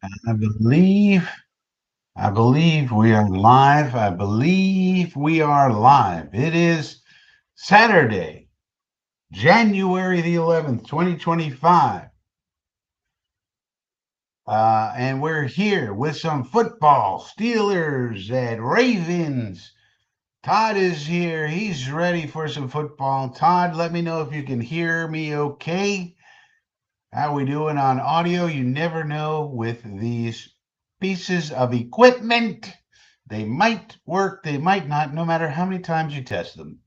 I believe, I believe we are live. I believe we are live. It is Saturday, January the 11th, 2025. And we're here with some football, Steelers and Ravens. Todd is here. He's ready for some football. Todd, let me know if you can hear me okay. How we doing on audio? You never know with these pieces of equipment. They might work, they might not, no matter how many times you test them.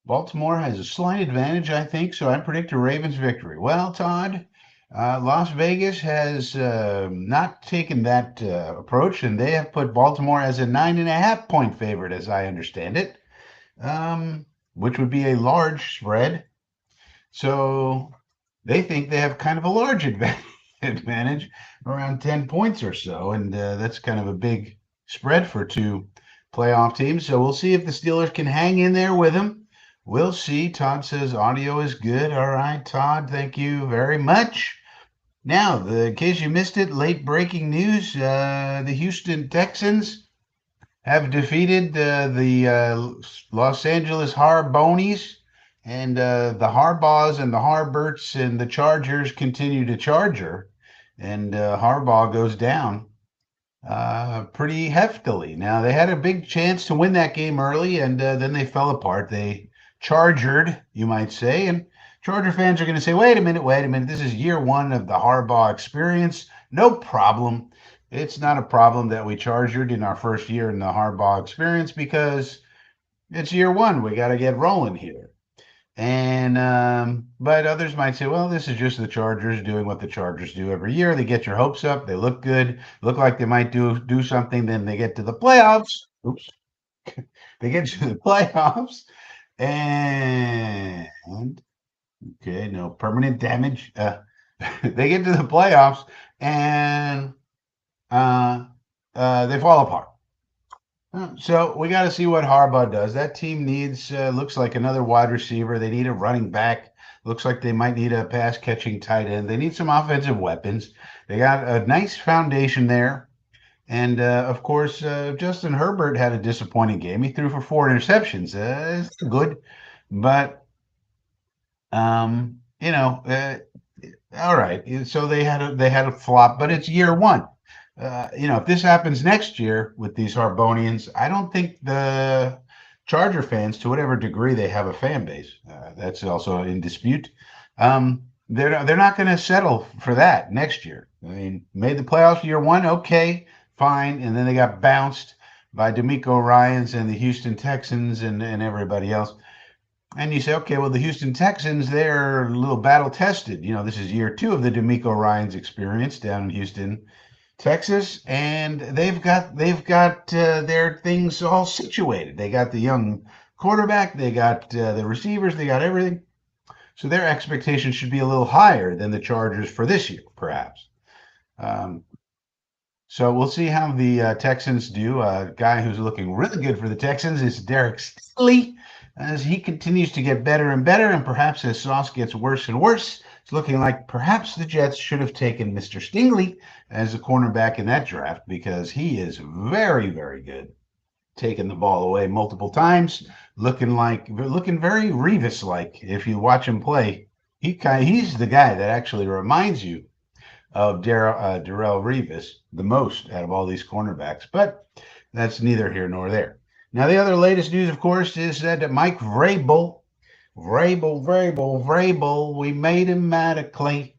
Baltimore has a slight advantage, I think, so I predict a Ravens victory. Well, Todd, Las Vegas has not taken that approach, and they have put Baltimore as a 9.5 point favorite, as I understand it, which would be a large spread. So they think they have kind of a large advantage, around 10 points or so. And that's kind of a big spread for two playoff teams. So we'll see if the Steelers can hang in there with them. We'll see. Todd says audio is good. All right, Todd, thank you very much. Now, in case you missed it, late breaking news the Houston Texans have defeated the Los Angeles Harbonies, and the Harbaughs and the Harberts and the Chargers continue to charger, and Harbaugh goes down pretty heftily. Now, they had a big chance to win that game early, and then they fell apart. They chargered, you might say, and Charger fans are going to say, wait a minute, this is year one of the Harbaugh experience. No problem. It's not a problem that we chargered in our first year in the Harbaugh experience because it's year one. We got to get rolling here. And but others might say, well, this is just the Chargers doing what the Chargers do every year. They get your hopes up. They look good, look like they might do something. Then they get to the playoffs. Oops, they get to the playoffs, and okay, no permanent damage. They get to the playoffs, and uh, they fall apart. So we got to see what Harbaugh does. That team needs looks like another wide receiver. They need a running back. Looks like they might need a pass catching tight end. They need some offensive weapons. They got a nice foundation there. And of course, Justin Herbert had a disappointing game. He threw for 4 interceptions. It's good, but you know, all right. So they had a flop, but it's year one. If this happens next year with these Harbonians, I don't think the Charger fans, to whatever degree they have a fan base, that's also in dispute. They're not going to settle for that next year. I mean, made the playoffs year one, okay, fine, and then they got bounced by D'Amico Ryans and the Houston Texans and everybody else. And you say, okay, well, the Houston Texans, they're a little battle tested. This is year two of the D'Amico Ryans experience down in Houston, Texas, and they've got their things all situated. They got the young quarterback, they got the receivers, they got everything. So their expectations should be a little higher than the Chargers for this year, perhaps. Um, so we'll see how the Texans do. A guy who's looking really good for the Texans is Derek Stingley, as he continues to get better and better, and perhaps as Sauce gets worse and worse. It's looking like perhaps the Jets should have taken Mr. Stingley as a cornerback in that draft because he is very, very good, taking the ball away multiple times, looking very Revis-like. If you watch him play, he's the guy that actually reminds you of Darrelle Revis the most out of all these cornerbacks, but that's neither here nor there. Now, the other latest news, of course, is that Mike Vrabel, we made him medically.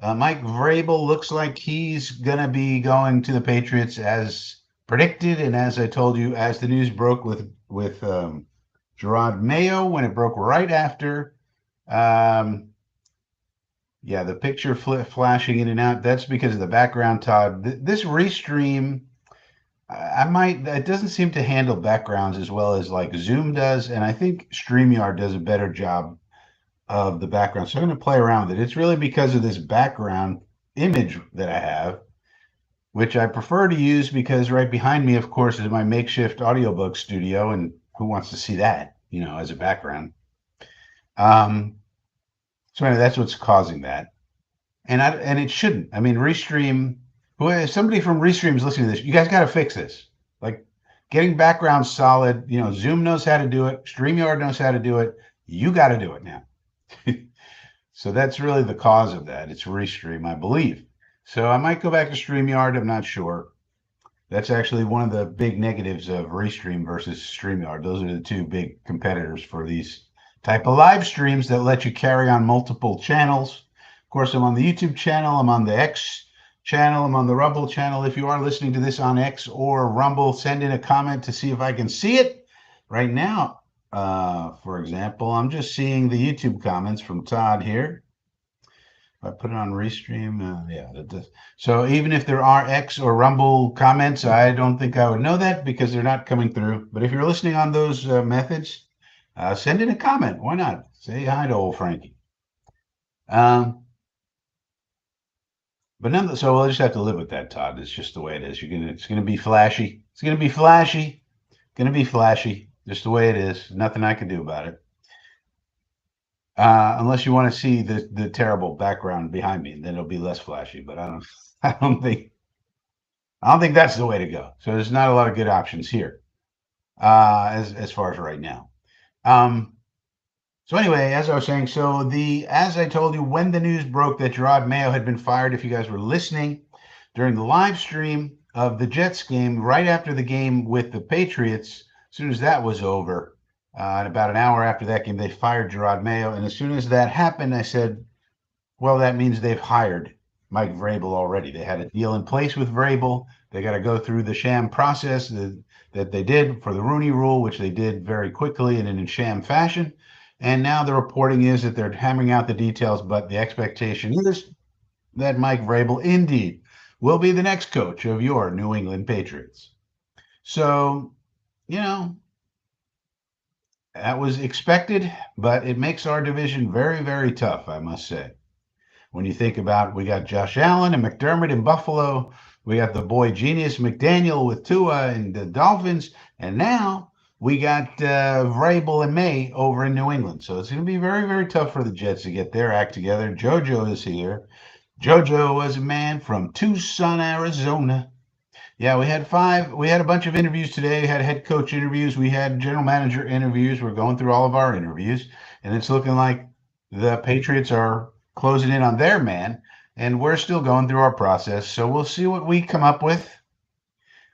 Mike Vrabel looks like he's going to be going to the Patriots as predicted, and as I told you, as the news broke with Gerard Mayo, when it broke right after yeah, the picture flashing in and out. That's because of the background, Todd. This restream, it doesn't seem to handle backgrounds as well as like Zoom does. And I think StreamYard does a better job of the background. So I'm going to play around with it. It's really because of this background image that I have, which I prefer to use because right behind me, of course, is my makeshift audiobook studio. And who wants to see that, as a background? So anyway, that's what's causing that. and it shouldn't. I mean, Restream. Somebody from Restream is listening to this. You guys got to fix this. Like getting background solid. Zoom knows how to do it. StreamYard knows how to do it. You got to do it now. So that's really the cause of that. It's Restream, I believe. So I might go back to StreamYard. I'm not sure. That's actually one of the big negatives of Restream versus StreamYard. Those are the two big competitors for these type of live streams that let you carry on multiple channels. Of course, I'm on the YouTube channel. I'm on the X channel. I'm on the Rumble channel. If you are listening to this on X or Rumble, send in a comment to see if I can see it. Right now, for example, I'm just seeing the YouTube comments from Todd here. If I put it on Restream, yeah, that does. So even if there are X or Rumble comments, I don't think I would know that because they're not coming through. But if you're listening on those methods, send in a comment. Why not? Say hi to old Frankie. But none. So we'll just have to live with that, Todd. It's just the way it is. It's gonna be flashy. It's gonna be flashy. Gonna be flashy. Just the way it is. Nothing I can do about it. Unless you want to see the terrible background behind me, then it'll be less flashy. But I don't think that's the way to go. So there's not a lot of good options here, as far as right now. So anyway, as I was saying, as I told you, when the news broke that Gerard Mayo had been fired, if you guys were listening during the live stream of the Jets game, right after the game with the Patriots, as soon as that was over, and about an hour after that game, they fired Gerard Mayo. And as soon as that happened, I said, well, that means they've hired Mike Vrabel already. They had a deal in place with Vrabel. They got to go through the sham process that they did for the Rooney Rule, which they did very quickly and in sham fashion. And now the reporting is that they're hammering out the details, but the expectation is that Mike Vrabel indeed will be the next coach of your New England Patriots. So, that was expected, but it makes our division very, very tough, I must say. When you think about, we got Josh Allen and McDermott in Buffalo, we got the boy genius McDaniel with Tua and the Dolphins, and now we got Vrabel and May over in New England. So it's going to be very, very tough for the Jets to get their act together. JoJo is here. JoJo was a man from Tucson, Arizona. Yeah, we had a bunch of interviews today. We had head coach interviews. We had general manager interviews. We're going through all of our interviews, and it's looking like the Patriots are closing in on their man, and we're still going through our process. So we'll see what we come up with.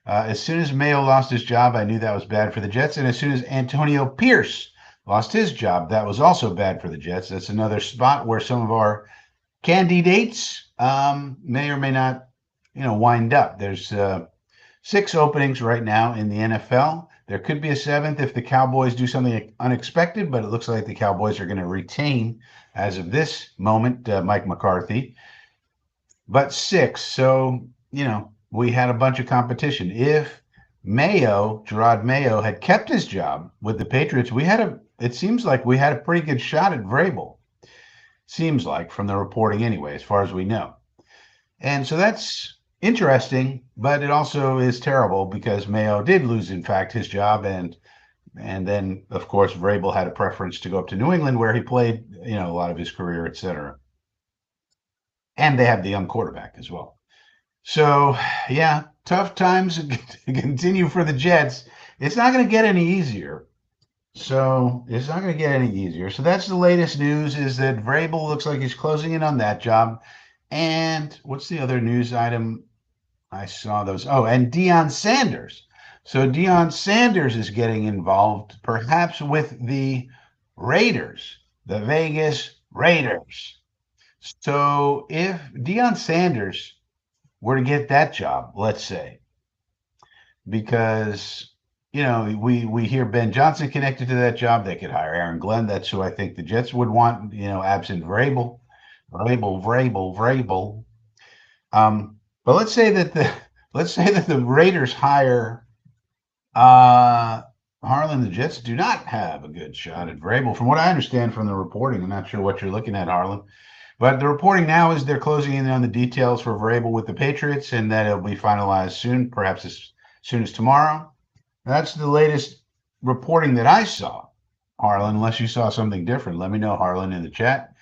As soon as Mayo lost his job, I knew that was bad for the Jets. And as soon as Antonio Pierce lost his job, that was also bad for the Jets. That's another spot where some of our candidates may or may not, wind up. There's 6 openings right now in the NFL. There could be a 7th if the Cowboys do something unexpected, but it looks like the Cowboys are going to retain, as of this moment, Mike McCarthy. But 6, so, we had a bunch of competition. If Gerard Mayo, had kept his job with the Patriots, it seems like we had a pretty good shot at Vrabel. Seems like, from the reporting anyway, as far as we know. And so that's interesting, but it also is terrible because Mayo did lose, in fact, his job, and then, of course, Vrabel had a preference to go up to New England, where he played, a lot of his career, etc. And they have the young quarterback as well. So, yeah, tough times continue for the Jets. It's not going to get any easier. So that's the latest news, is that Vrabel looks like he's closing in on that job. And what's the other news item? I saw those. Oh, and Deion Sanders. So Deion Sanders is getting involved, perhaps with the Raiders, the Vegas Raiders. So if Deion Sanders were to get that job, let's say, because we hear Ben Johnson connected to that job, they could hire Aaron Glenn. That's who I think the Jets would want. Absent Vrabel. But let's say that the Raiders hire Harlan. The Jets do not have a good shot at Vrabel, from what I understand from the reporting. I'm not sure what you're looking at, Harlan, but the reporting now is they're closing in on the details for Vrabel with the Patriots, and that it'll be finalized soon, perhaps as soon as tomorrow. That's the latest reporting that I saw, Harlan. Unless you saw something different, let me know, Harlan, in the chat.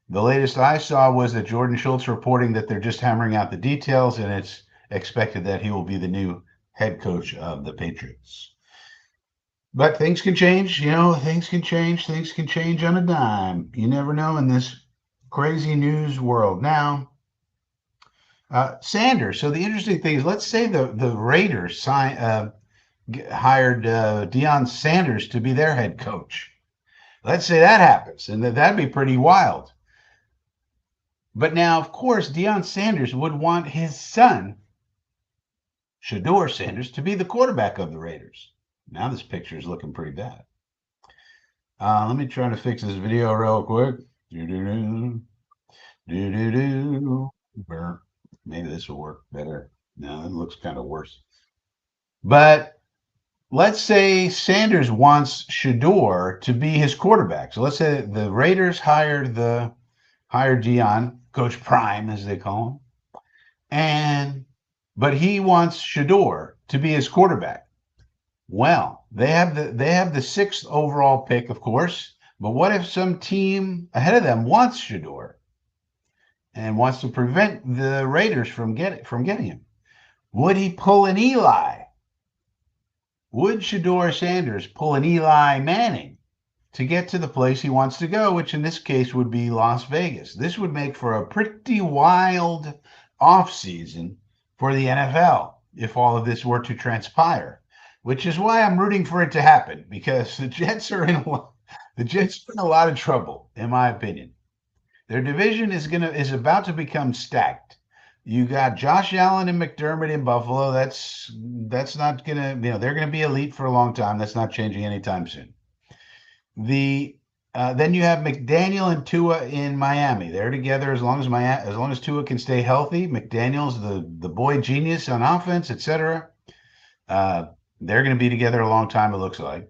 The latest I saw was that Jordan Schultz reporting that they're just hammering out the details, and it's expected that he will be the new head coach of the Patriots. But things can change, things can change. Things can change on a dime. You never know in this crazy news world. Now, Sanders. So the interesting thing is, let's say the Raiders hired Deion Sanders to be their head coach. Let's say that happens, and that'd be pretty wild. But now, of course, Deion Sanders would want his son, Shador Sanders, to be the quarterback of the Raiders. Now this picture is looking pretty bad. Let me try to fix this video real quick. Maybe this will work better. No, it looks kind of worse. But let's say Sanders wants Shador to be his quarterback. So let's say the Raiders hired Deion, Coach Prime, as they call him, but he wants Shador to be his quarterback. Well, they have the 6th overall pick, of course. But what if some team ahead of them wants Shador and wants to prevent the Raiders from getting him? Would he pull an Eli? Would Shador Sanders pull an Eli Manning to get to the place he wants to go, which in this case would be Las Vegas? This would make for a pretty wild offseason for the NFL if all of this were to transpire, which is why I'm rooting for it to happen, because the Jets are in a lot of trouble, in my opinion. Their division is about to become stacked. You got Josh Allen and McDermott in Buffalo. That's not gonna, they're gonna be elite for a long time. That's not changing anytime soon. Then you have McDaniel and Tua in Miami. They're together as long as Tua can stay healthy. McDaniel's the boy genius on offense, etc. They're going to be together a long time, it looks like.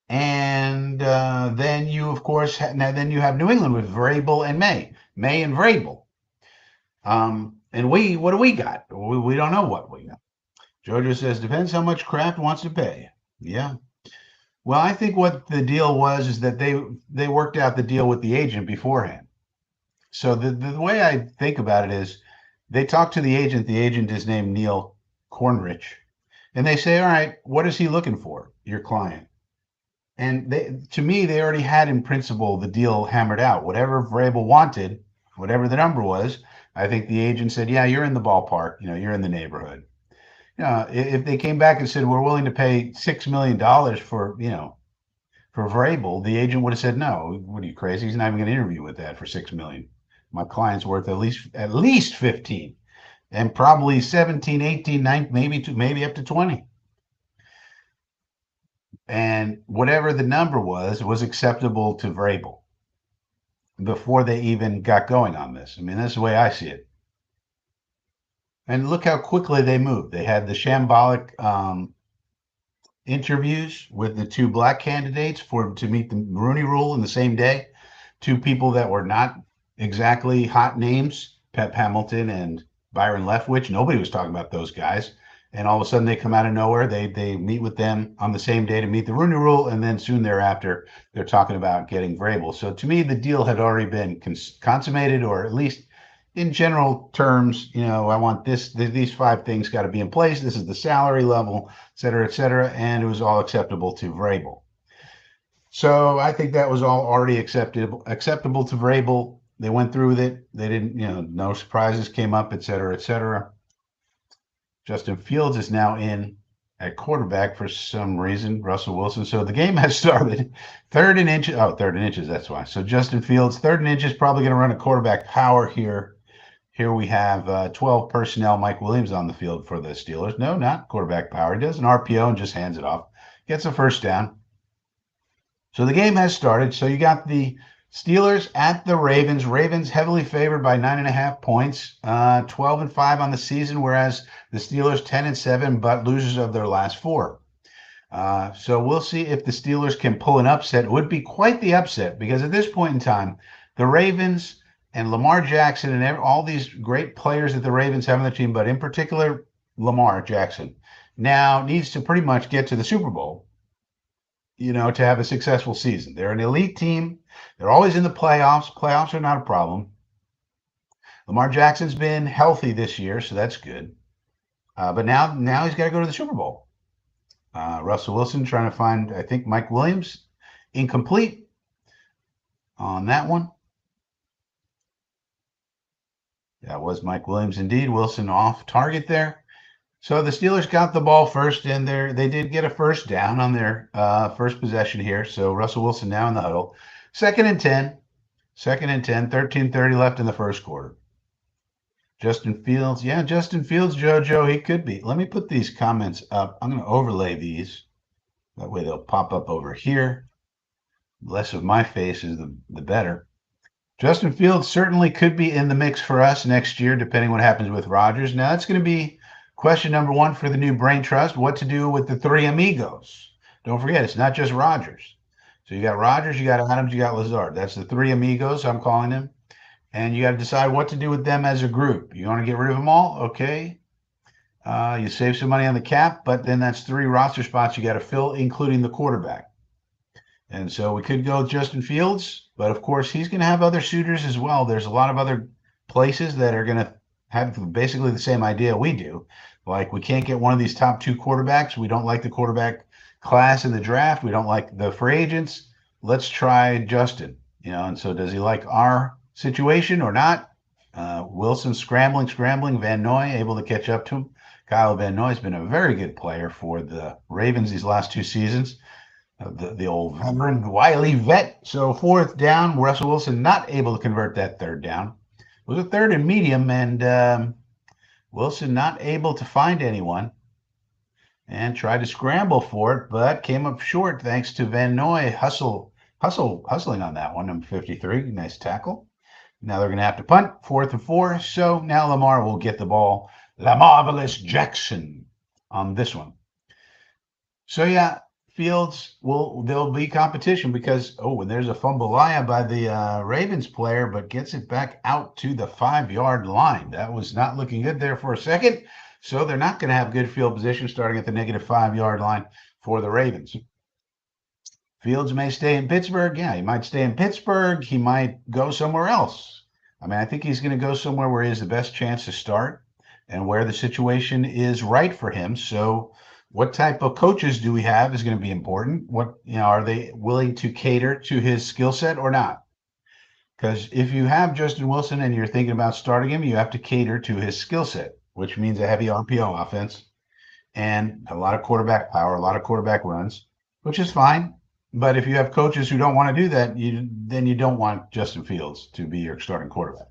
And then you, of course, then you have New England with Vrabel and May and Vrabel. And what do we got? We don't know what we got. Georgia says depends how much Kraft wants to pay. Yeah. Well, I think what the deal was is that they worked out the deal with the agent beforehand. So the way I think about it is they talked to the agent. The agent is named Neil Cornrich. And they say, all right, what is he looking for, your client? And to me, they already had in principle the deal hammered out. Whatever Vrabel wanted, whatever the number was, I think the agent said, yeah, you're in the ballpark. You're in the neighborhood. If they came back and said, we're willing to pay $6 million for Vrabel, the agent would have said, no, what are you crazy? He's not even going to interview with that for $6 million. My client's worth at least 15. And probably 17, 18, 19, maybe up to 20. And whatever the number was acceptable to Vrabel before they even got going on this. I mean, that's the way I see it. And look how quickly they moved. They had the shambolic interviews with the 2 black candidates to meet the Rooney Rule in the same day. 2 people that were not exactly hot names, Pep Hamilton and Byron Leftwich. Nobody was talking about those guys. And all of a sudden they come out of nowhere. They meet with them on the same day to meet the Rooney Rule. And then soon thereafter, they're talking about getting Vrabel. So to me, the deal had already been consummated, or at least in general terms, I want these 5 things got to be in place. This is the salary level, et cetera, et cetera. And it was all acceptable to Vrabel. So I think that was all already acceptable to Vrabel. They went through with it. They didn't, no surprises came up, et cetera, et cetera. Justin Fields is now in at quarterback for some reason, Russell Wilson. So the game has started. 3rd and inches. Oh, 3rd and inches, that's why. So Justin Fields, 3rd and inches, probably going to run a quarterback power here. Here we have 12 personnel. Mike Williams on the field for the Steelers. No, not quarterback power. He does an RPO and just hands it off. Gets a first down. So the game has started. So you got the Steelers at the Ravens. Ravens heavily favored by 9.5 points, 12-5 on the season, whereas the Steelers 10-7, but losers of their last 4. So we'll see if the Steelers can pull an upset. It would be quite the upset, because at this point in time, the Ravens and Lamar Jackson and all these great players that the Ravens have on the team, but in particular Lamar Jackson, now needs to pretty much get to the Super Bowl to have a successful season. They're an elite team. They're always in the playoffs. Playoffs are not a problem. Lamar Jackson's been healthy this year, so that's good. But now he's got to go to the Super Bowl. Russell Wilson trying to find, I think, Mike Williams, incomplete on that one. That was Mike Williams indeed. Wilson off target there. So the Steelers got the ball first, and they did get a first down on their first possession here. So Russell Wilson now in the huddle. Second and 10, 13:30 left in the first quarter. Justin Fields, JoJo, he could be. Let me put these comments up. I'm going to overlay these. That way they'll pop up over here. Less of my face is the better. Justin Fields certainly could be in the mix for us next year, depending what happens with Rodgers. Now, that's going to be question number one for the new brain trust, what to do with the three amigos. Don't forget, it's not just Rodgers. So you got Rodgers, you got Adams, you got Lazard. That's the three amigos, I'm calling them. And you got to decide what to do with them as a group. You want to get rid of them all? Okay. You save some money on the cap, but then that's three roster spots you got to fill, including the quarterback. And so we could go with Justin Fields, but of course he's going to have other suitors as well. There's a lot of other places that are going to have basically the same idea we do. Like we can't get one of these top two quarterbacks. We don't like the quarterback class in the draft. We don't like the free agents. Let's try Justin. And so does he like our situation or not? Wilson scrambling. Van Noy able to catch up to him. Kyle Van Noy has been a very good player for the Ravens these last two seasons. The old veteran, wily vet. So fourth down, Russell Wilson not able to convert that third down. It was a third and medium, and Wilson not able to find anyone and tried to scramble for it, but came up short thanks to Van Noy hustling on that one, number 53. Nice tackle. Now they're going to have to punt, 4th and 4. So now Lamar will get the ball. La Marvelous Jackson on this one. So yeah, Fields there'll be competition because when there's a fumble-aya by the Ravens player, but gets it back out to the 5-yard line. That was not looking good there for a second. So they're not going to have good field position starting at the negative 5-yard line for the Ravens. Fields may stay in Pittsburgh. Yeah, he might stay in Pittsburgh. He might go somewhere else. I think he's going to go somewhere where he has the best chance to start and where the situation is right for him. So what type of coaches do we have is going to be important. What, are they willing to cater to his skill set or not? Because if you have Justin Wilson and you're thinking about starting him, you have to cater to his skill set, which means a heavy RPO offense and a lot of quarterback power, a lot of quarterback runs, which is fine. But if you have coaches who don't want to do that, then you don't want Justin Fields to be your starting quarterback.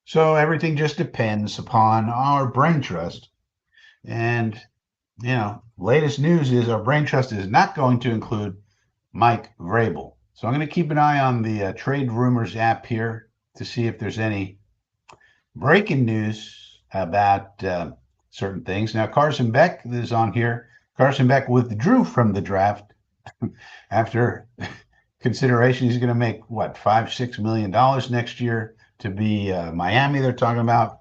So everything just depends upon our brain trust. And latest news is our brain trust is not going to include Mike Vrabel. So I'm going to keep an eye on the Trade Rumors app here to see if there's any breaking news about certain things. Now, Carson Beck is on here. Carson Beck withdrew from the draft after consideration. He's going to make, $5-6 million next year to be Miami, they're talking about,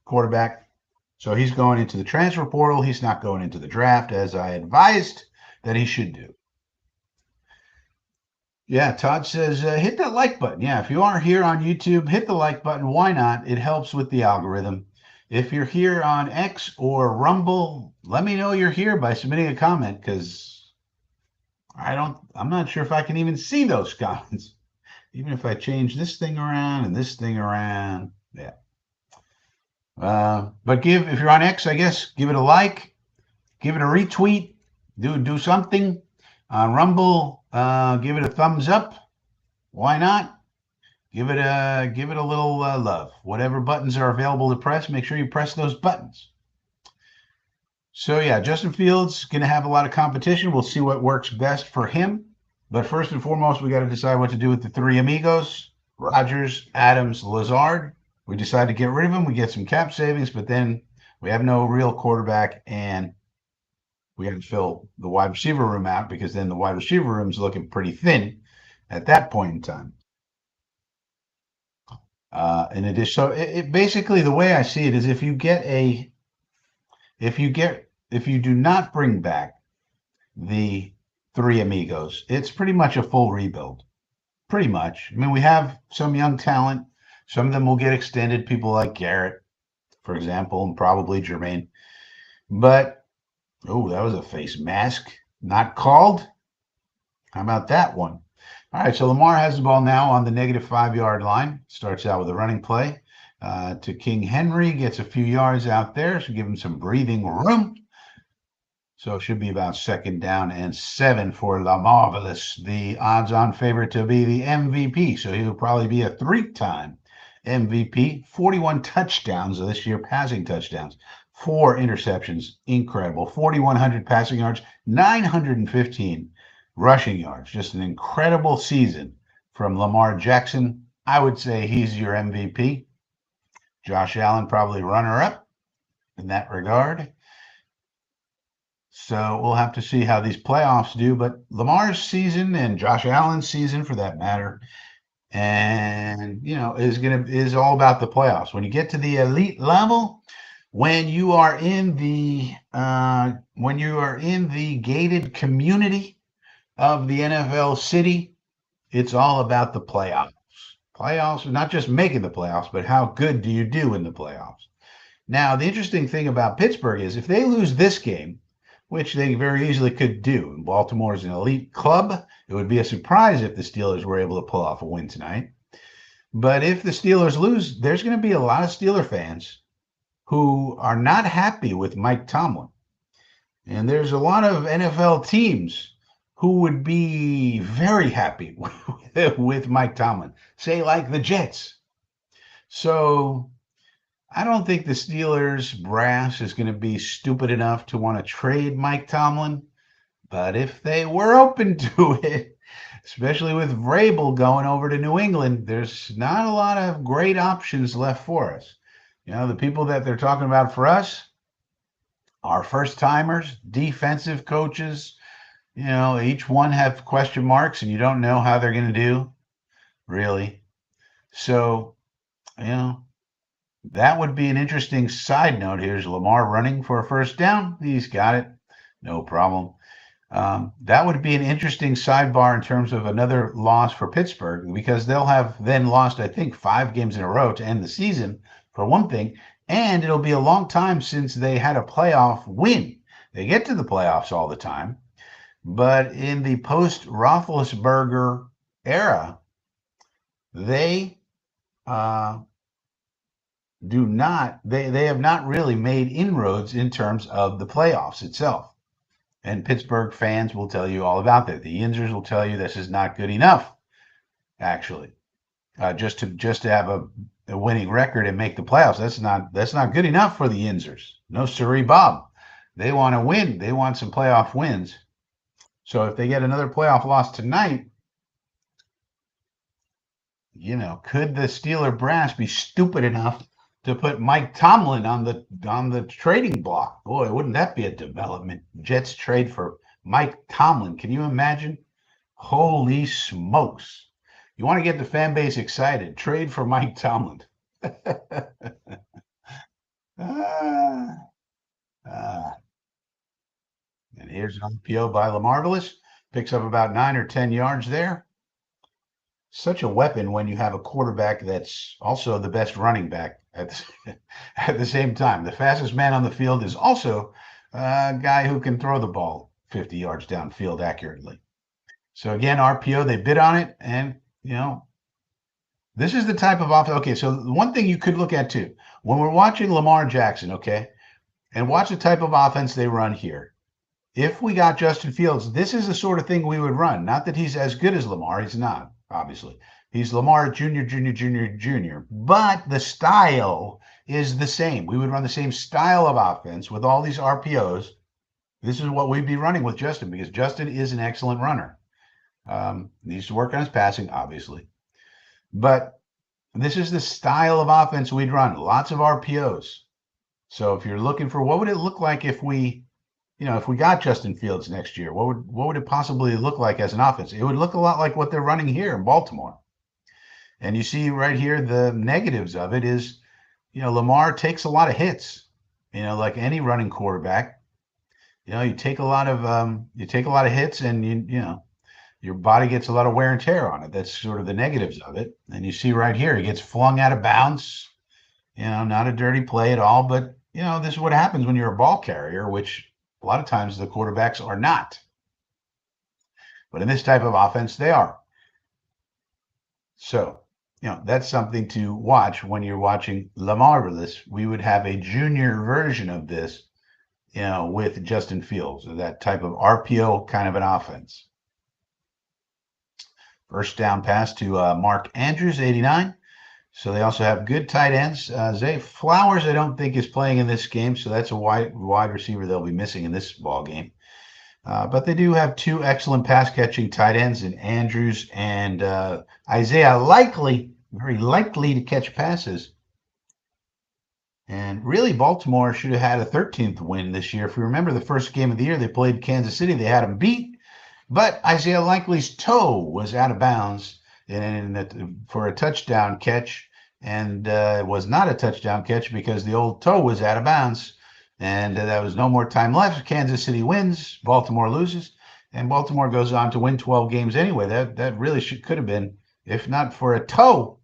quarterback. So he's going into the transfer portal. He's not going into the draft, as I advised that he should do. Yeah, Todd says, hit that like button. Yeah, if you are here on YouTube, hit the like button. Why not? It helps with the algorithm. If you're here on X or Rumble, let me know you're here by submitting a comment, because I'm not sure if I can even see those comments. Even if I change this thing around and this thing around. Yeah. But if you're on X, I guess, give it a like, give it a retweet, do something. On Rumble, give it a thumbs up. Why not? Give it a little love. Whatever buttons are available to press, make sure you press those buttons. So yeah, Justin Fields going to have a lot of competition. We'll see what works best for him. But first and foremost, we got to decide what to do with the three amigos: Rodgers, Adams, Lazard. We decide to get rid of him. We get some cap savings, but then we have no real quarterback, and we have to fill the wide receiver room out, because then the wide receiver room is looking pretty thin at that point in time. In addition, so it basically, the way I see it is, if you do not bring back the three amigos. It's pretty much a full rebuild. Pretty much. I mean, we have some young talent. Some of them will get extended. People like Garrett, for example, and probably Jermaine. But, oh, that was a face mask. Not called. How about that one? All right, so Lamar has the ball now on the negative 5 yard line. Starts out with a running play to King Henry, gets a few yards out there, so give him some breathing room. So it should be about 2nd down and 7 for La Marvelous, the odds-on favorite to be the MVP. So he'll probably be a 3-time MVP. 41 touchdowns this year, passing touchdowns, 4 interceptions, incredible. 4,100 passing yards, 915 rushing yards. Just an incredible season from Lamar Jackson. I would say he's your MVP. Josh Allen probably runner-up in that regard. So we'll have to see how these playoffs do. But Lamar's season and Josh Allen's season, for that matter, and is all about the playoffs. When you get to the elite level, when you are in the gated community of the NFL city, it's all about the playoffs. Playoffs, not just making the playoffs, but how good do you do in the playoffs? Now, the interesting thing about Pittsburgh is if they lose this game, which they very easily could do. Baltimore is an elite club. It would be a surprise if the Steelers were able to pull off a win tonight. But if the Steelers lose, there's going to be a lot of Steeler fans who are not happy with Mike Tomlin. And there's a lot of NFL teams who would be very happy with Mike Tomlin, say like the Jets. So I don't think the Steelers brass is going to be stupid enough to want to trade Mike Tomlin. But if they were open to it, especially with Vrabel going over to New England, there's not a lot of great options left for us. The people that they're talking about for us are first timers, defensive coaches. Each one have question marks and you don't know how they're going to do, really. So, that would be an interesting side note. Here's Lamar running for a first down. He's got it. No problem. That would be an interesting sidebar in terms of another loss for Pittsburgh, because they'll have then lost, I think, 5 games in a row to end the season, for one thing. And it'll be a long time since they had a playoff win. They get to the playoffs all the time. But in the post-Roethlisberger era, they they have not really made inroads in terms of the playoffs itself. And Pittsburgh fans will tell you all about that. The Yinzers will tell you this is not good enough, actually. Just to have a winning record and make the playoffs, that's not good enough for the Yinzers. No siree, Bob. They want to win. They want some playoff wins. So if they get another playoff loss tonight, could the Steeler brass be stupid enough to put Mike Tomlin on the trading block? Boy, wouldn't that be a development? Jets trade for Mike Tomlin. Can you imagine? Holy smokes. You want to get the fan base excited. Trade for Mike Tomlin. And here's an RPO by La Marvelous. Picks up about 9 or 10 yards there. Such a weapon when you have a quarterback that's also the best running back at the same time. The fastest man on the field is also a guy who can throw the ball 50 yards downfield accurately. So again, RPO, they bid on it, and this is the type of offense. Okay, so one thing you could look at too, when we're watching Lamar Jackson, okay, and watch the type of offense they run here. If we got Justin Fields, this is the sort of thing we would run. Not that he's as good as Lamar. He's not, obviously. He's Lamar Jr. But the style is the same. We would run the same style of offense with all these RPOs. This is what we'd be running with Justin, because Justin is an excellent runner. Needs to work on his passing, obviously. But this is the style of offense we'd run. Lots of RPOs. So if you're looking for what would it look like if we got Justin Fields next year, what would it possibly look like as an offense? It would look a lot like what they're running here in Baltimore. And you see right here, the negatives of it is, Lamar takes a lot of hits, like any running quarterback. You take a lot of hits, and your body gets a lot of wear and tear on it. That's sort of the negatives of it. And you see right here, he gets flung out of bounds. Not a dirty play at all, but this is what happens when you're a ball carrier, which a lot of times the quarterbacks are not. But in this type of offense, they are. So, that's something to watch when you're watching La Marvelous. We would have a junior version of this, with Justin Fields, that type of RPO kind of an offense. First down pass to Mark Andrews, 89. So they also have good tight ends. Zay Flowers, I don't think, is playing in this game, so that's a wide receiver they'll be missing in this ball game. But they do have two excellent pass-catching tight ends in Andrews and Isaiah Likely, very likely to catch passes. And really, Baltimore should have had a 13th win this year. If we remember the first game of the year, they played Kansas City. They had them beat, but Isaiah Likely's toe was out of bounds for a touchdown catch, and it was not a touchdown catch because the old toe was out of bounds, and there was no more time left. Kansas City wins, Baltimore loses, and Baltimore goes on to win 12 games anyway. That really could have been, if not for a toe,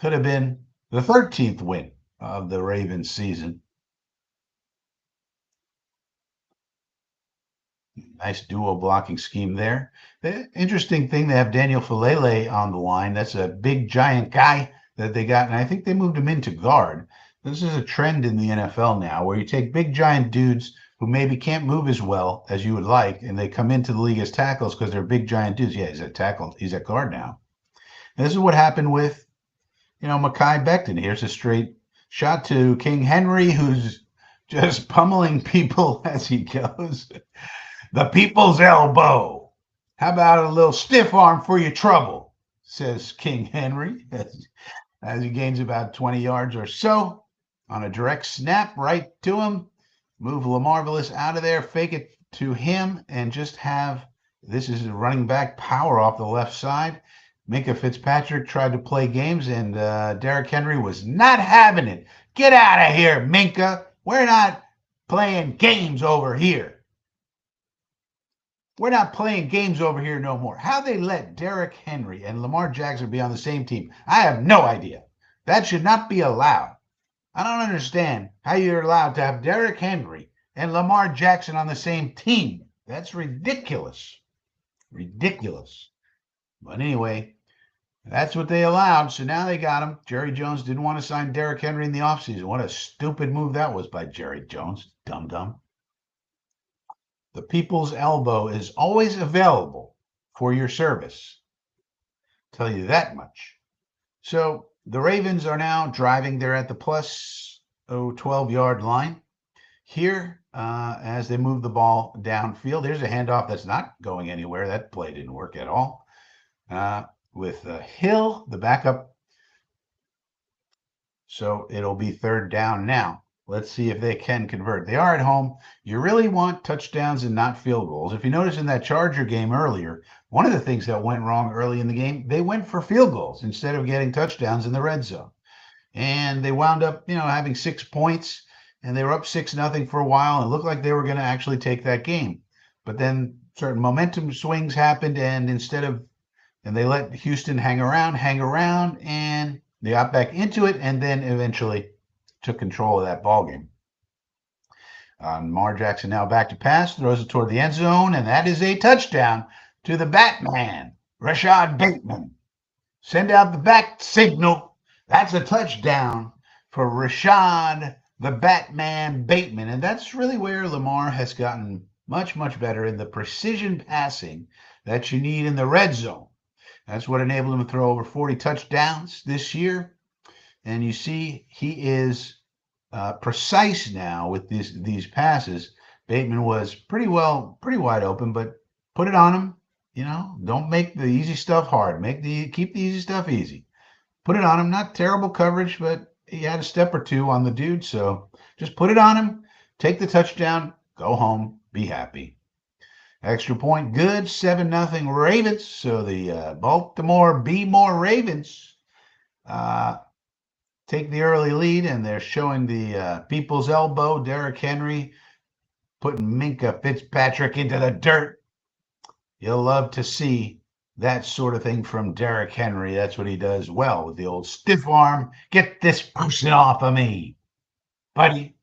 could have been the 13th win of the Ravens season. Nice duo blocking scheme there. The interesting thing, they have Daniel Falele on the line. That's a big, giant guy that they got, and I think they moved him into guard. This is a trend in the NFL now, where you take big, giant dudes who maybe can't move as well as you would like, and they come into the league as tackles because they're big, giant dudes. Yeah, he's at tackle. He's at guard now. And this is what happened with, Mekhi Becton. Here's a straight shot to King Henry, who's just pummeling people as he goes. The people's elbow. How about a little stiff arm for your trouble, says King Henry as he gains about 20 yards or so on a direct snap right to him. Move Lamarvelous out of there, fake it to him, and just have, this is a running back power off the left side. Minkah Fitzpatrick tried to play games, and Derrick Henry was not having it. Get out of here, Minkah. We're not playing games over here. We're not playing games over here no more. How they let Derrick Henry and Lamar Jackson be on the same team, I have no idea. That should not be allowed. I don't understand how you're allowed to have Derrick Henry and Lamar Jackson on the same team. That's ridiculous. Ridiculous. But anyway, that's what they allowed. So now they got him. Jerry Jones didn't want to sign Derrick Henry in the offseason. What a stupid move that was by Jerry Jones. Dum-dum. The people's elbow is always available for your service. Tell you that much. So the Ravens are now driving. They're at the plus 12-yard line here as they move the ball downfield. There's a handoff that's not going anywhere. That play didn't work at all. With Hill, the backup. So it'll be third down now. Let's see if they can convert. They are at home. You really want touchdowns and not field goals. If you notice in that Charger game earlier, one of the things that went wrong early in the game, they went for field goals instead of getting touchdowns in the red zone. And they wound up, having 6 points, and they were up 6-0 for a while, and it looked like they were going to actually take that game. But then certain momentum swings happened, and they let Houston hang around, and they got back into it, and then eventually took control of that ball game. Lamar Jackson now back to pass, throws it toward the end zone, and that is a touchdown to the Batman, Rashad Bateman. Send out the bat signal. That's a touchdown for Rashad, the Batman Bateman. And that's really where Lamar has gotten much, much better in the precision passing that you need in the red zone. That's what enabled him to throw over 40 touchdowns this year. And you see, he is precise now with these passes. Bateman was pretty wide open, but put it on him. Don't make the easy stuff hard. Keep the easy stuff easy. Put it on him. Not terrible coverage, but he had a step or two on the dude. So just put it on him. Take the touchdown. Go home. Be happy. Extra point, good. 7-0 Ravens. So the Baltimore Ravens take the early lead, and they're showing the people's elbow. Derrick Henry putting Minka Fitzpatrick into the dirt. You'll love to see that sort of thing from Derrick Henry. That's what he does well with the old stiff arm. Get this person off of me, buddy.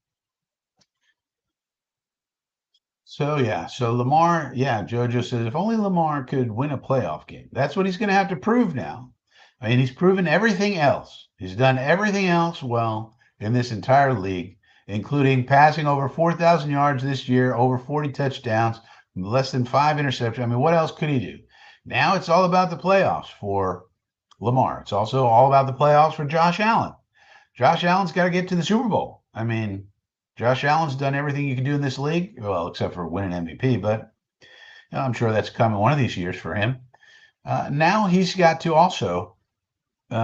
So yeah, so Lamar, yeah, Jojo says if only Lamar could win a playoff game. That's what he's going to have to prove now. I mean, he's proven everything else. He's done everything else well in this entire league, including passing over 4,000 yards this year, over 40 touchdowns, less than 5 interceptions. I mean, what else could he do? Now it's all about the playoffs for Lamar. It's also all about the playoffs for Josh Allen. Josh Allen's got to get to the Super Bowl. I mean, Josh Allen's done everything you can do in this league, well, except for winning MVP, but I'm sure that's coming one of these years for him. Now he's got to also,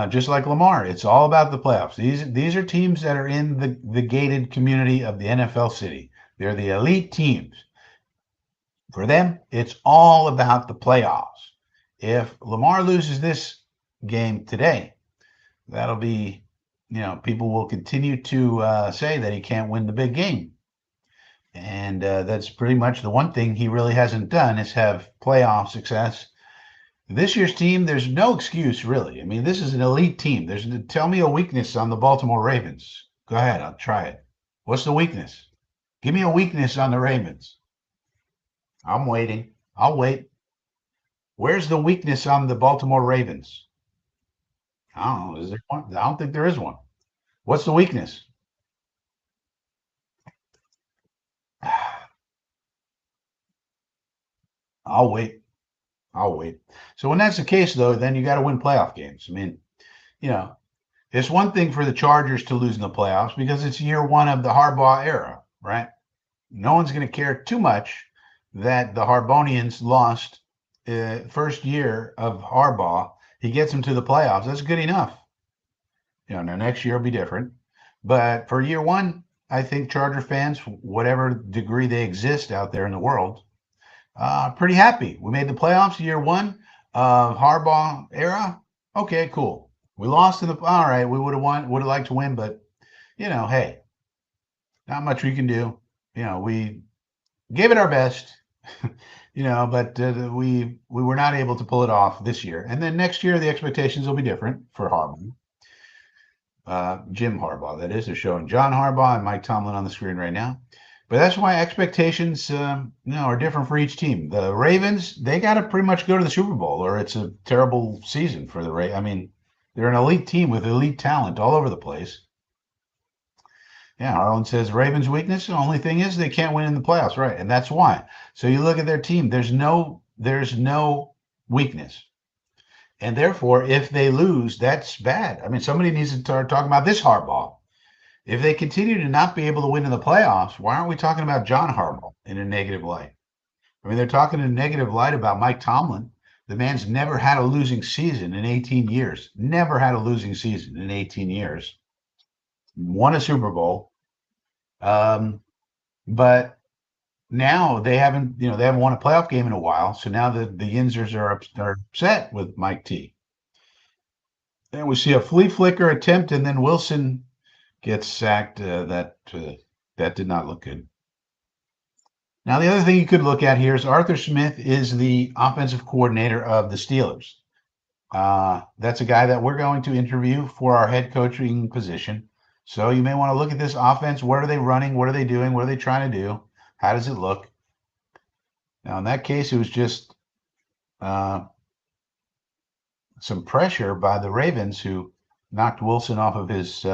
just like Lamar, it's all about the playoffs. These are teams that are in the gated community of the NFL city. They're the elite teams. For them, it's all about the playoffs. If Lamar loses this game today, that'll be, people will continue to say that he can't win the big game. And that's pretty much the one thing he really hasn't done is have playoff success. This year's team, there's no excuse really. I mean, this is an elite team. Tell me a weakness on the Baltimore Ravens. Go ahead, I'll try it. What's the weakness? Give me a weakness on the Ravens. I'm waiting. I'll wait. Where's the weakness on the Baltimore Ravens? I don't know. Is there one? I don't think there is one. What's the weakness? I'll wait. I'll wait. So when that's the case, though, then you got to win playoff games. I mean, you know, it's one thing for the Chargers to lose in the playoffs because it's year one of the Harbaugh era, right? No one's going to care too much that the Harbonians lost first year of Harbaugh. He gets them to the playoffs. That's good enough. Now next year will be different. But for year one, I think Charger fans, whatever degree they exist out there in the world, pretty happy. We made the playoffs year one of Harbaugh era. Okay, cool. We lost in the all right. We would have liked to win, but hey, not much we can do. We gave it our best. But we were not able to pull it off this year. And then next year the expectations will be different for Harbaugh. Jim Harbaugh, that is. They're showing John Harbaugh and Mike Tomlin on the screen right now. But that's why expectations, are different for each team. The Ravens, they got to pretty much go to the Super Bowl, or it's a terrible season for the Ravens. I mean, they're an elite team with elite talent all over the place. Yeah, Harlan says Ravens' weakness. The only thing is they can't win in the playoffs, right? And that's why. So you look at their team. There's no weakness. And therefore, if they lose, that's bad. I mean, somebody needs to start talking about this Harbaugh. If they continue to not be able to win in the playoffs, why aren't we talking about John Harbaugh in a negative light? I mean, they're talking in a negative light about Mike Tomlin. The man's never had a losing season in 18 years. Never had a losing season in 18 years. Won a Super Bowl. But now they haven't won a playoff game in a while. So now the Yinzers are upset with Mike T. And we see a flea flicker attempt, and then Wilson gets sacked. That did not look good. Now, the other thing you could look at here is Arthur Smith is the offensive coordinator of the Steelers. That's a guy that we're going to interview for our head coaching position. So you may want to look at this offense. What are they running? What are they doing? What are they trying to do? How does it look? Now, in that case, it was just some pressure by the Ravens who knocked Wilson off of his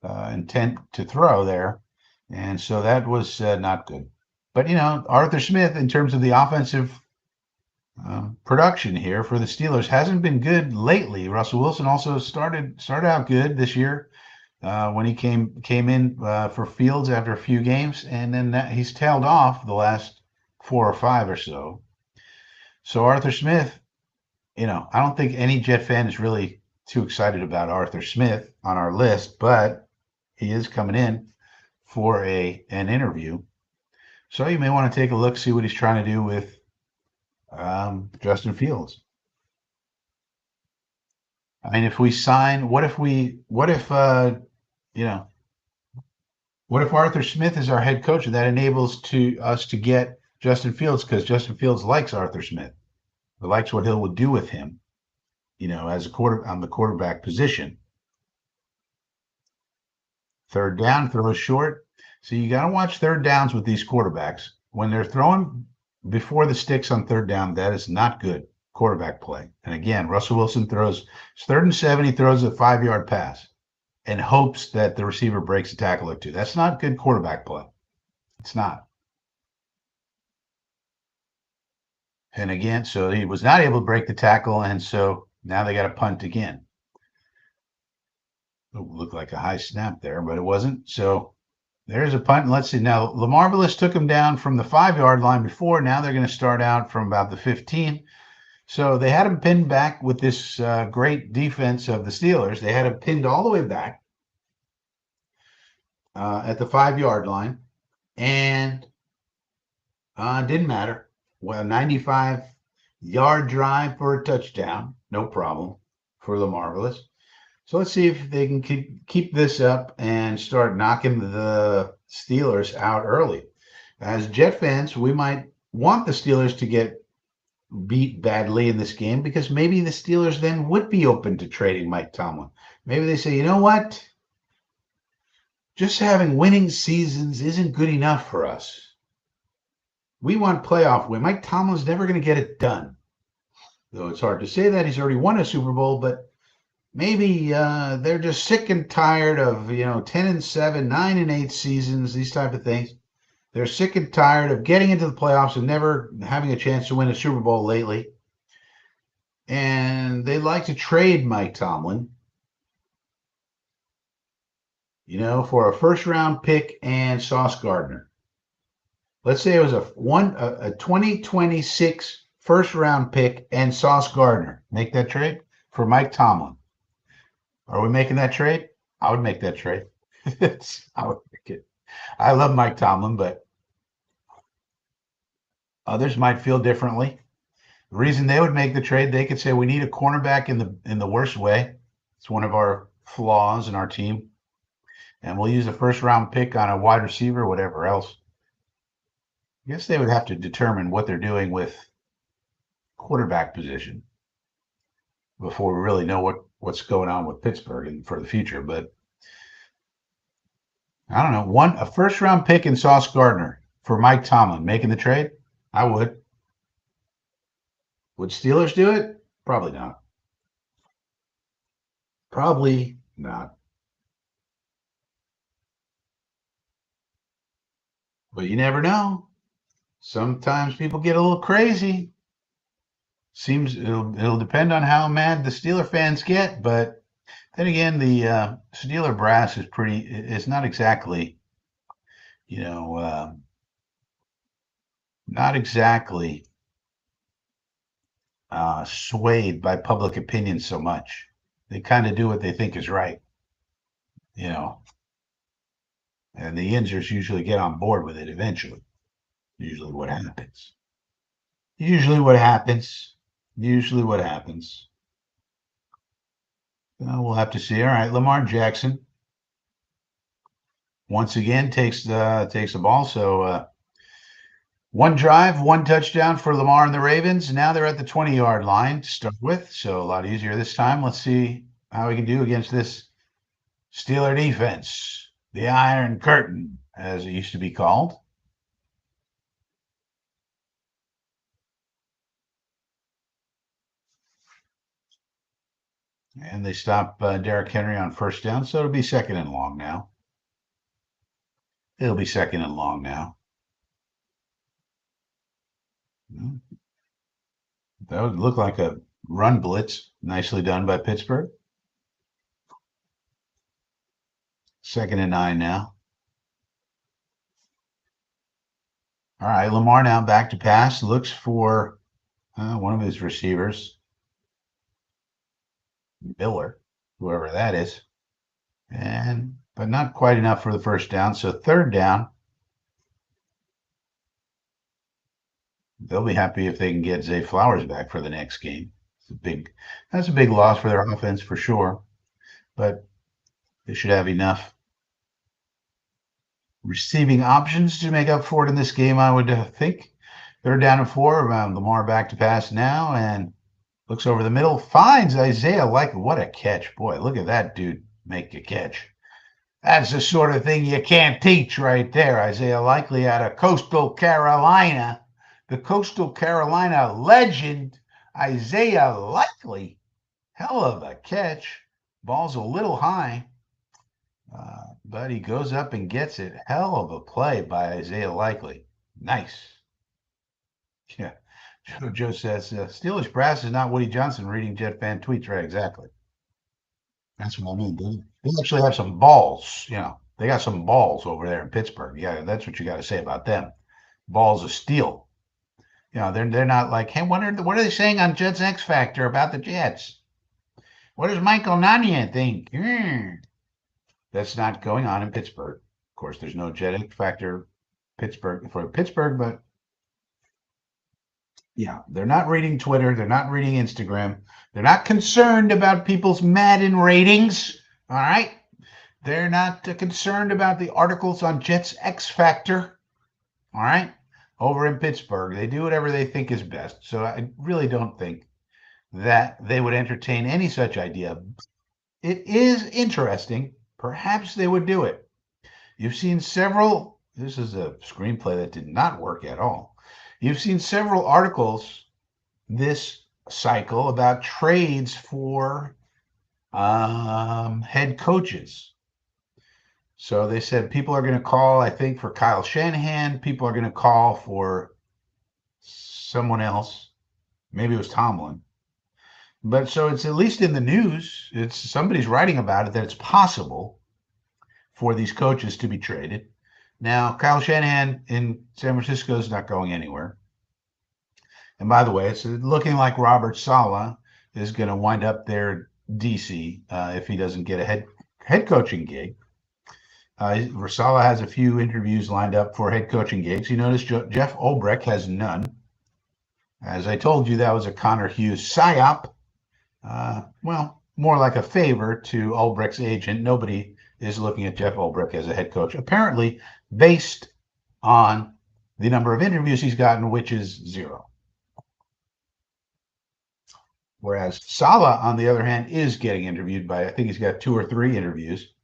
intent to throw there. And so that was not good. But, Arthur Smith, in terms of the offensive production here for the Steelers, hasn't been good lately. Russell Wilson also started out good this year when he came in for Fields after a few games. And then he's tailed off the last 4 or 5 or so. So Arthur Smith, I don't think any Jet fan is really too excited about Arthur Smith on our list, but he is coming in for an interview. So you may want to take a look, see what he's trying to do with Justin Fields. I mean, if we sign, what if What if Arthur Smith is our head coach and that enables us to get Justin Fields because Justin Fields likes Arthur Smith, or likes what he'll do with him, as a on the quarterback position. Third down, throw short. So you got to watch third downs with these quarterbacks. When they're throwing before the sticks on third down, that is not good quarterback play. And again, Russell Wilson throws, it's 3rd and 7, he throws a 5-yard pass and hopes that the receiver breaks a tackle or two. That's not good quarterback play. It's not. And again, so he was not able to break the tackle, and so now they got to punt again. It looked like a high snap there, but it wasn't. So there's a punt. And let's see. Now, Lamarvelous took him down from the 5-yard line before. Now they're going to start out from about the 15. So they had him pinned back with this great defense of the Steelers. They had him pinned all the way back at the 5-yard line. And didn't matter. Well, 95-yard drive for a touchdown. No problem for Lamarvelous. So let's see if they can keep this up and start knocking the Steelers out early. As Jet fans, we might want the Steelers to get beat badly in this game because maybe the Steelers then would be open to trading Mike Tomlin. Maybe they say, you know what? Just having winning seasons isn't good enough for us. We want playoff win. Mike Tomlin's never going to get it done. Though it's hard to say that. He's already won a Super Bowl, but maybe they're just sick and tired of 10 and 7, 9 and 8 seasons, these type of things. They're sick and tired of getting into the playoffs and never having a chance to win a Super Bowl lately. And they like to trade Mike Tomlin, for a first-round pick and Sauce Gardner. Let's say it was a 2026 first-round pick and Sauce Gardner. Make that trade for Mike Tomlin. Are we making that trade? I would make that trade. I would make it. I love Mike Tomlin, but others might feel differently. The reason they would make the trade, they could say we need a cornerback in the worst way. It's one of our flaws in our team, and we'll use a first-round pick on a wide receiver, whatever else. I guess they would have to determine what they're doing with quarterback position before we really know what's going on with Pittsburgh and for the future. But I don't know. A first-round pick in Sauce Gardner for Mike Tomlin making the trade? I would. Would Steelers do it? Probably not. Probably not. But you never know. Sometimes people get a little crazy. Seems it'll depend on how mad the Steeler fans get, but then again, the Steeler brass is not exactly, not exactly swayed by public opinion so much. They kind of do what they think is right, and the Yinzers usually get on board with it eventually. Usually what happens. Usually what happens. We'll have to see. All right, Lamar Jackson once again takes the ball. So one drive, one touchdown for Lamar and the Ravens. Now they're at the 20-yard line to start with, so a lot easier this time. Let's see how we can do against this Steeler defense, the Iron Curtain, as it used to be called. And they stop Derrick Henry on first down, so it'll be second and long now. That would look like a run blitz. Nicely done by Pittsburgh. 2nd and 9 now. All right, Lamar now back to pass. Looks for one of his receivers. Miller, whoever that is, but not quite enough for the first down. So 3rd down. They'll be happy if they can get Zay Flowers back for the next game. That's a big loss for their offense for sure, but they should have enough receiving options to make up for it in this game, I would think. Third down and 4. Lamar back to pass now and looks over the middle, finds Isaiah Likely. What a catch. Boy, look at that dude make a catch. That's the sort of thing you can't teach right there. Isaiah Likely out of Coastal Carolina. The Coastal Carolina legend, Isaiah Likely. Hell of a catch. Ball's a little high, but he goes up and gets it. Hell of a play by Isaiah Likely. Nice. Yeah. Joe says, Steelers brass is not Woody Johnson reading Jet fan tweets. Right, exactly. That's what I mean. They actually have some balls. They got some balls over there in Pittsburgh. Yeah, that's what you got to say about them. Balls of steel. They're not like, hey, what are they saying on Jets X Factor about the Jets? What does Michael Nania think? That's not going on in Pittsburgh. Of course, there's no Jet X Factor for Pittsburgh, but yeah, they're not reading Twitter. They're not reading Instagram. They're not concerned about people's Madden ratings. All right. They're not concerned about the articles on Jets X Factor. All right. Over in Pittsburgh, they do whatever they think is best. So I really don't think that they would entertain any such idea. It is interesting. Perhaps they would do it. You've seen several. This is a screenplay that did not work at all. You've seen several articles this cycle about trades for head coaches. So they said people are going to call, I think, for Kyle Shanahan. People are going to call for someone else. Maybe it was Tomlin. But so it's at least in the news. It's somebody's writing about it that it's possible for these coaches to be traded. Now, Kyle Shanahan in San Francisco is not going anywhere. And by the way, it's looking like Robert Saleh is going to wind up there DC if he doesn't get a head coaching gig. Saleh has a few interviews lined up for head coaching gigs. You notice Jeff Ulbrich has none. As I told you, that was a Connor Hughes psyop. Well, more like a favor to Ulbrich's agent. Nobody is looking at Jeff Ulbrich as a head coach, apparently based on the number of interviews he's gotten, which is 0. Whereas Saleh, on the other hand, is getting interviewed by, I think he's got 2 or 3 interviews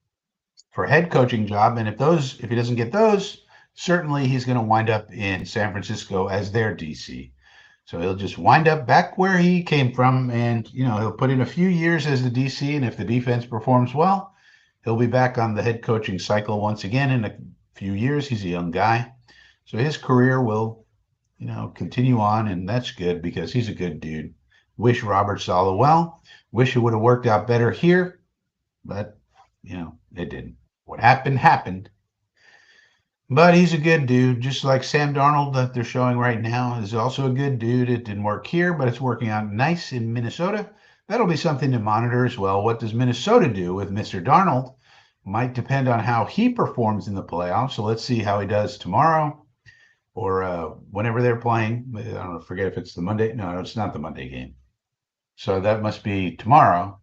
for a head coaching job. And if he doesn't get those, certainly he's going to wind up in San Francisco as their DC. So he'll just wind up back where he came from, and he'll put in a few years as the DC, and if the defense performs well, he'll be back on the head coaching cycle once again in a few years. He's a young guy, so his career will, continue on, and that's good because he's a good dude. Wish Robert Saleh well. Wish it would have worked out better here, but it didn't. What happened happened. But he's a good dude, just like Sam Darnold that they're showing right now is also a good dude. It didn't work here, but it's working out nice in Minnesota. That'll be something to monitor as well. What does Minnesota do with Mr. Darnold? Might depend on how he performs in the playoffs. So let's see how he does tomorrow or whenever they're playing. I don't know, forget if it's the Monday. No, it's not the Monday game. So that must be tomorrow.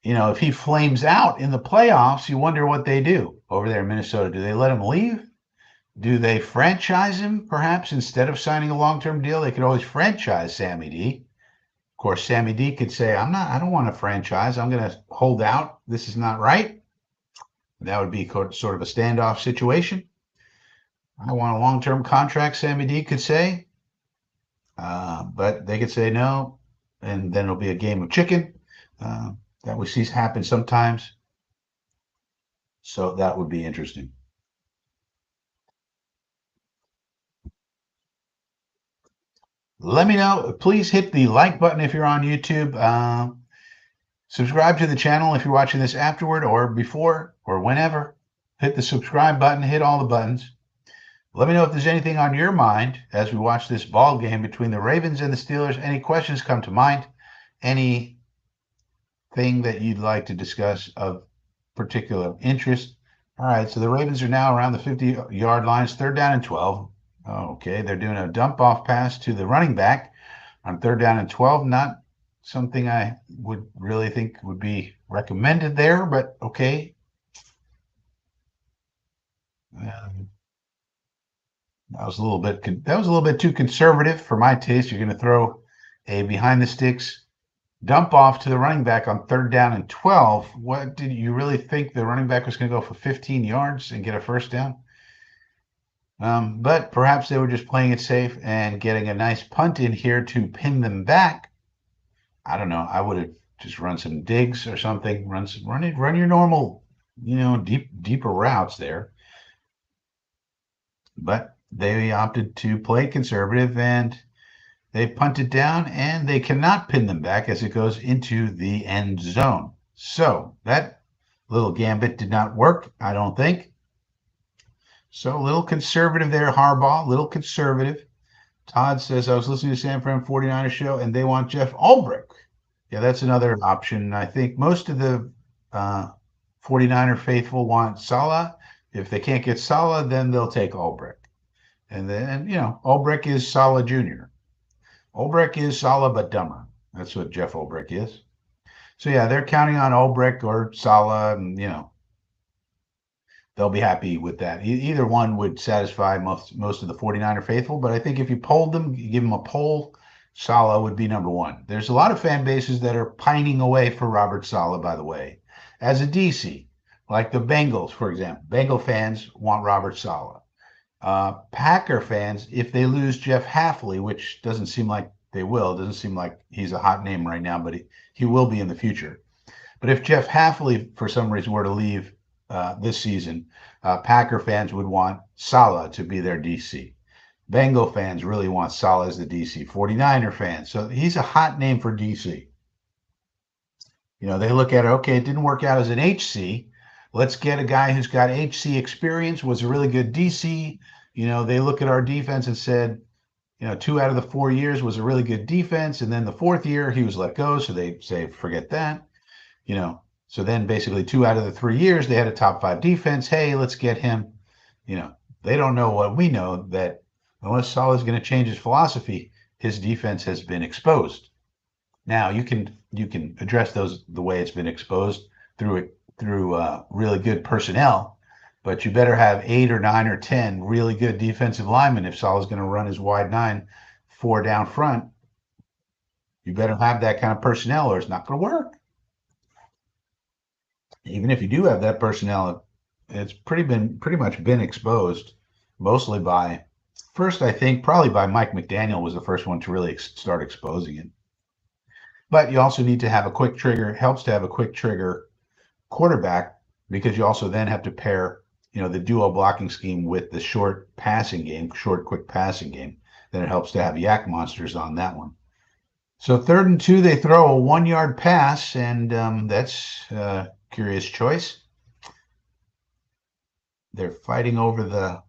If he flames out in the playoffs, you wonder what they do over there in Minnesota. Do they let him leave? Do they franchise him, perhaps, instead of signing a long-term deal? They could always franchise Sammy D. Of course, Sammy D could say, I don't want to franchise. I'm going to hold out. This is not right. That would be sort of a standoff situation. I want a long-term contract, Sammy D could say. But they could say no, and then it'll be a game of chicken. That we see happen sometimes. So that would be interesting. Let me know. Please hit the like button if you're on YouTube. Subscribe to the channel if you're watching this afterward or before or whenever. Hit the subscribe button. Hit all the buttons. Let me know if there's anything on your mind as we watch this ball game between the Ravens and the Steelers. Any questions come to mind? Any thing that you'd like to discuss of particular interest? All right, so the Ravens are now around the 50-yard lines, 3rd down and 12. Okay, they're doing a dump-off pass to the running back on 3rd down and 12. Not something I would really think would be recommended there, but okay. Um, that was a little bit too conservative for my taste. You're going to throw a behind the sticks dump off to the running back on 3rd down and 12. What did you really think the running back was going to go for 15 yards and get a first down? But perhaps they were just playing it safe and getting a nice punt in here to pin them back. I don't know. I would have just run some digs or something. Run your normal, deeper routes there. But they opted to play conservative and they punt it down and they cannot pin them back as it goes into the end zone. So that little gambit did not work, I don't think. So a little conservative there, Harbaugh, a little conservative. Todd says, I was listening to San Fran 49ers show and they want Jeff Ulbrich. Yeah, that's another option. I think most of the 49er faithful want Salah. If they can't get Salah, then they'll take Ulbrich. And then, Ulbrich is Salah Jr. Ulbrich is Salah but dumber. That's what Jeff Ulbrich is. So yeah, they're counting on Ulbrich or Salah, and they'll be happy with that. Either one would satisfy most of the 49er faithful, but I think if you polled them, you give them a poll, Salah would be number one. There's a lot of fan bases that are pining away for Robert Salah, by the way, as a DC, like the Bengals, for example. Bengal fans want Robert Salah. Packer fans, if they lose Jeff Hafley, which doesn't seem like they will, doesn't seem like he's a hot name right now, but he will be in the future. But if Jeff Hafley, for some reason, were to leave this season, Packer fans would want Salah to be their DC. Bengal fans really want Salah as the DC. 49er fans. So he's a hot name for DC. They look at it, okay, it didn't work out as an HC. Let's get a guy who's got HC experience, was a really good DC. They look at our defense and said, 2 out of the 4 years was a really good defense. And then the 4th year, he was let go. So they say, forget that. So then basically 2 out of the 3 years, they had a top 5 defense. Hey, let's get him. They don't know what we know, that unless Salah's going to change his philosophy, his defense has been exposed. Now you can address the way it's been exposed through really good personnel, but you better have 8 or 9 or 10 really good defensive linemen if Salah's going to run his wide 9, 4 down front. You better have that kind of personnel or it's not going to work. Even if you do have that personnel, it's pretty much been exposed, mostly by first, I think probably by Mike McDaniel was the first one to really start exposing it. But you also need to have a quick trigger. It helps to have a quick trigger quarterback because you also then have to pair, the duo blocking scheme with the short quick passing game. Then it helps to have yak monsters on that one. So 3rd and 2, they throw a 1-yard pass, and that's a curious choice. They're fighting over the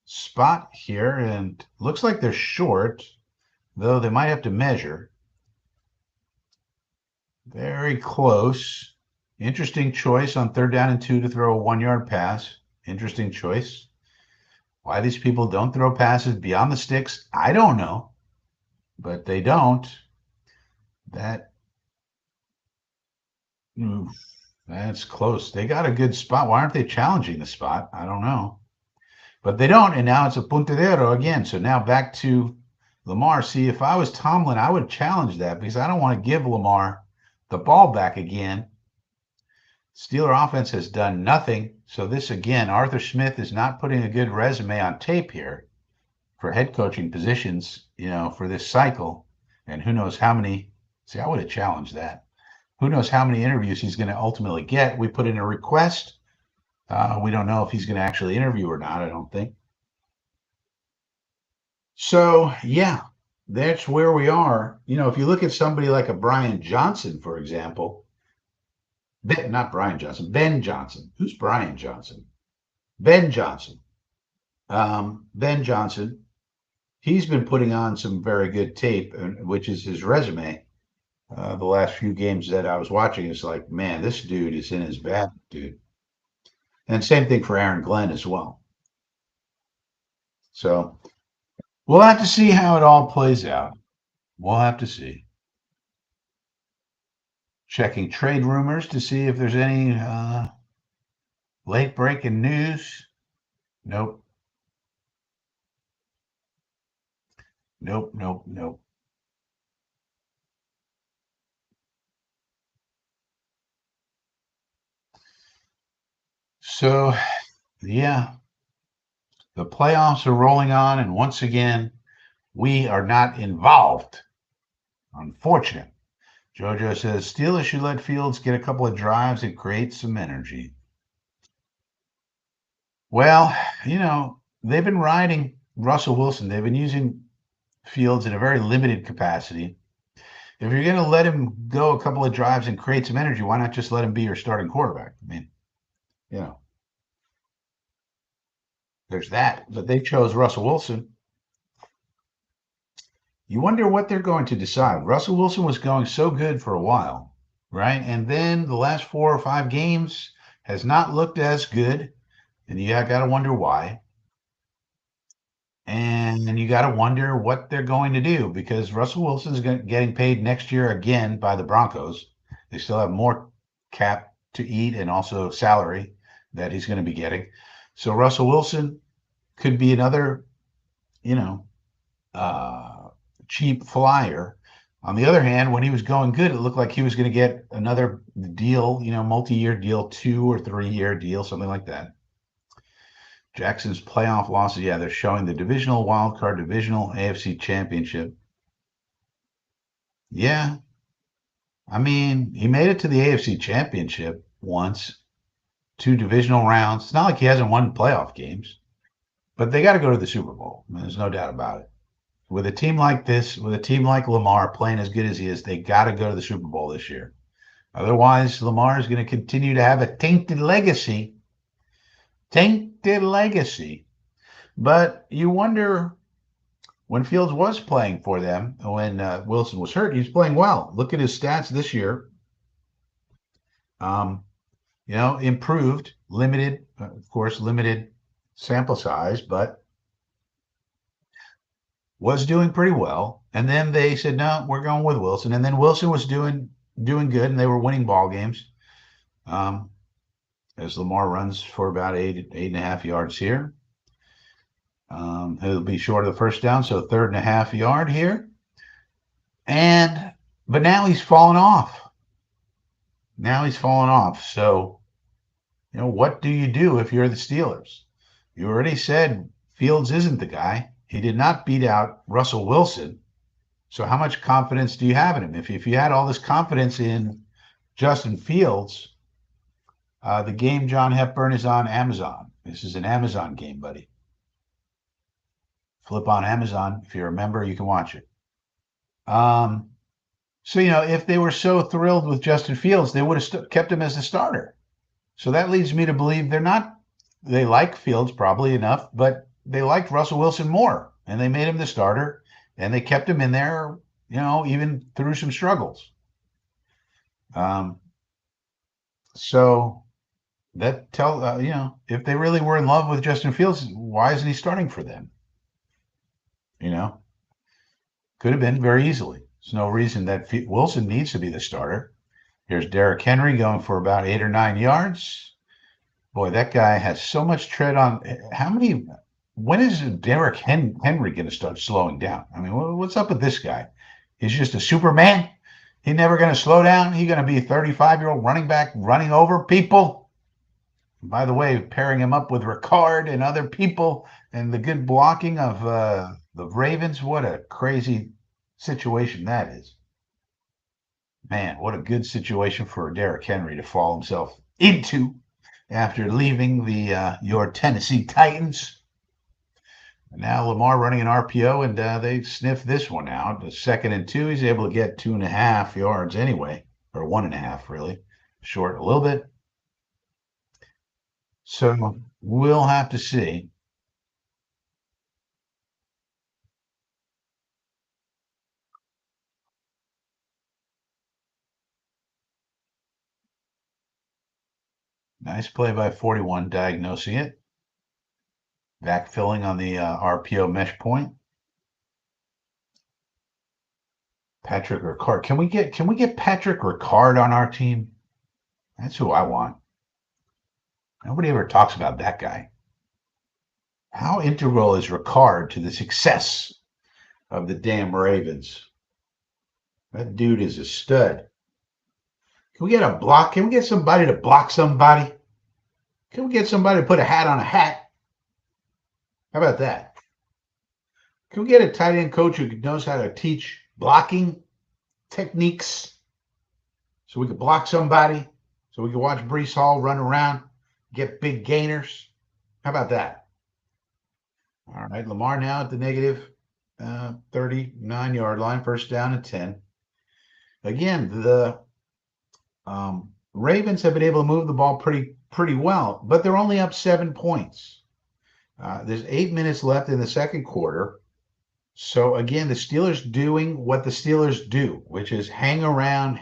spot here, and looks like they're short, though they might have to measure. Very close. Interesting choice on 3rd down and 2 to throw a 1-yard pass. Interesting choice. Why these people don't throw passes beyond the sticks, I don't know. But they don't. That's close. They got a good spot. Why aren't they challenging the spot? I don't know. But they don't, and now it's a puntadero again. So now back to Lamar. See, if I was Tomlin, I would challenge that because I don't want to give Lamar the ball back again. Steeler offense has done nothing. So this, again, Arthur Smith is not putting a good resume on tape here for head coaching positions, for this cycle. And who knows how many, I would have challenged that. Who knows how many interviews he's going to ultimately get. We put in a request. We don't know if he's going to actually interview or not, I don't think. So, yeah, that's where we are. If you look at somebody like a Brian Johnson, for example, not Brian Johnson, Ben Johnson. Who's Brian Johnson? Ben Johnson. Ben Johnson, he's been putting on some very good tape, which is his resume. The last few games that I was watching, it's like, man, this dude is in his bag, dude. And same thing for Aaron Glenn as well. So we'll have to see how it all plays out. We'll have to see. Checking trade rumors to see if there's any late breaking news. Nope. Nope. Nope. Nope. So, yeah, the playoffs are rolling on, and once again, we are not involved. Unfortunate. JoJo says Steelers should let Fields get a couple of drives and create some energy. Well, they've been riding Russell Wilson. They've been using Fields in a very limited capacity. If you're going to let him go a couple of drives and create some energy, why not just let him be your starting quarterback? I mean, you know, there's that. But they chose Russell Wilson. You wonder what they're going to decide. Russell Wilson was going so good for a while, right? And then the last 4 or 5 games has not looked as good. And you got to wonder why. And you got to wonder what they're going to do because Russell Wilson's getting paid next year again by the Broncos. They still have more cap to eat and also salary that he's going to be getting. So Russell Wilson could be another, you know, uh, cheap flyer. On the other hand, when he was going good, it looked like he was going to get another deal, multi-year deal, 2 or 3 year deal, something like that. Jackson's playoff losses. Yeah, they're showing the divisional wild card, divisional AFC championship. Yeah. I mean, he made it to the AFC championship once, 2 divisional rounds. It's not like he hasn't won playoff games, but they got to go to the Super Bowl. I mean, there's no doubt about it. With a team like this, with a team like Lamar playing as good as he is, they got to go to the Super Bowl this year. Otherwise, Lamar is going to continue to have a tainted legacy. Tainted legacy. But you wonder when Fields was playing for them, when Wilson was hurt, he was playing well. Look at his stats this year. Um, improved, limited, of course, limited sample size, but was doing pretty well. And then they said, no, we're going with Wilson. And then Wilson was doing good, and they were winning ball games. As Lamar runs for about 8.5 yards here. He'll be short of the first down, so 3.5 yard here. But now he's fallen off. So, what do you do if you're the Steelers? You already said Fields isn't the guy. He did not beat out Russell Wilson. So how much confidence do you have in him? If you had all this confidence in Justin Fields, the game John Hepburn is on Amazon. This is an Amazon game, buddy. Flip on Amazon. If you're a member, you can watch it. So, if they were so thrilled with Justin Fields, they would have kept him as the starter. So that leads me to believe they like Fields probably enough, but they liked Russell Wilson more, and they made him the starter, and they kept him in there, even through some struggles. So that if they really were in love with Justin Fields, why isn't he starting for them? Could have been very easily. There's no reason that Wilson needs to be the starter. Here's Derrick Henry going for about 8 or 9 yards. Boy, that guy has so much tread on. When is Derrick Henry going to start slowing down? I mean, what's up with this guy? He's just a Superman. He's never going to slow down. He's going to be a 35-year-old running back running over people. By the way, pairing him up with Ricard and other people and the good blocking of the Ravens, what a crazy situation that is. Man, what a good situation for Derrick Henry to fall himself into after leaving your Tennessee Titans. And now Lamar running an RPO, and they sniff this one out. The 2nd and 2, he's able to get 2.5 yards anyway, or 1.5 really, short a little bit. So we'll have to see. Nice play by 41, diagnosing it. Backfilling on the RPO mesh point. Patrick Ricard. Can we get Patrick Ricard on our team? That's who I want. Nobody ever talks about that guy. How integral is Ricard to the success of the damn Ravens? That dude is a stud. Can we get a block? Can we get somebody to block somebody? Can we get somebody to put a hat on a hat? How about that? Can we get a tight end coach who knows how to teach blocking techniques so we can block somebody, so we can watch Breece Hall run around, get big gainers? How about that? All right, Lamar now at the negative 39-yard line, first down and 10. Again, the Ravens have been able to move the ball pretty well, but they're only up 7 points. There's 8 minutes left in the second quarter. So again, the Steelers doing what the Steelers do, which is hang around,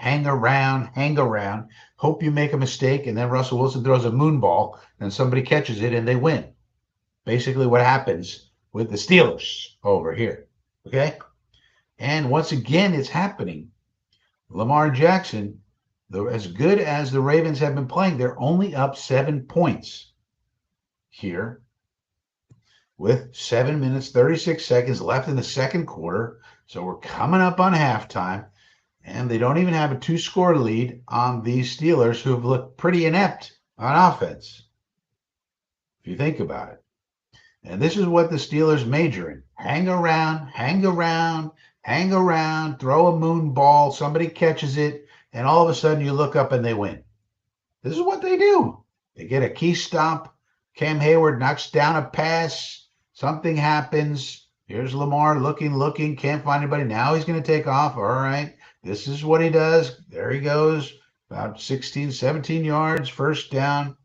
hope you make a mistake, and then Russell Wilson throws a moon ball, and somebody catches it, and they win. Basically what happens with the Steelers over here, okay? And once again, it's happening. Lamar Jackson, as good as the Ravens have been playing, they're only up 7 points here with 7 minutes, 36 seconds left in the second quarter. So we're coming up on halftime, and they don't even have a 2-score lead on these Steelers, who have looked pretty inept on offense, if you think about it. And this is what the Steelers major in. Hang around, throw a moon ball, somebody catches it, and all of a sudden you look up and they win. This is what they do. They get a key stop. Cam Hayward knocks down a pass. Something happens. Here's Lamar looking, can't find anybody. Now he's going to take off. All right, this is what he does. There he goes, about 16, 17 yards, first down,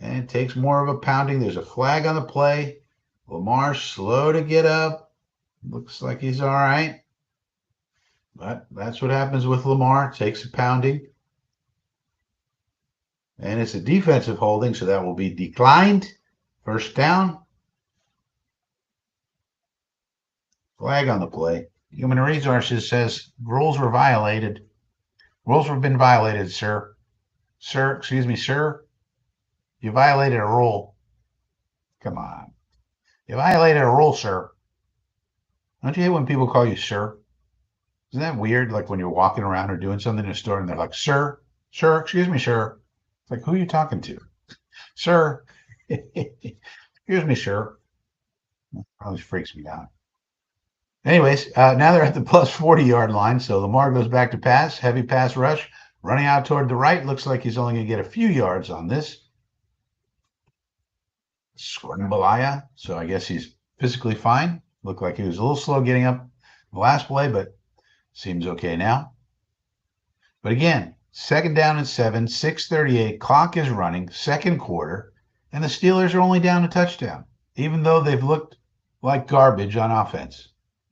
and it takes more of a pounding. There's a flag on the play. Lamar slow to get up. Looks like he's all right. But that's what happens with Lamar. Takes a pounding. And it's a defensive holding, so that will be declined. First down. Flag on the play. Human Resources says rules were violated. Rules have been violated, sir. Excuse me, sir. You violated a rule. Come on. You violated a rule, sir. Don't you hate when people call you sir? Isn't that weird? Like when you're walking around or doing something in a store and they're like, sir, excuse me, sir. It's like, who are you talking to? Sir. Excuse me, sir. That always freaks me out. Anyways, now they're at the plus 40-yard line. So Lamar goes back to pass, heavy pass rush, running out toward the right. Looks like he's only going to get a few yards on this. Scrambalaya. So I guess he's physically fine. Looked like he was a little slow getting up the last play, but seems okay now. But again, second down and 7, 6:38. Clock is running, second quarter, and the Steelers are only down a touchdown, even though they've looked like garbage on offense.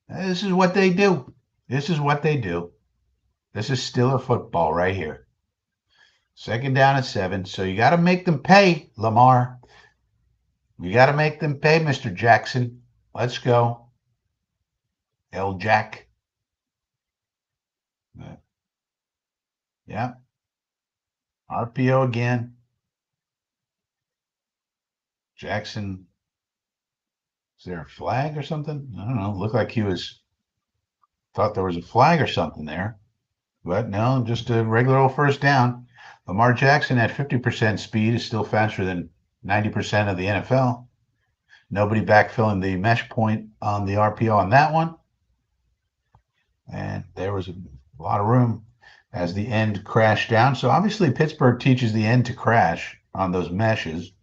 This is what they do. This is what they do. This is Steeler football right here. Second down and 7. So you got to make them pay, Lamar. You got to make them pay, Mr. Jackson. Let's go. L. Jack. Yeah. RPO again. Jackson. Is there a flag or something? I don't know. Looked like he thought there was a flag or something there. But no, just a regular old first down. Lamar Jackson at 50% speed is still faster than 90% of the NFL. Nobody backfilling the mesh point on the RPO on that one. And there was a lot of room as the end crashed down. So obviously Pittsburgh teaches the end to crash on those meshes.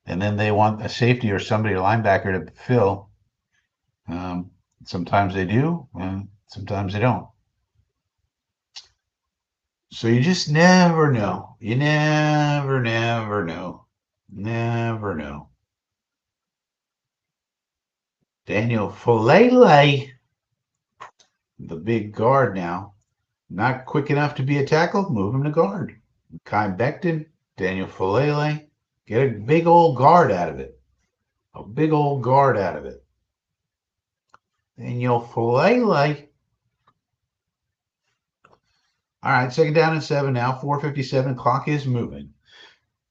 And then they want a safety or somebody, a linebacker, to fill. Sometimes they do, and sometimes they don't. So you just never know. You never know. Never know. Daniel Folele, the big guard now. Not quick enough to be a tackle. Move him to guard. Kai Becton, Daniel Folele. Get a big old guard out of it. A big old guard out of it. Daniel Folele. All right, second down and 7 now. 4:57. Clock is moving.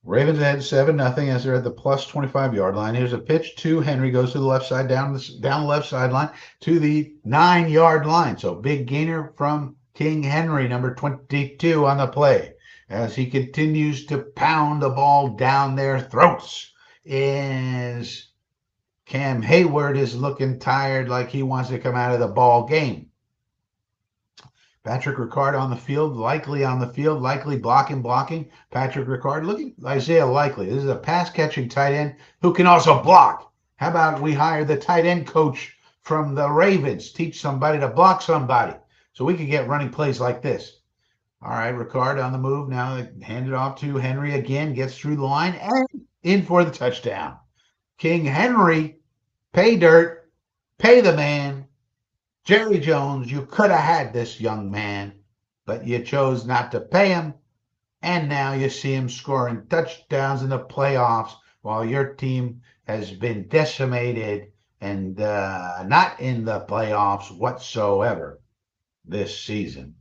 Ravens ahead 7-0 as they're at the plus 25-yard line. Here's a pitch to Henry, goes to the left side, down the left sideline to the 9-yard line. So big gainer from King Henry, number 22 on the play, as he continues to pound the ball down their throats. Is Cam Hayward is looking tired, like he wants to come out of the ball game. Patrick Ricard on the field, likely blocking. Patrick Ricard, looking Isaiah Likely. This is a pass-catching tight end who can also block. How about we hire the tight end coach from the Ravens, teach somebody to block somebody, so we could get running plays like this. All right, Ricard on the move now. Hand it off to Henry again, gets through the line and in for the touchdown. King Henry, pay dirt, pay the man. Jerry Jones, you could have had this young man, but you chose not to pay him, and now you see him scoring touchdowns in the playoffs while your team has been decimated and not in the playoffs whatsoever this season.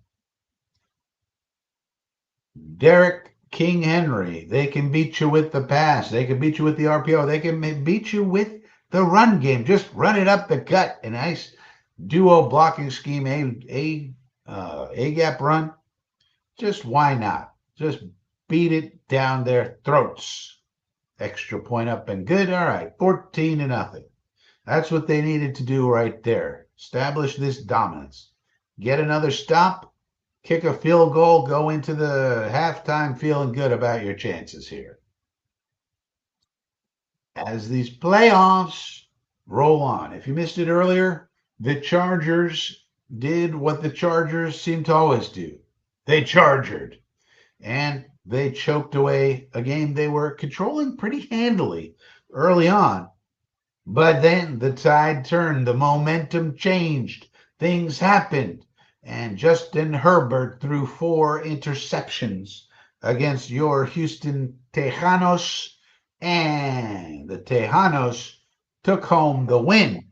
Derrick King Henry, they can beat you with the pass. They can beat you with the RPO. They can beat you with the run game. Just run it up the gut. A nice duo blocking scheme, a gap run. Just why not? Just beat it down their throats. Extra point up and good. All right, 14-0. That's what they needed to do right there. Establish this dominance. Get another stop, kick a field goal, go into the halftime feeling good about your chances here. As these playoffs roll on. If you missed it earlier, the Chargers did what the Chargers seem to always do. They chargered, and they choked away a game they were controlling pretty handily early on. But then the tide turned, the momentum changed, things happened, and Justin Herbert threw 4 interceptions against your Houston Tejanos, and the Tejanos took home the win.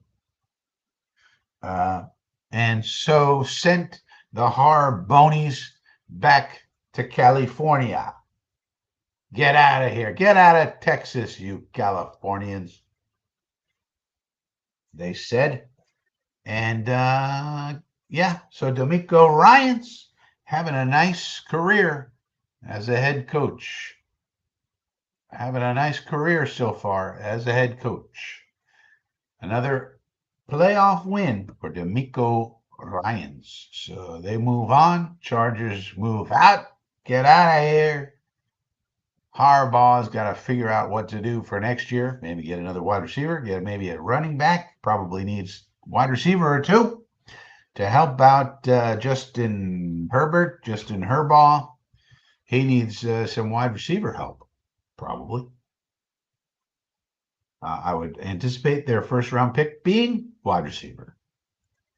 And so sent the Harbonies back to California. Get out of here. Get out of Texas, you Californians, they said. And yeah, so D'Amico Ryans having a nice career as a head coach. Having a nice career so far as a head coach. Another playoff win for D'Amico Ryans. So they move on. Chargers move out. Get out of here. Harbaugh's got to figure out what to do for next year. Maybe get another wide receiver. Get maybe a running back. Probably needs wide receiver or two to help out Justin Herbert, Justin Herbaugh. He needs some wide receiver help, probably. I would anticipate their first-round pick being wide receiver.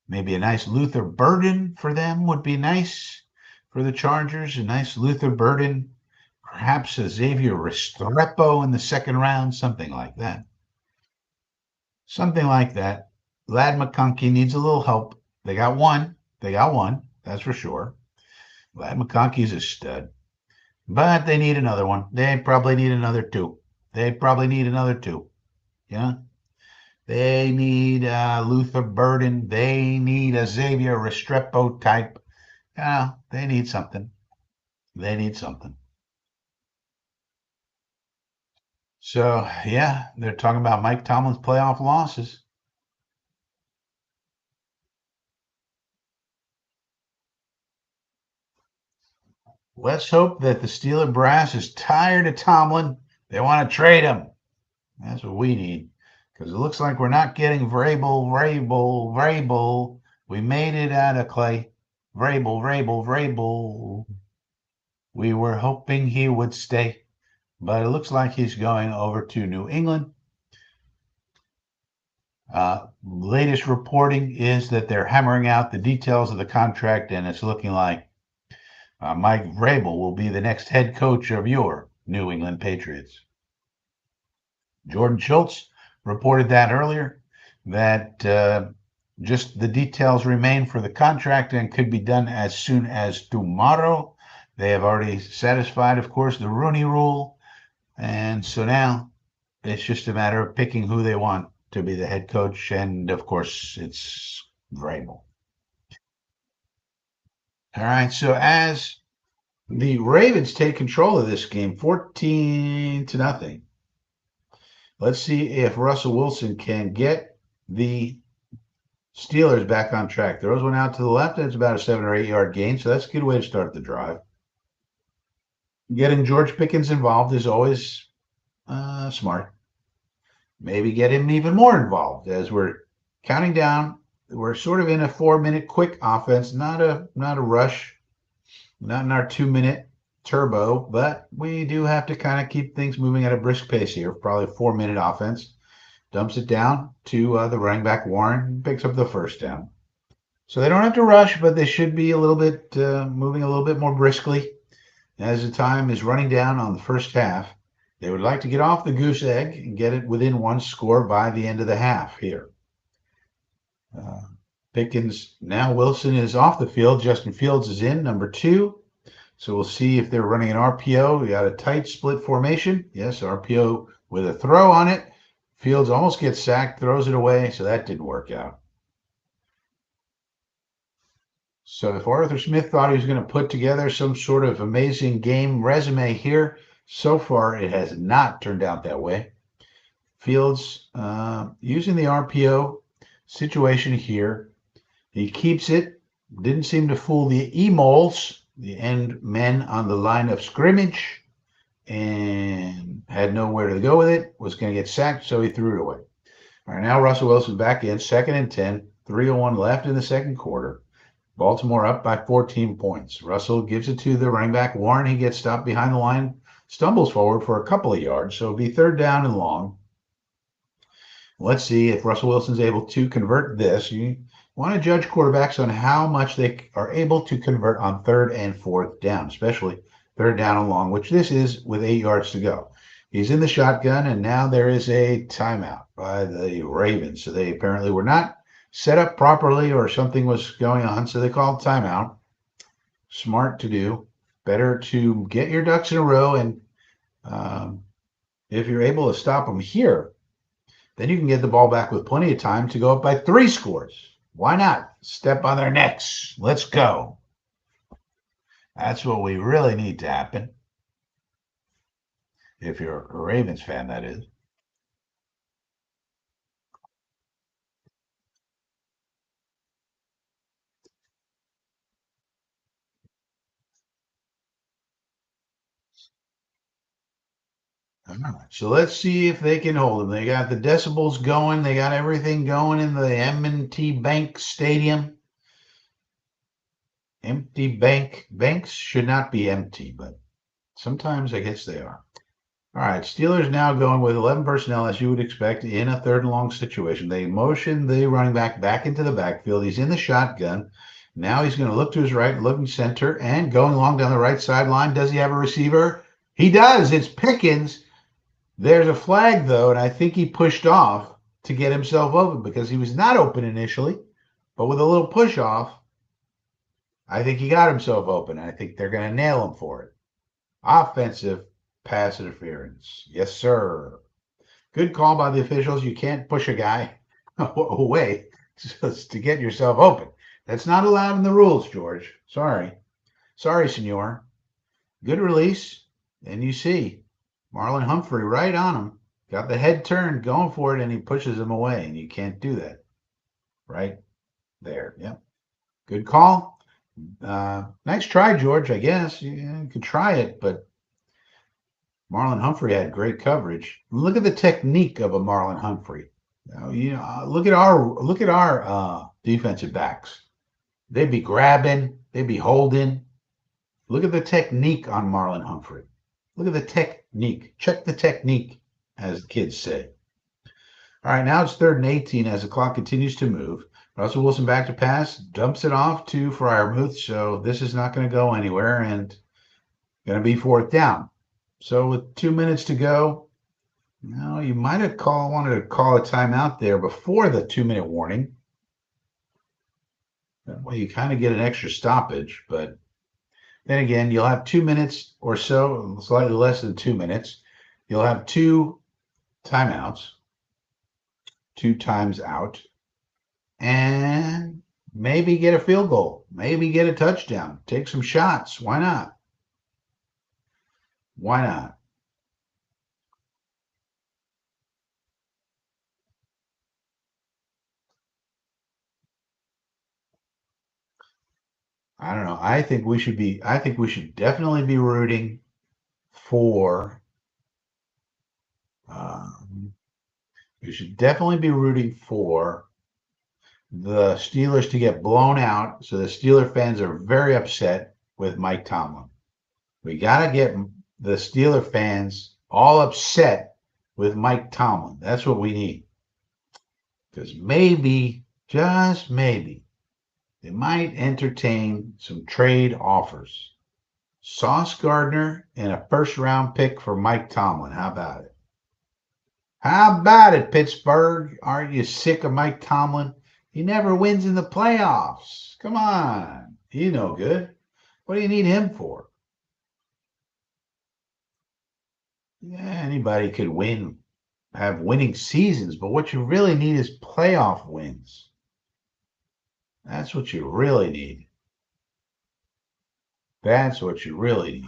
Maybe a nice Luther Burden for them would be nice for the Chargers. A nice Luther Burden, perhaps a Xavier Restrepo in the second round, something like that. Something like that. Lad McConkey needs a little help. They got one. That's for sure. Lad McConkey's a stud. But they need another one. They probably need another two. Yeah. They need Luther Burden. They need a Xavier Restrepo type. Yeah, they need something. So, yeah, they're talking about Mike Tomlin's playoff losses. Let's hope that the Steeler brass is tired of Tomlin. They want to trade him. That's what we need. Because it looks like we're not getting Vrabel. We made it out of Clay. Vrabel. We were hoping he would stay. But it looks like he's going over to New England. Latest reporting is that they're hammering out the details of the contract, and it's looking like Mike Vrabel will be the next head coach of your New England Patriots. Jordan Schultz reported that earlier, that just the details remain for the contract and could be done as soon as tomorrow. They have already satisfied, of course, the Rooney Rule. And so now it's just a matter of picking who they want to be the head coach. And of course, it's Vrabel. All right. So as the Ravens take control of this game, 14-0. Let's see if Russell Wilson can get the Steelers back on track. Throws one out to the left, and it's about a 7 or 8 yard gain. So that's a good way to start the drive. Getting George Pickens involved is always smart. Maybe get him even more involved as we're counting down. We're sort of in a 4 minute quick offense, not a rush, not in our 2 minute turbo, but we do have to kind of keep things moving at a brisk pace here. Probably a 4 minute offense. Dumps it down to the running back Warren, picks up the first down. So they don't have to rush, but they should be a little bit moving a little bit more briskly as the time is running down on the first half. They would like to get off the goose egg and get it within one score by the end of the half here. Pickens, now Wilson is off the field. Justin Fields is in, number 2. So we'll see if they're running an RPO. We got a tight split formation. Yes, RPO with a throw on it. Fields almost gets sacked, throws it away, so that didn't work out. So if Arthur Smith thought he was going to put together some sort of amazing game resume here, so far it has not turned out that way. Fields using the RPO situation here. He keeps it. Didn't seem to fool the emoles, the end men on the line of scrimmage, and had nowhere to go with it. Was going to get sacked, so he threw it away. All right, now Russell Wilson back in, 2nd and 10, 3:01 left in the second quarter. Baltimore up by 14 points. Russell gives it to the running back Warren. He gets stopped behind the line, stumbles forward for a couple of yards, so it'll be 3rd down and long. Let's see if Russell Wilson's able to convert this. You want to judge quarterbacks on how much they are able to convert on 3rd and 4th down, especially 3rd down and long, which this is with 8 yards to go. He's in the shotgun, and now there is a timeout by the Ravens. So they apparently were not set up properly or something was going on, so they called timeout. Smart to do. Better to get your ducks in a row, and if you're able to stop them here, then you can get the ball back with plenty of time to go up by 3 scores. Why not? Step on their necks. Let's go. That's what we really need to happen. If you're a Ravens fan, that is. All right. So let's see if they can hold them. They got the decibels going. They got everything going in the M&T Bank Stadium. Empty banks should not be empty, but sometimes I guess they are. All right, Steelers now going with 11 personnel, as you would expect, in a 3rd and long situation. They motion the running back into the backfield. He's in the shotgun. Now he's going to look to his right, looking center, and going along down the right sideline. Does he have a receiver? He does. It's Pickens. There's a flag, though, and I think he pushed off to get himself open because he was not open initially. But with a little push off, I think he got himself open. I think they're going to nail him for it. Offensive pass interference. Yes, sir. Good call by the officials. You can't push a guy away just to get yourself open. That's not allowed in the rules, George. Sorry. Sorry, senor. Good release. And you see Marlon Humphrey right on him. Got the head turned, going for it, and he pushes him away. And you can't do that. Right there. Yep. Good call. Nice try, George, I guess. You could try it, but Marlon Humphrey had great coverage. Look at the technique of a Marlon Humphrey. Look at our defensive backs. They'd be grabbing, they'd be holding. Look at the technique on Marlon Humphrey. Look at the technique. Check the technique, as the kids say. All right, now it's 3rd and 18 as the clock continues to move. Russell Wilson back to pass, dumps it off to Freiermuth. So this is not going to go anywhere and going to be 4th down. So with 2 minutes to go, you might have wanted to call a timeout there before the 2-minute warning. That way you kind of get an extra stoppage, but then again, you'll have 2 minutes or so, slightly less than 2 minutes. You'll have 2 timeouts, 2 times out, and maybe get a field goal, maybe get a touchdown, take some shots. Why not? Why not? I don't know. I think we should definitely be rooting for, um, we should definitely be rooting for the Steelers to get blown out. So the Steeler fans are very upset with Mike Tomlin. We got to get the Steeler fans all upset with Mike Tomlin. That's what we need. Because maybe, just maybe, they might entertain some trade offers. Sauce Gardner and a first-round pick for Mike Tomlin. How about it? How about it, Pittsburgh? Aren't you sick of Mike Tomlin? He never wins in the playoffs. Come on. He's no good. What do you need him for? Yeah, anybody could win, have winning seasons, but what you really need is playoff wins. That's what you really need. That's what you really need.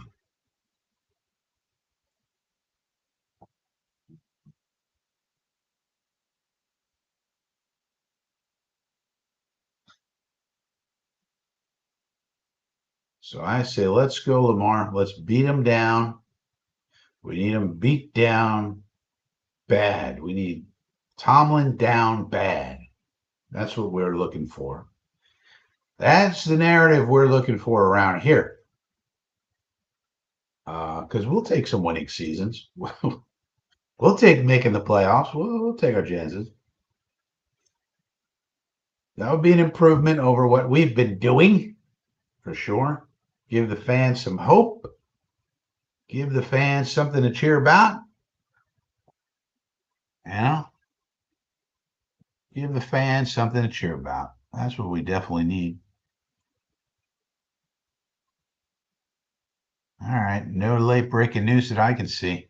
So I say, let's go, Lamar. Let's beat him down. We need him beat down bad. We need Tomlin down bad. That's what we're looking for. That's the narrative we're looking for around here. Because we'll take some winning seasons. We'll take making the playoffs. We'll take our chances. That would be an improvement over what we've been doing, for sure. Give the fans some hope. Give the fans something to cheer about. You know, give the fans something to cheer about. That's what we definitely need. All right, no late breaking news that I can see.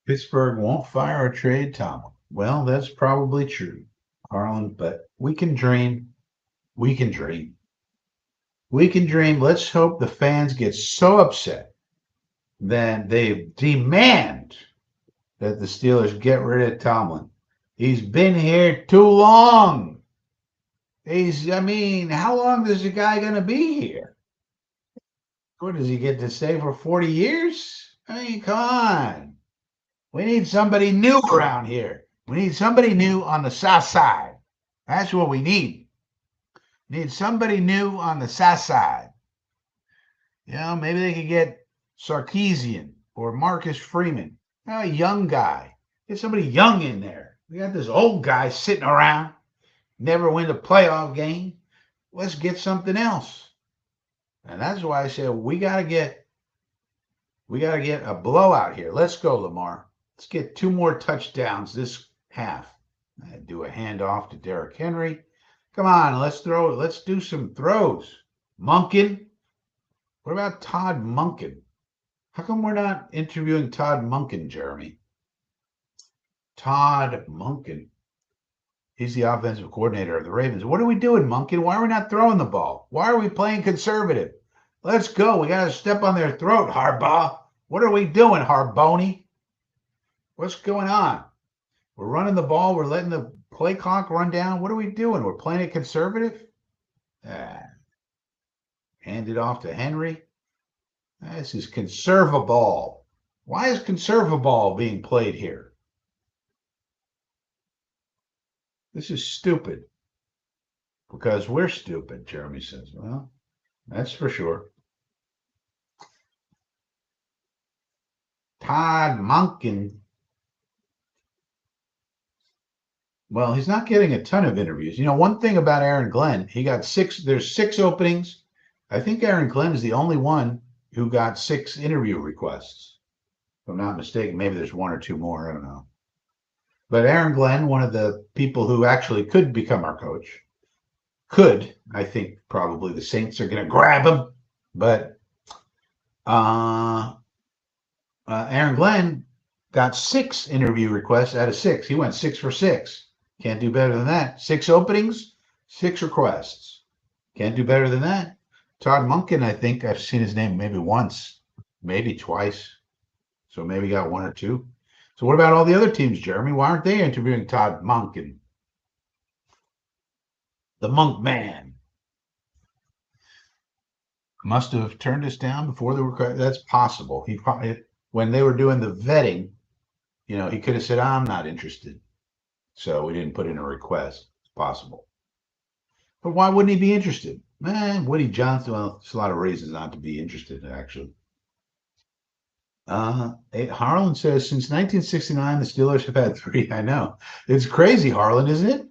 Pittsburgh won't fire or trade Tomlin. Well, that's probably true, Harlan, but we can dream. We can dream. We can dream. Let's hope the fans get so upset that they demand that the Steelers get rid of Tomlin. He's been here too long. I mean, how long is the guy going to be here? What does he get to stay for 40 years? I mean, come on. We need somebody new around here. We need somebody new on the south side. That's what we need. Need somebody new on the south side. You know, maybe they could get Sarkeesian or Marcus Freeman. A young guy. Get somebody young in there. We got this old guy sitting around, never win a playoff game. Let's get something else. And that's why I said we gotta get a blowout here. Let's go, Lamar. Let's get 2 more touchdowns this half. I do a handoff to Derrick Henry. Come on, let's throw it. Let's do some throws. Monken. What about Todd Monken? How come we're not interviewing Todd Monken, Jeremy? Todd Monken. He's the offensive coordinator of the Ravens. What are we doing, Monken? Why are we not throwing the ball? Why are we playing conservative? Let's go. We got to step on their throat, Harbaugh. What are we doing, Harboni? What's going on? We're running the ball. We're letting the play clock run down. What are we doing? We're playing it conservative? Hand it off to Henry. This is conservable. Why is conservable being played here? This is stupid. Because we're stupid, Jeremy says. Well, that's for sure. Todd Monken. Well, he's not getting a ton of interviews. You know, one thing about Aaron Glenn, he got 6. There's 6 openings. I think Aaron Glenn is the only one who got 6 interview requests. If I'm not mistaken, maybe there's 1 or 2 more. I don't know. But Aaron Glenn, one of the people who actually could become our coach, I think probably the Saints are going to grab him. But Aaron Glenn got 6 interview requests out of 6. He went 6 for 6. Can't do better than that. 6 openings, 6 requests. Can't do better than that. Todd Monken, I think I've seen his name maybe once, maybe twice. So maybe got 1 or 2. So what about all the other teams, Jeremy? Why aren't they interviewing Todd Monken? The Monk Man must have turned us down before the request. That's possible. He probably, when they were doing the vetting, he could have said, I'm not interested. So we didn't put in a request. It's possible. But why wouldn't he be interested? Woody Johnson, well, there's a lot of reasons not to be interested, actually. Harlan says, since 1969, the Steelers have had 3. I know. It's crazy, Harlan, isn't it?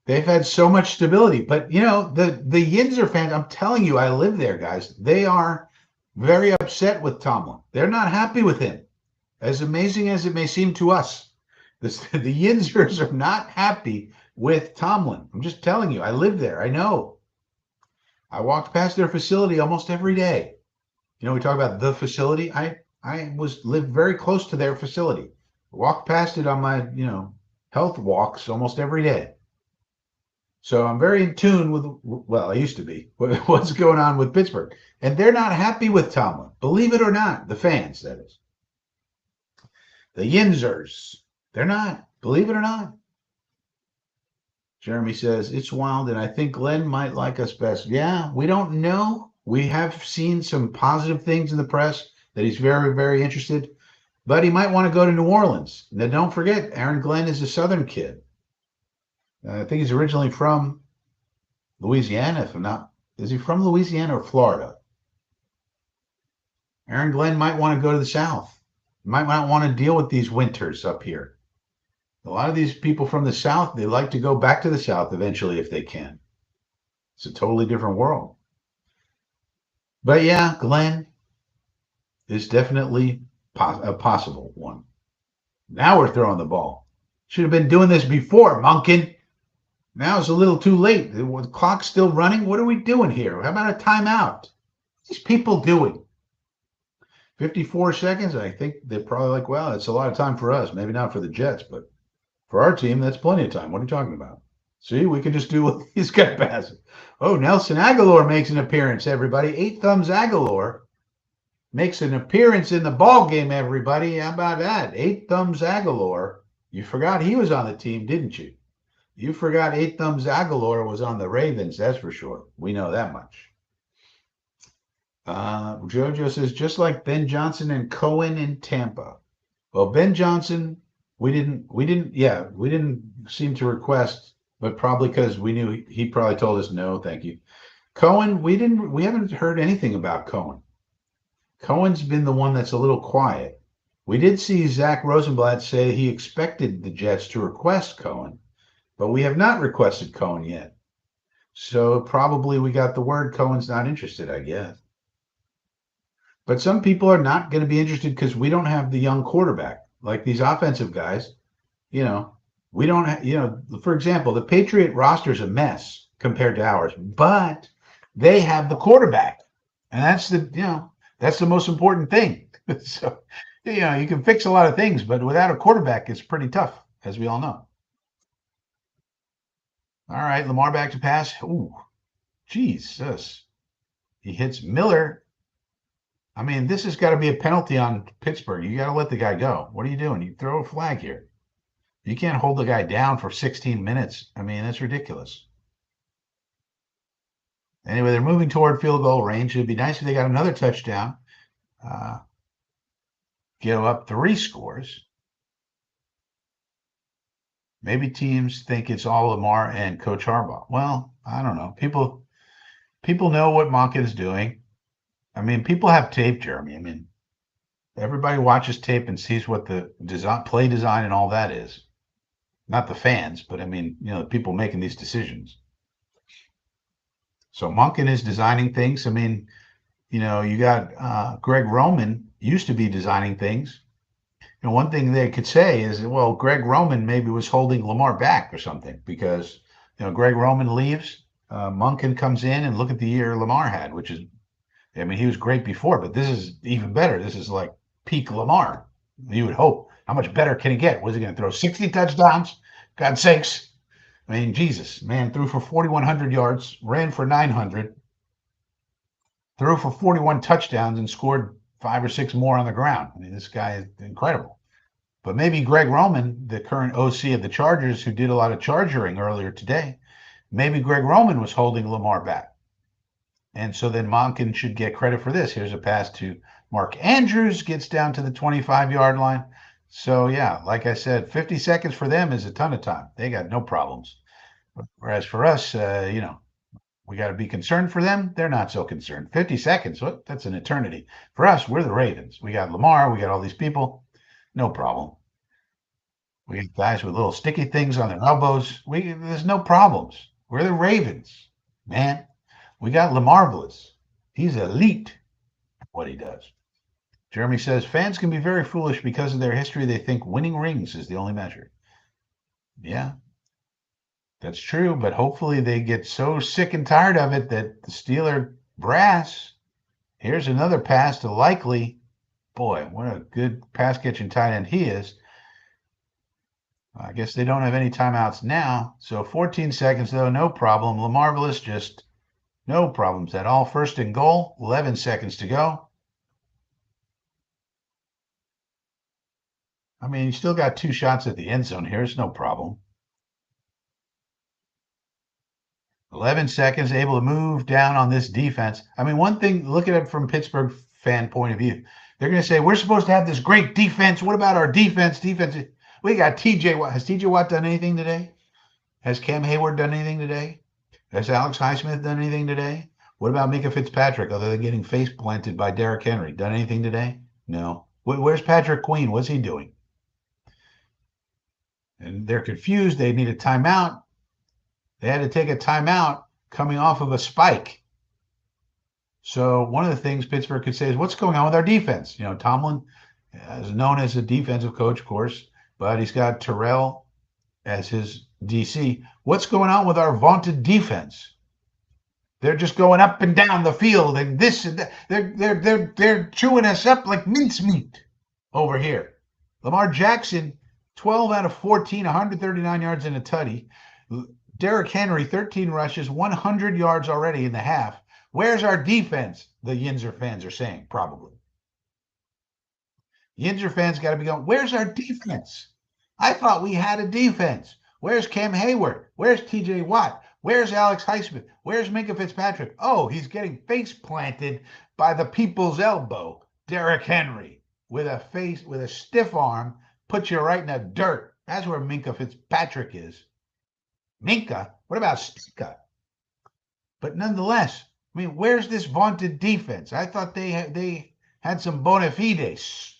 They've had so much stability. But, the Yinzer fans, I'm telling you, I live there, guys. They are very upset with Tomlin. They're not happy with him. As amazing as it may seem to us, the Yinzers are not happy with Tomlin. I'm just telling you, I live there. I know. I walked past their facility almost every day. We talk about the facility. I lived very close to their facility. Walked past it on my, health walks almost every day. So I'm very in tune with, well, I used to be, what's going on with Pittsburgh. And they're not happy with Tomlin. Believe it or not, the fans, that is. The Yinzers, they're not. Believe it or not. Jeremy says, it's wild, and I think Glenn might like us best. Yeah, we don't know. We have seen some positive things in the press that he's very, very interested. But he might want to go to New Orleans. Now, don't forget, Aaron Glenn is a Southern kid. I think he's originally from Louisiana, if I'm not. Is he from Louisiana or Florida? Aaron Glenn might want to go to the South. Might not want to deal with these winters up here. A lot of these people from the South, they like to go back to the South eventually if they can. It's a totally different world. But yeah, Glenn is definitely a possible one. Now we're throwing the ball. Should have been doing this before, Monken. Now it's a little too late. The clock's still running. What are we doing here? How about a timeout? What are these people doing? 54 seconds. I think they're probably like, well, it's a lot of time for us. Maybe not for the Jets, but for our team, that's plenty of time. What are you talking about? See, we can just do what these guys pass. Oh, Nelson Aguilar makes an appearance, everybody. 8 Thumbs Aguilar makes an appearance in the ball game, everybody. How about that? 8 Thumbs Aguilar. You forgot he was on the team, didn't you? You forgot 8 Thumbs Aguilar was on the Ravens, that's for sure. We know that much. Jojo says, just like Ben Johnson and Cohen in Tampa. Well, Ben Johnson, we didn't seem to request, but probably because we knew he probably told us no, thank you. Cohen, we haven't heard anything about Cohen. Cohen's been the one that's a little quiet. We did see Zach Rosenblatt say he expected the Jets to request Cohen, but we have not requested Cohen yet. So probably we got the word Cohen's not interested, I guess. But some people are not going to be interested because we don't have the young quarterback. Like these offensive guys, we don't have, for example, the Patriot roster is a mess compared to ours, but they have the quarterback. And that's the most important thing. So, you can fix a lot of things, but without a quarterback, it's pretty tough, as we all know. All right, Lamar back to pass. Ooh, Jesus. He hits Miller. I mean, this has got to be a penalty on Pittsburgh. You got to let the guy go. What are you doing? You throw a flag here. You can't hold the guy down for 16 minutes. I mean, that's ridiculous. Anyway, they're moving toward field goal range. It'd be nice if they got another touchdown. Give up 3 scores. Maybe teams think it's all Lamar and Coach Harbaugh. Well, I don't know. People know what Monken is doing. I mean, people have tape, Jeremy. I mean, everybody watches tape and sees what the play design and all that is. Not the fans, but I mean, the people making these decisions. So Monken is designing things. I mean, you got Greg Roman used to be designing things. And one thing they could say is, well, Greg Roman maybe was holding Lamar back or something because, Greg Roman leaves, Monken comes in, and look at the year Lamar had, which is, I mean, he was great before, but this is even better. This is like peak Lamar. You would hope. How much better can he get? Was he going to throw 60 touchdowns? God's sakes. I mean, Jesus, man, threw for 4,100 yards, ran for 900, threw for 41 touchdowns, and scored 5 or 6 more on the ground. I mean, this guy is incredible. But maybe Greg Roman, the current OC of the Chargers, who did a lot of chargering earlier today, maybe Greg Roman was holding Lamar back. And so then Monken should get credit for this. Here's a pass to Mark Andrews, gets down to the 25-yard line. So, yeah, like I said, 50 seconds for them is a ton of time. They got no problems. Whereas for us, we got to be concerned for them. They're not so concerned. 50 seconds, what? That's an eternity. For us, we're the Ravens. We got Lamar. We got all these people. No problem. We got guys with little sticky things on their elbows. There's no problems. We're the Ravens, man. We got Lamarvelous. He's elite at what he does. Jeremy says, fans can be very foolish because of their history. They think winning rings is the only measure. Yeah, that's true. But hopefully they get so sick and tired of it that the Steeler brass, here's another pass to Likely. Boy, what a good pass-catching tight end he is. I guess they don't have any timeouts now. So 14 seconds, though, no problem. Lamarvelous, just no problems at all. First and goal, 11 seconds to go. I mean, you still got 2 shots at the end zone here. It's no problem. 11 seconds, able to move down on this defense. I mean, one thing, look at it from Pittsburgh fan point of view. They're going to say, we're supposed to have this great defense. What about our defense? We got TJ Watt. Has TJ Watt done anything today? Has Cam Hayward done anything today? Has Alex Highsmith done anything today? What about Minka Fitzpatrick, other than getting face planted by Derrick Henry? Done anything today? No. Where's Patrick Queen? What's he doing? And they're confused. They need a timeout. They had to take a timeout coming off of a spike. So one of the things Pittsburgh could say is, what's going on with our defense? You know, Tomlin is known as a defensive coach, of course, but he's got Terrell as his DC. What's going on with our vaunted defense? They're just going up and down the field and this and that. They're chewing us up like mincemeat over here. Lamar Jackson, 12 out of 14, 139 yards and a tutty. Derrick Henry, 13 rushes, 100 yards already in the half. Where's our defense? The Yinzer fans are saying, probably. Yinzer fans got to be going, where's our defense? I thought we had a defense. Where's Cam Hayward? Where's TJ Watt? Where's Alex Highsmith? Where's Minka Fitzpatrick? Oh, he's getting face planted by the people's elbow, Derrick Henry, with a stiff arm, puts you right in the dirt. That's where Minka Fitzpatrick is. Minka? What about Stika? But nonetheless, I mean, where's this vaunted defense? I thought they had some bona fides.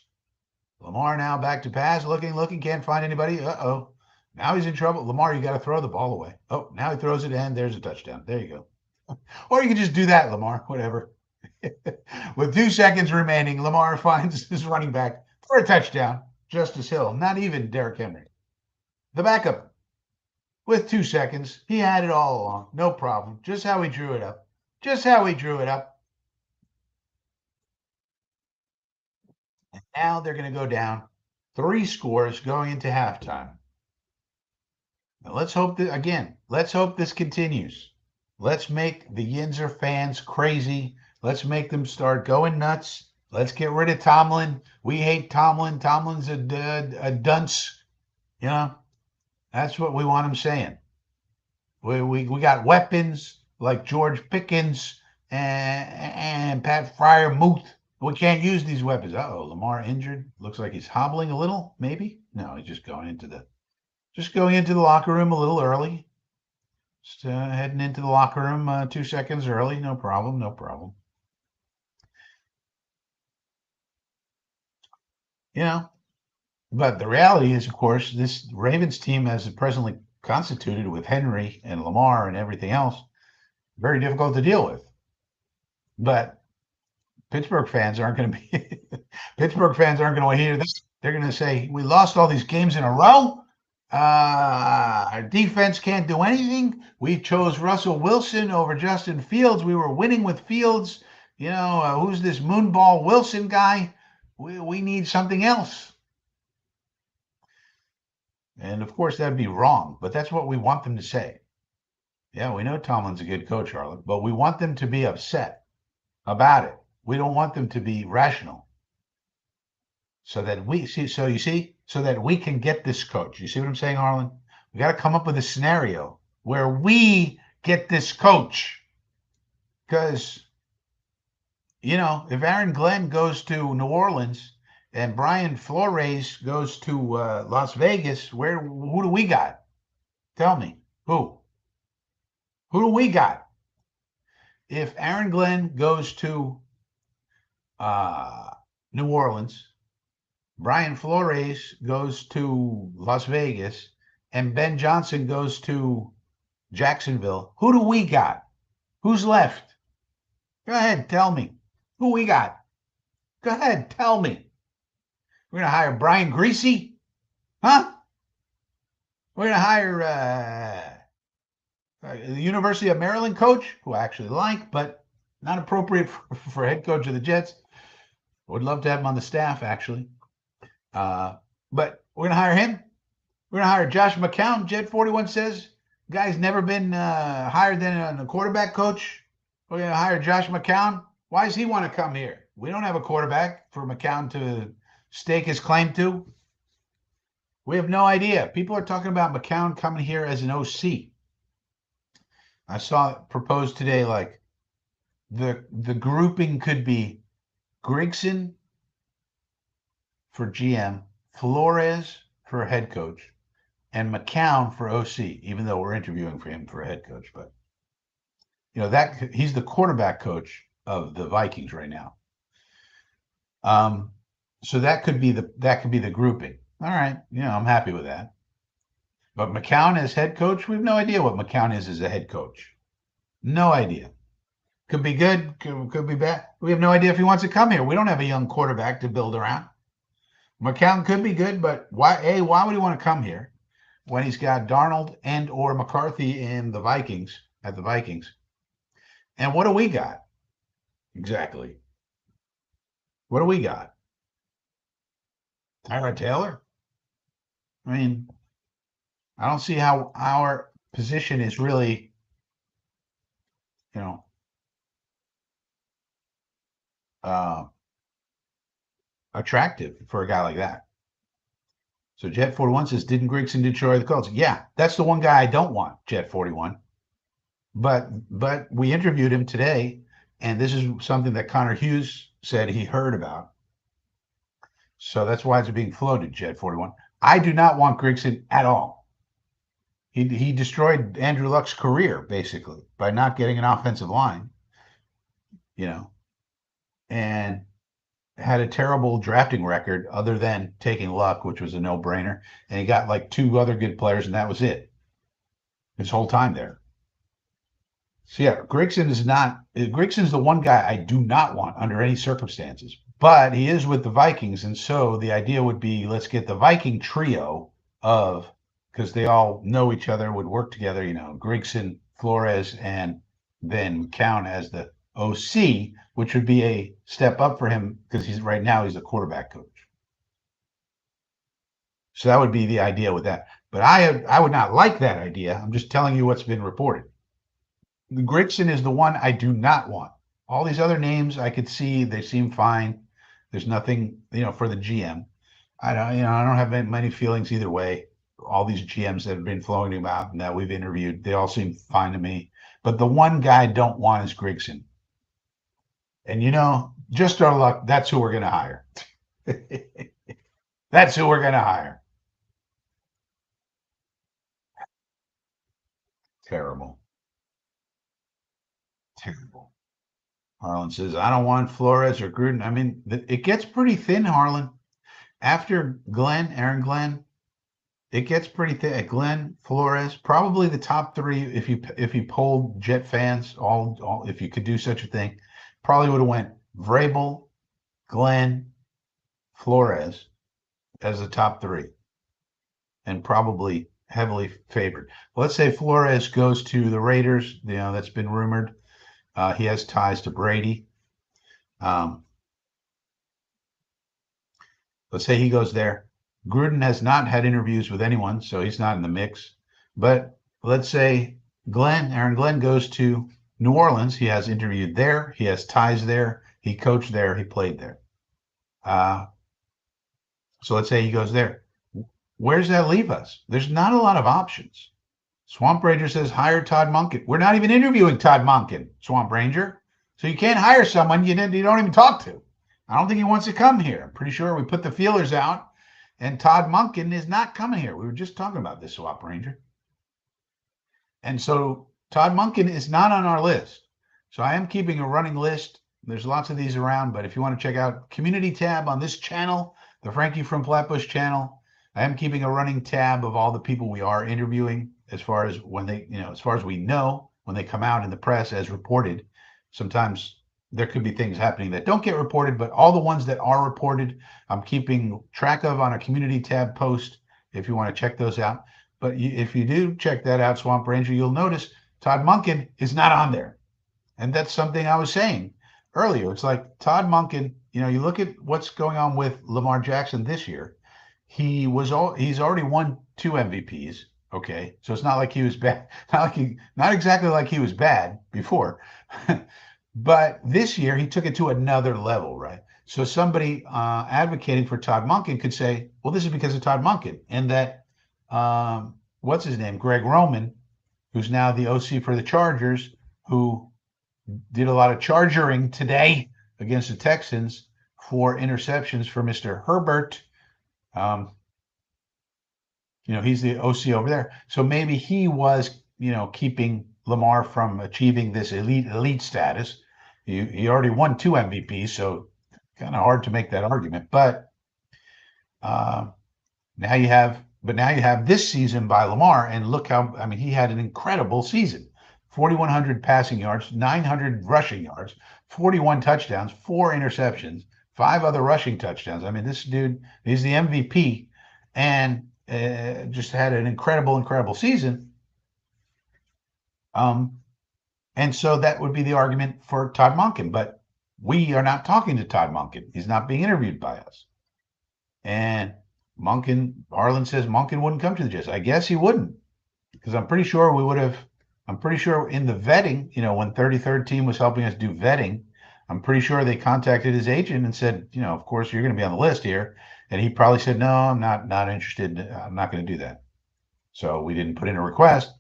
Lamar now back to pass, looking, can't find anybody. Uh-oh. Now he's in trouble. Lamar, you got to throw the ball away. Oh, now he throws it in. There's a touchdown. There you go. Or you can just do that, Lamar, whatever. With 2 seconds remaining, Lamar finds his running back for a touchdown. Justice Hill, not even Derrick Henry. The backup, with 2 seconds, he had it all along. No problem. Just how he drew it up. And now they're going to go down 3 scores going into halftime. Now let's hope this continues. Let's make the Yinzer fans crazy. Let's make them start going nuts. Let's get rid of Tomlin. We hate Tomlin. Tomlin's a dunce. You know, that's what we want him saying. We got weapons like George Pickens and Pat Fryermuth. We can't use these weapons. Uh-oh, Lamar injured. Looks like he's hobbling a little, maybe. No, he's just going into the locker room a little early. Just heading into the locker room 2 seconds early. No problem. You know, but the reality is, of course, this Ravens team, as it presently constituted with Henry and Lamar and everything else, very difficult to deal with. But Pittsburgh fans aren't going to hear this. They're going to say, we lost all these games in a row. Our defense can't do anything. We chose Russell Wilson over Justin Fields. We were winning with Fields. You know, who's this Moonball Wilson guy? We need something else. And of course, that'd be wrong, but that's what we want them to say. Yeah, we know Tomlin's a good coach, Harlan, but we want them to be upset about it. We don't want them to be rational. So that we see, so you see, so that we can get this coach. You see what I'm saying, Harlan? We got to come up with a scenario where we get this coach. Because, if Aaron Glenn goes to New Orleans and Brian Flores goes to Las Vegas, who do we got? Tell me. Who? Who do we got? If Aaron Glenn goes to New Orleans, Brian Flores goes to Las Vegas, and Ben Johnson goes to Jacksonville, who do we got? Who's left? Go ahead, tell me. Who we got? Go ahead, tell me. We're going to hire Brian Greasy? Huh? We're going to hire the University of Maryland coach, who I actually like, but not appropriate for head coach of the Jets. Would love to have him on the staff, actually. But we're going to hire him. We're going to hire Josh McCown. Jet 41 says, guy's never been higher than a quarterback coach. We're going to hire Josh McCown. Why does he want to come here? We don't have a quarterback for McCown to stake his claim to. We have no idea. People are talking about McCown coming here as an OC. I saw it proposed today, like the grouping could be Grigson for GM, Flores for head coach, and McCown for OC, even though we're interviewing for him for a head coach. But that he's the quarterback coach of the Vikings right now. So that could be the grouping. All right, I'm happy with that. But McCown as head coach, we have no idea what McCown is as a head coach. No idea. Could be good, could be bad. We have no idea if he wants to come here. We don't have a young quarterback to build around. McCown could be good, but why would he want to come here when he's got Darnold and or McCarthy in the Vikings at the Vikings? And what do we got? Exactly. What do we got? Tyrod Taylor? I mean, I don't see how our position is really, attractive for a guy like that. So Jet 41 says, didn't Grigson destroy the Colts? Yeah, that's the one guy I don't want, Jet 41. But we interviewed him today, and this is something that Connor Hughes said he heard about. So that's why it's being floated, Jet 41. I do not want Grigson at all. He destroyed Andrew Luck's career, basically, by not getting an offensive line, and had a terrible drafting record other than taking Luck, which was a no-brainer. And he got like two other good players, and that was it his whole time there. So yeah, Grigson's the one guy I do not want under any circumstances, but he is with the Vikings. And so the idea would be, let's get the Viking trio because they all know each other, would work together, Grigson, Flores, and then McCown as the OC, which would be a step up for him because he's a quarterback coach. So that would be the idea with that. But I would not like that idea. I'm just telling you what's been reported. Grigson is the one I do not want. All these other names I could see, they seem fine. There's nothing, for the GM. I don't have many feelings either way. All these GMs that have been floating about and that we've interviewed, they all seem fine to me. But the one guy I don't want is Grigson. And just our luck, that's who we're going to hire. That's who we're going to hire. Terrible. Terrible. Harlan says, I don't want Flores or Gruden. I mean, it gets pretty thin, Harlan. After Aaron Glenn, it gets pretty thin. Glenn, Flores, probably the top three. If you polled Jet fans, all if you could do such a thing, probably would have went Vrabel, Glenn, Flores as the top three, and probably heavily favored. Let's say Flores goes to the Raiders. That's been rumored. He has ties to Brady. Let's say he goes there. Gruden has not had interviews with anyone, so he's not in the mix. But let's say Aaron Glenn goes to New Orleans. He has interviewed there. He has ties there. He coached there. He played there. Uh, so let's say he goes there. Where does that leave us? There's not a lot of options. Swamp Ranger says hire Todd Monken. We're not even interviewing Todd Monken, Swamp Ranger. So you can't hire someone you don't even talk to. I don't think he wants to come here. I'm pretty sure we put the feelers out, and Todd Monken is not coming here. We were just talking about this, Swamp Ranger. And so Todd Monken is not on our list. So I am keeping a running list. There's lots of these around, but if you want to check out community tab on this channel, the Frankie from Flatbush channel, I am keeping a running tab of all the people we are interviewing as far as when they, as far as we know, when they come out in the press as reported. Sometimes there could be things happening that don't get reported, but all the ones that are reported, I'm keeping track of on a community tab post if you want to check those out. But if you do check that out, Swamp Ranger, you'll notice Todd Monken is not on there. And that's something I was saying earlier. It's like Todd Monken, you look at what's going on with Lamar Jackson this year. He's already won 2 MVPs. Okay. So it's not like he was bad, not exactly like he was bad before. But this year he took it to another level, right? So somebody advocating for Todd Monken could say, well, this is because of Todd Monken, and that what's his name, Greg Roman, who's now the OC for the Chargers, who did a lot of chargering today against the Texans for interceptions for Mr. Herbert. He's the OC over there. So maybe he was, keeping Lamar from achieving this elite status. He already won 2 MVPs, so kind of hard to make that argument. But now you have this season by Lamar, and look how, he had an incredible season. 4,100 passing yards, 900 rushing yards, 41 touchdowns, 4 interceptions, 5 other rushing touchdowns. This dude, he's the MVP, and just had an incredible season. And so that would be the argument for Todd Monken, but we are not talking to Todd Monken. He's not being interviewed by us. And Harlan says Monken wouldn't come to the Jets. I guess he wouldn't, because I'm pretty sure in the vetting, when 33rd team was helping us do vetting, I'm pretty sure they contacted his agent and said, of course you're going to be on the list here. And he probably said, no, I'm not interested. I'm not going to do that. So we didn't put in a request.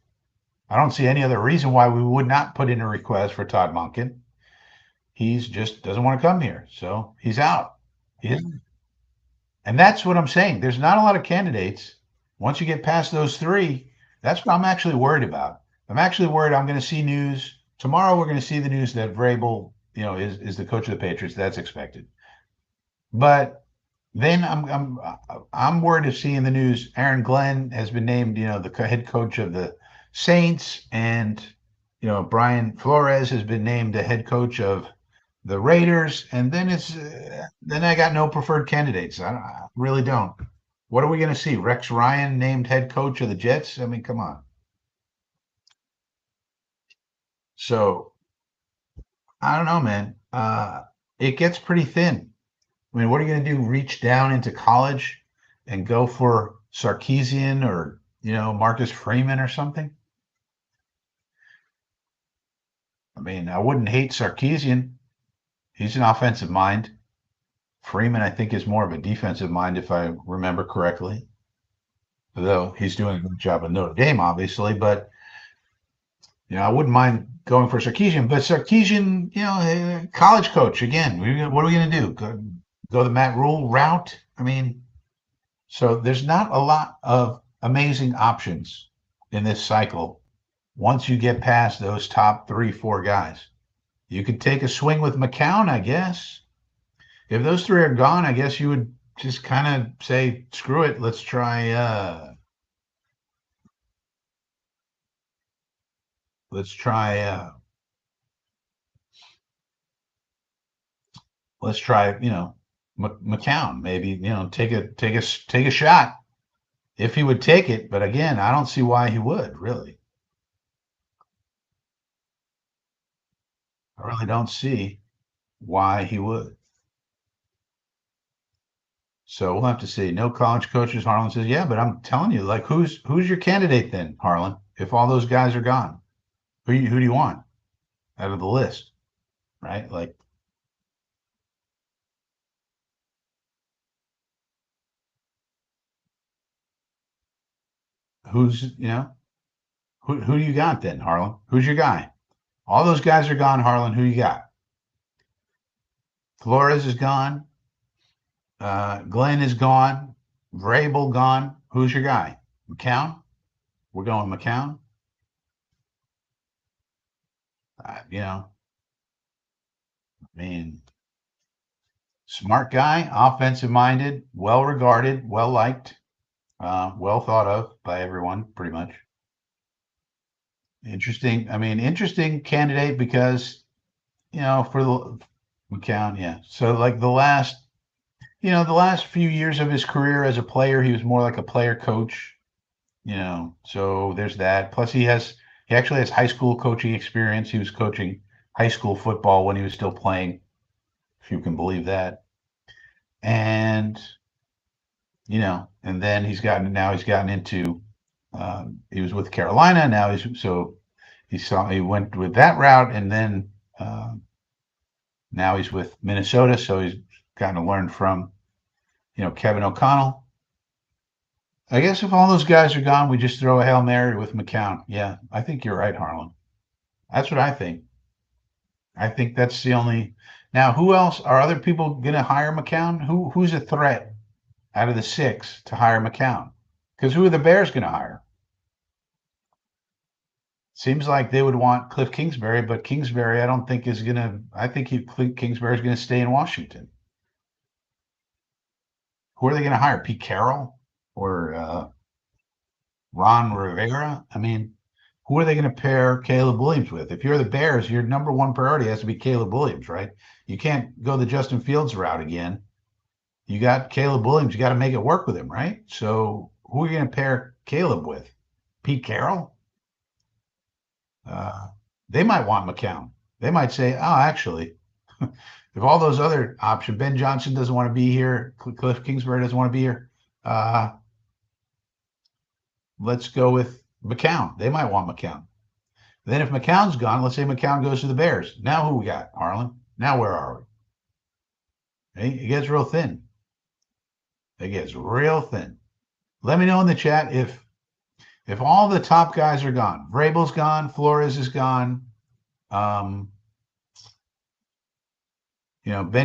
I don't see any other reason why we would not put in a request for Todd Monken. He's just doesn't want to come here. So he's out. And that's what I'm saying. There's not a lot of candidates. Once you get past those 3, that's what I'm actually worried about. I'm actually worried I'm going to see news. Tomorrow we're going to see the news that Vrabel, is the coach of the Patriots. That's expected. But then I'm worried of seeing the news. Aaron Glenn has been named, the head coach of the Saints, and Brian Flores has been named the head coach of the Raiders, and then then I got no preferred candidates. I really don't. What are we going to see? Rex Ryan named head coach of the Jets? Come on. So I don't know, man. It gets pretty thin. What are you going to do? Reach down into college and go for Sarkisian or Marcus Freeman or something? I wouldn't hate Sarkisian. He's an offensive mind. Freeman, I think, is more of a defensive mind, if I remember correctly. Though he's doing a good job at Notre Dame, obviously. But I wouldn't mind going for Sarkisian. But Sarkisian, college coach again. What are we going to do? Go the Matt Rule route? So there's not a lot of amazing options in this cycle. Once you get past those top 3, 4 guys, you could take a swing with McCown, I guess. If those 3 are gone, I guess you would just kind of say, screw it. Let's try, McCown, maybe, take a shot if he would take it. But again, I don't see why he would, really. I really don't see why he would. So we'll have to see. No college coaches. Harlan says, yeah, but I'm telling you, like, who's your candidate then, Harlan? If all those guys are gone, who do you want out of the list, right? Like, who's who do you got then, Harlan? Who's your guy? All those guys are gone, Harlan. Who you got? Flores is gone. Glenn is gone. Vrabel gone. Who's your guy? McCown? We're going McCown. I mean, smart guy, offensive minded, well regarded, well liked, well thought of by everyone, pretty much. Interesting. I mean, interesting candidate because for the McCown, yeah. So like the last few years of his career as a player, he was more like a player coach. So there's that. Plus, he actually has high school coaching experience. He was coaching high school football when he was still playing, if you can believe that. And and then he's gotten into he was with Carolina. Now he went with that route, and then now he's with Minnesota. So he's gotten to learn from Kevin O'Connell. I guess if all those guys are gone, we just throw a Hail Mary with McCown. Yeah, I think you're right, Harlan. That's what I think. I think that's the only. Now, who else are other people going to hire McCown? Who's a threat out of the six to hire McCown? Because who are the Bears going to hire? Seems like they would want Cliff Kingsbury, but Kingsbury, I don't think is going to. I think Kingsbury is going to stay in Washington. Who are they going to hire? Pete Carroll or Ron Rivera? I mean, who are they going to pair Caleb Williams with? If you're the Bears, your number one priority has to be Caleb Williams, right? You can't go the Justin Fields route again. You got Caleb Williams. You got to make it work with him, right? So who are you going to pair Caleb with? Pete Carroll? Uh, they might want McCown. They might say, oh, actually, if all those other options, Ben Johnson doesn't want to be here, Cliff Kingsbury doesn't want to be here, let's go with McCown. They might want McCown. Then if McCown's gone, let's say McCown goes to the Bears. Now who we got, Harlan? Now where are we? It gets real thin. It gets real thin. Let me know in the chat if all the top guys are gone. Vrabel's gone. Flores is gone. Ben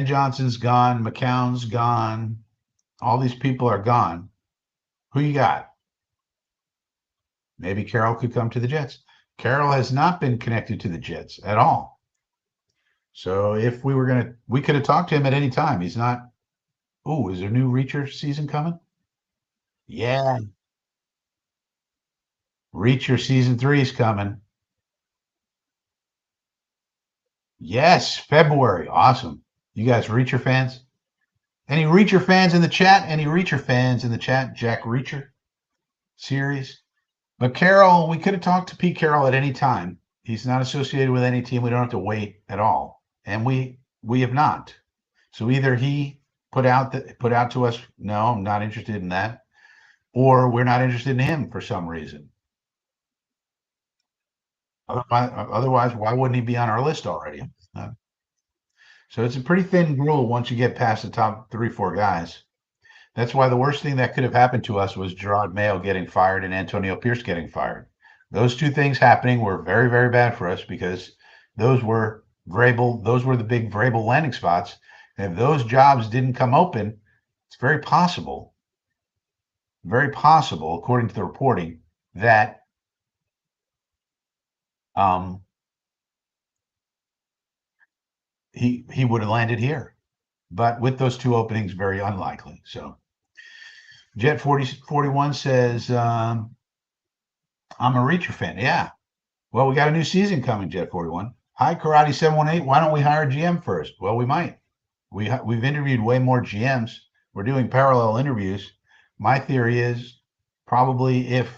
Johnson's gone. McCown's gone. All these people are gone. Who you got? Maybe Carroll could come to the Jets. Carroll has not been connected to the Jets at all. So if we could have talked to him at any time. He's not. Oh, is there a new Reacher season coming? Yeah. Reacher season 3 is coming. Yes, February. Awesome. You guys Reacher fans? Any Reacher fans in the chat? Any Reacher fans in the chat? Jack Reacher series? But Carroll, we could have talked to Pete Carroll at any time. He's not associated with any team. We don't have to wait at all. And we have not. So either he put out to us, no, I'm not interested in that, or we're not interested in him for some reason. Otherwise, why wouldn't he be on our list already? So it's a pretty thin rule once you get past the top 3-4 guys. That's why the worst thing that could have happened to us was Gerard Mayo getting fired and Antonio Pierce getting fired. Those two things happening were very, very bad for us because those were the big Vrabel landing spots. And if those jobs didn't come open, it's very possible, according to the reporting, that he would have landed here. But with those two openings, very unlikely. So Jet 4041 says, I'm a Reacher fan. Yeah. Well, we got a new season coming, Jet 41. Hi, Karate 718. Why don't we hire a GM first? Well, we might. We've interviewed way more GMs. We're doing parallel interviews. My theory is probably if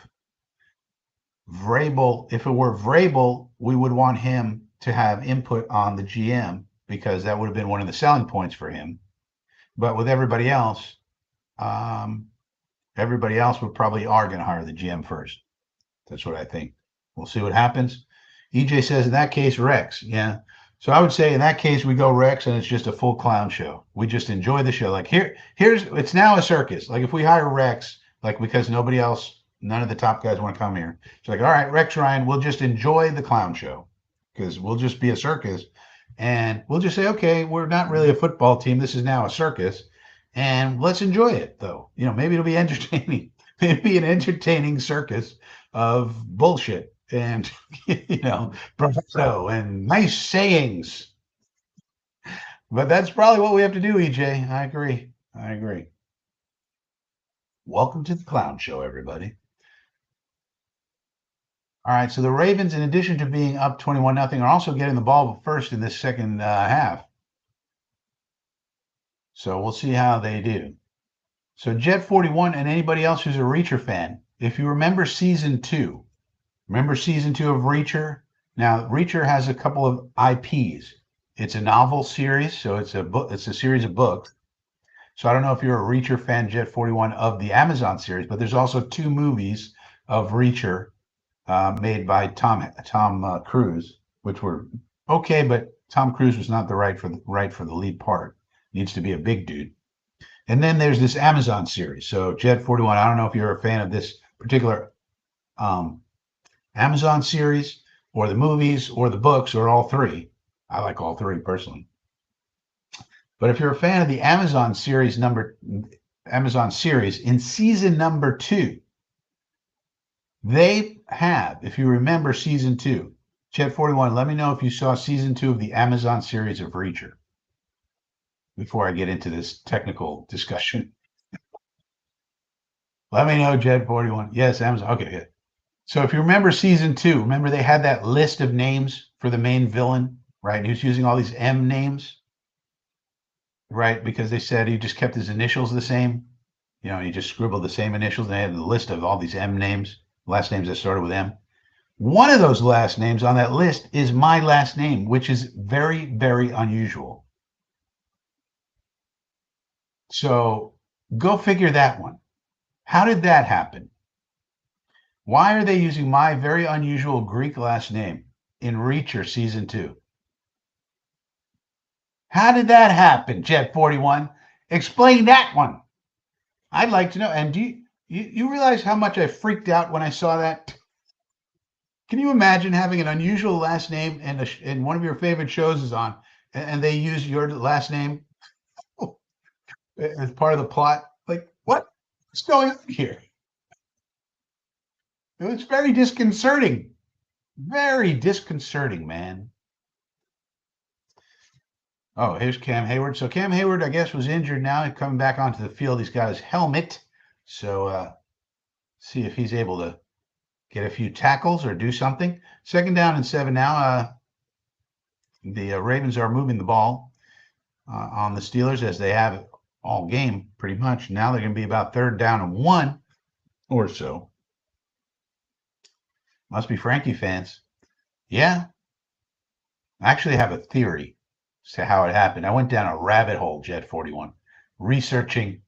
it were Vrabel, we would want him to have input on the GM because that would have been one of the selling points for him. But with everybody else, Everybody else would probably are going to hire the GM first. That's what I think. We'll see what happens. EJ says in that case, Rex. Yeah. So I would say in that case we go Rex, and it's just a full clown show. We just enjoy the show. Like here's it's now a circus. Like if we hire Rex, like because nobody else, none of the top guys want to come here. It's like, all right, Rex Ryan, we'll just enjoy the clown show because we'll just be a circus, and we'll just say, okay, we're not really a football team. This is now a circus, and let's enjoy it though. Maybe it'll be entertaining. Maybe an entertaining circus of bullshit and bravado and nice sayings. But that's probably what we have to do, EJ. I agree. Welcome to the clown show, everybody. All right, so the Ravens, in addition to being up 21-0, are also getting the ball first in this second half. So we'll see how they do. So Jet 41 and anybody else who's a Reacher fan, if you remember season 2 of Reacher? Now, Reacher has a couple of IPs. It's a novel series, so it's a book. It's a series of books. So I don't know if you're a Reacher fan, Jet 41, of the Amazon series, but there's also 2 movies of Reacher made by Tom Cruise, which were okay, but Tom Cruise was not the right for the lead part. Needs to be a big dude. And then there's this Amazon series. So Jet 41, I don't know if you're a fan of this particular Amazon series or the movies or the books or all 3. I like all 3 personally. But if you're a fan of the Amazon series in season number 2, they have, if you remember season 2, Jet 41, let me know if you saw season 2 of the Amazon series of Reacher before I get into this technical discussion. Let me know, Jet 41. Yes, Amazon. Okay, good. So if you remember season 2, remember they had that list of names for the main villain, right? He was using all these M names, right? Because they said he just kept his initials the same. He just scribbled the same initials. And they had the list of all these M names, last names that started with M. One of those last names on that list is my last name, which is very, very unusual. So go figure that one. How did that happen? Why are they using my very unusual Greek last name in Reacher season 2? How did that happen, Jet 41? Explain that one. I'd like to know. And do you realize how much I freaked out when I saw that? Can you imagine having an unusual last name and one of your favorite shows is on, and they use your last name as part of the plot? Like, what's going on here? It was very disconcerting. Very disconcerting, man. Oh, here's Cam Hayward. So Cam Hayward, I guess, was injured now. He's coming back onto the field. He's got his helmet. So see if he's able to get a few tackles or do something. 2nd down and 7 now. The Ravens are moving the ball on the Steelers as they have all game pretty much. Now they're going to be about 3rd down and 1 or so. Must be Frankie fans. Yeah. I actually have a theory as to how it happened. I went down a rabbit hole, Jet 41, researching.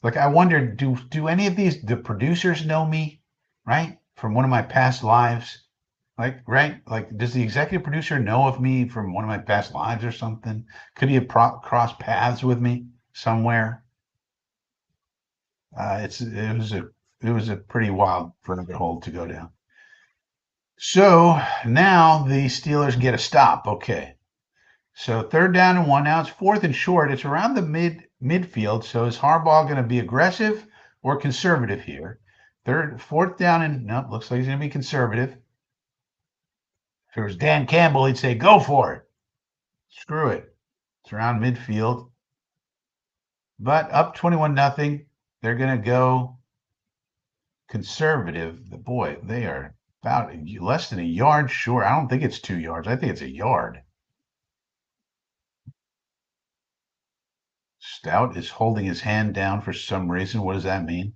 Like, I wondered, do any of the producers know me, right? From one of my past lives? Like, right? Like, does the executive producer know of me from one of my past lives or something? Could he have crossed paths with me somewhere? It was a pretty wild rabbit hole to go down. So now the Steelers get a stop. Okay. So 3rd down and 1. Now it's 4th and short. It's around the midfield. So is Harbaugh going to be aggressive or conservative here? 4th down and no, looks like he's going to be conservative. If it was Dan Campbell, he'd say, go for it. Screw it. It's around midfield. But up 21-0. They're going to go conservative. Boy, they are about less than a yard short. I don't think it's 2 yards. I think it's a yard. Stout is holding his hand down for some reason. What does that mean?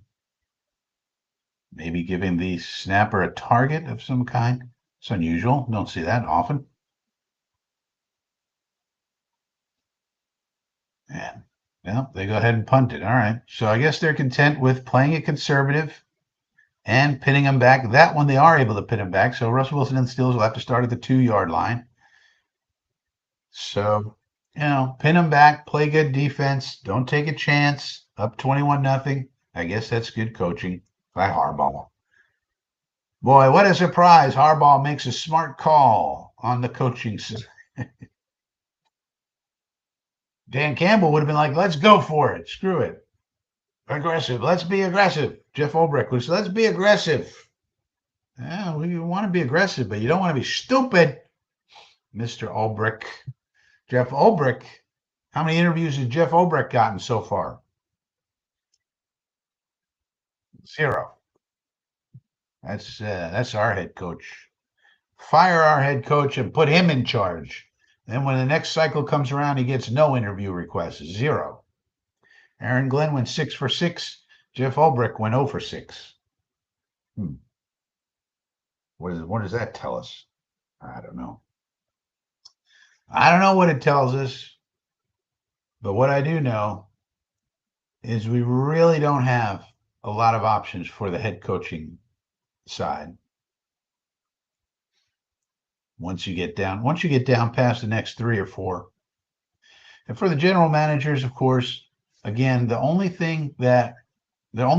Maybe giving the snapper a target of some kind. It's unusual. Don't see that often. Man, Well, they go ahead and punt it. All right. So I guess they're content with playing it conservative and pinning them back. That one, they are able to pin them back. So Russell Wilson and the Steelers will have to start at the 2-yard line. So, pin them back, play good defense, don't take a chance. Up 21-0. I guess that's good coaching by Harbaugh. Boy, what a surprise. Harbaugh makes a smart call on the coaching side. Dan Campbell would have been like, let's go for it. Screw it. Aggressive. Let's be aggressive. Jeff Ulbrich was, let's be aggressive. Yeah, we want to be aggressive, but you don't want to be stupid, Mr. Ulbrich. Jeff Ulbrich. How many interviews has Jeff Ulbrich gotten so far? 0. That's our head coach. Fire our head coach and put him in charge. Then when the next cycle comes around, he gets no interview requests. 0. Aaron Glenn went 6 for 6. Jeff Ulbrich went 0 for 6. What does that tell us? I don't know. I don't know what it tells us, but what I do know is we really don't have a lot of options for the head coaching side. Once you get down past the next 3 or 4. And for the general managers, of course, again, the only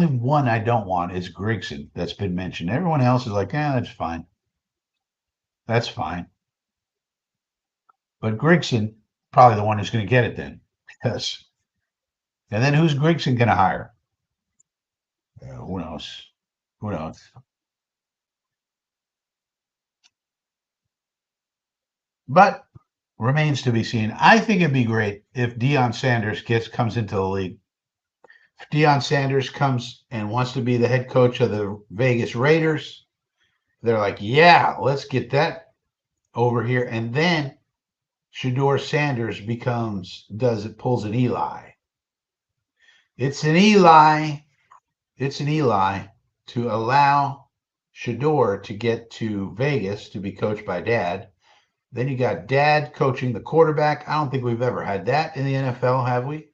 one I don't want is Grigson. That's been mentioned. Everyone else is like, that's fine. That's fine. But Grigson, probably the one who's going to get it then. And then who's Grigson going to hire? Who knows? Who knows? But remains to be seen. I think it'd be great if Deion Sanders comes into the league. If Deion Sanders comes and wants to be the head coach of the Vegas Raiders, they're like, yeah, let's get that over here. And then Shedeur Sanders pulls an Eli. It's an Eli to allow Shedeur to get to Vegas to be coached by Dad. Then you got Dad coaching the quarterback. I don't think we've ever had that in the NFL, have we?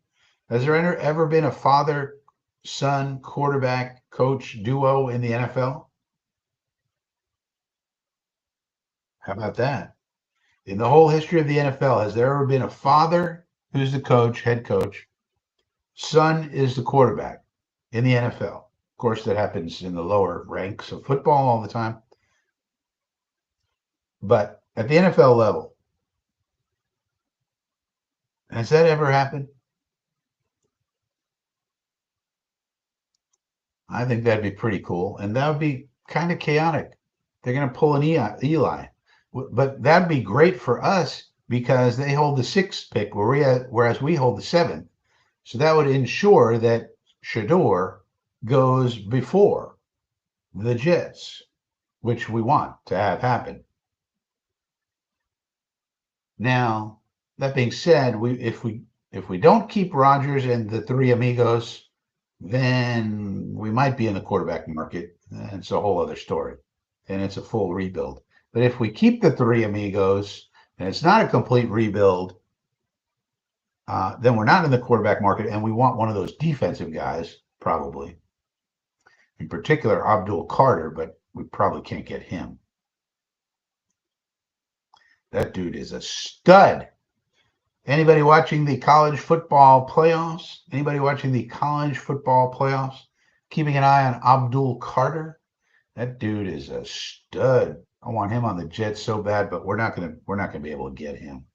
Has there ever been a father-son quarterback coach duo in the NFL? How about that? In the whole history of the NFL, has there ever been a father who's the coach, head coach, son is the quarterback in the NFL? Of course, that happens in the lower ranks of football all the time. But at the NFL level, has that ever happened? I think that'd be pretty cool. And that would be kind of chaotic. They're going to pull an Eli. But that'd be great for us because they hold the 6th pick, whereas we hold the 7th. So that would ensure that Shedeur goes before the Jets, which we want to have happen. Now, that being said, if we don't keep Rodgers and the 3 amigos, then we might be in the quarterback market. And it's a whole other story. And it's a full rebuild. But if we keep the 3 amigos and it's not a complete rebuild, then we're not in the quarterback market, and we want one of those defensive guys, probably. In particular, Abdul Carter, but we probably can't get him. That dude is a stud. Anybody watching the college football playoffs? Keeping an eye on Abdul Carter? That dude is a stud. I want him on the Jets so bad, but we're not gonna be able to get him.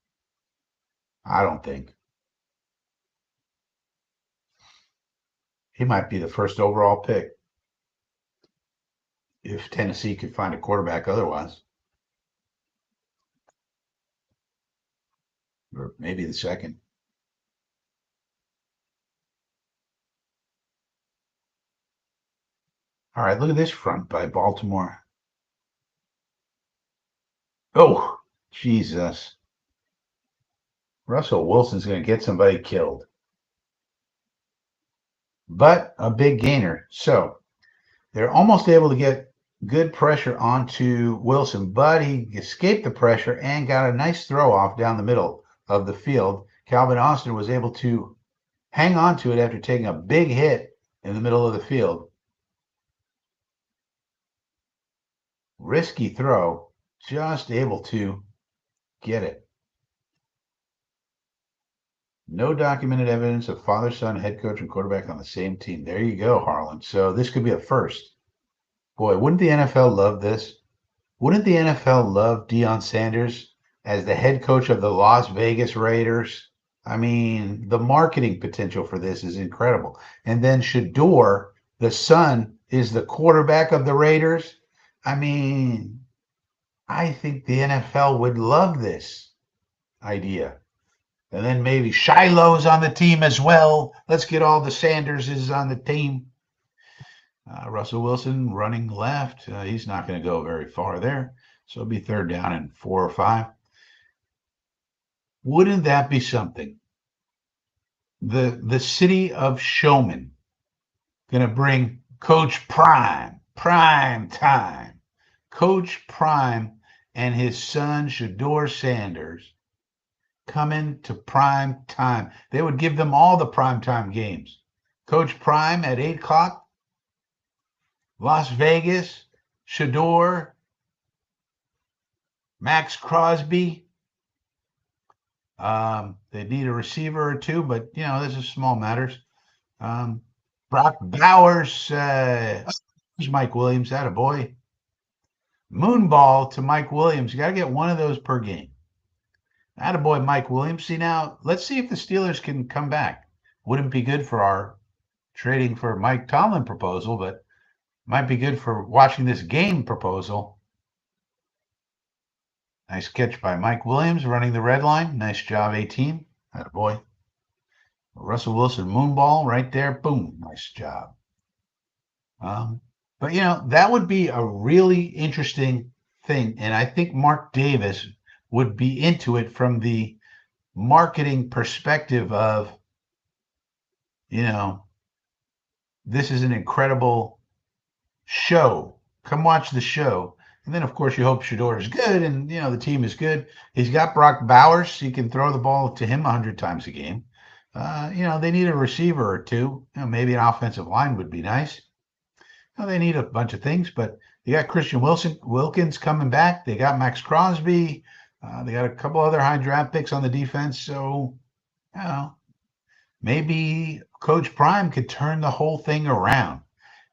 I don't think. He might be the first overall pick if Tennessee could find a quarterback otherwise. Or maybe the second. All right, look at this front by Baltimore. Oh, Jesus. Russell Wilson's going to get somebody killed. But a big gainer. So they're almost able to get good pressure onto Wilson, but he escaped the pressure and got a nice throw off down the middle of the field. Calvin Austin was able to hang on to it after taking a big hit in the middle of the field. Risky throw, just able to get it. No documented evidence of father, son, head coach, and quarterback on the same team. There you go, Harlan. So this could be a first. Boy, wouldn't the NFL love this? Wouldn't the NFL love Deion Sanders as the head coach of the Las Vegas Raiders? I mean, the marketing potential for this is incredible. And then Shador, the son, is the quarterback of the Raiders. I mean, I think the NFL would love this idea. And then maybe Shiloh's on the team as well. Let's get all the Sanderses on the team. Russell Wilson running left. He's not going to go very far there. So it'll be third down and 4 or 5. Wouldn't that be something? The city of Showman going to bring Coach Prime time. Coach Prime and his son Shador Sanders coming to prime time. They would give them all the prime time games. Coach Prime at 8 o'clock. Las Vegas, Shador, Max Crosby. They need a receiver or two, but this is small matters. Brock Bowers, there's Mike Williams, attaboy. Moonball to Mike Williams. You got to get one of those per game. Attaboy, Mike Williams. See, now, let's see if the Steelers can come back. Wouldn't be good for our trading for Mike Tomlin proposal, but might be good for watching this game proposal. Nice catch by Mike Williams running the red line. Nice job, 18. Attaboy. Russell Wilson moonball right there. Boom. Nice job. But, that would be a really interesting thing. And I think Mark Davis would be into it from the marketing perspective of, this is an incredible show. Come watch the show. And then, of course, you hope Shador is good and, the team is good. He's got Brock Bowers. So you can throw the ball to him 100 times a game. They need a receiver or two. Maybe an offensive line would be nice. They need a bunch of things, but you got Christian Wilkins coming back. They got Max Crosby. They got a couple other high draft picks on the defense. So, maybe Coach Prime could turn the whole thing around.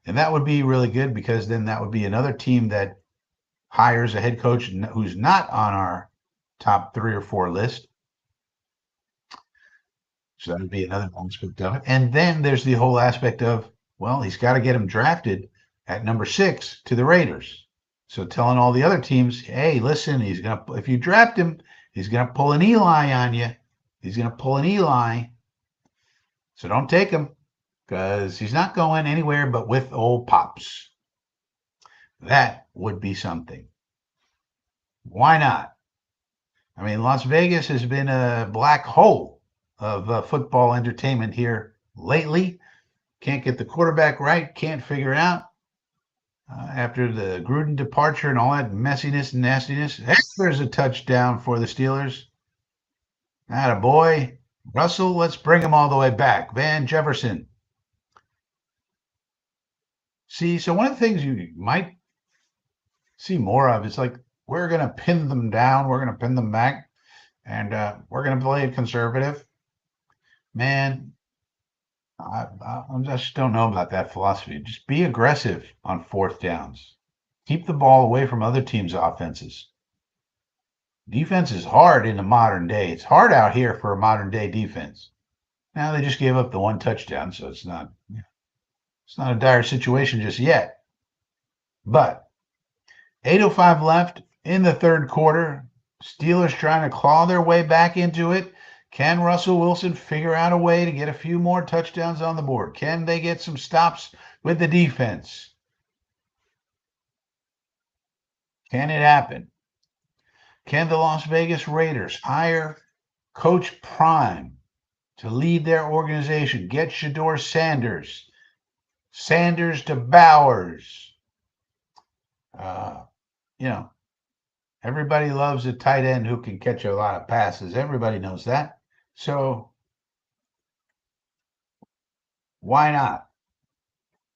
And that would be really good because then that would be another team that hires a head coach who's not on our top 3 or 4 list. So that would be another aspect of it. And then there's the whole aspect of, well, he's got to get him drafted at number 6 to the Raiders. So telling all the other teams, hey, listen, if you draft him, he's gonna pull an Eli on you. He's gonna pull an Eli. So don't take him because he's not going anywhere but with old Pops. That would be something. Why not? I mean, Las Vegas has been a black hole of football entertainment here lately. Can't get the quarterback right. Can't figure it out. After the Gruden departure and all that messiness and nastiness, there's a touchdown for the Steelers. Attaboy. Russell, let's bring him all the way back. Van Jefferson. See, so one of the things you might see more of is like, we're going to pin them down. We're going to pin them back. And we're going to play it conservative. Man, I just don't know about that philosophy. Just be aggressive on 4th downs. Keep the ball away from other teams' offenses. Defense is hard in the modern day. It's hard out here for a modern day defense. Now they just gave up the 1 touchdown, so it's not a dire situation just yet. But 8:05 left in the 3rd quarter. Steelers trying to claw their way back into it. Can Russell Wilson figure out a way to get a few more touchdowns on the board? Can they get some stops with the defense? Can it happen? Can the Las Vegas Raiders hire Coach Prime to lead their organization? Get Shador Sanders to Bowers. Everybody loves a tight end who can catch a lot of passes. Everybody knows that. So Why not?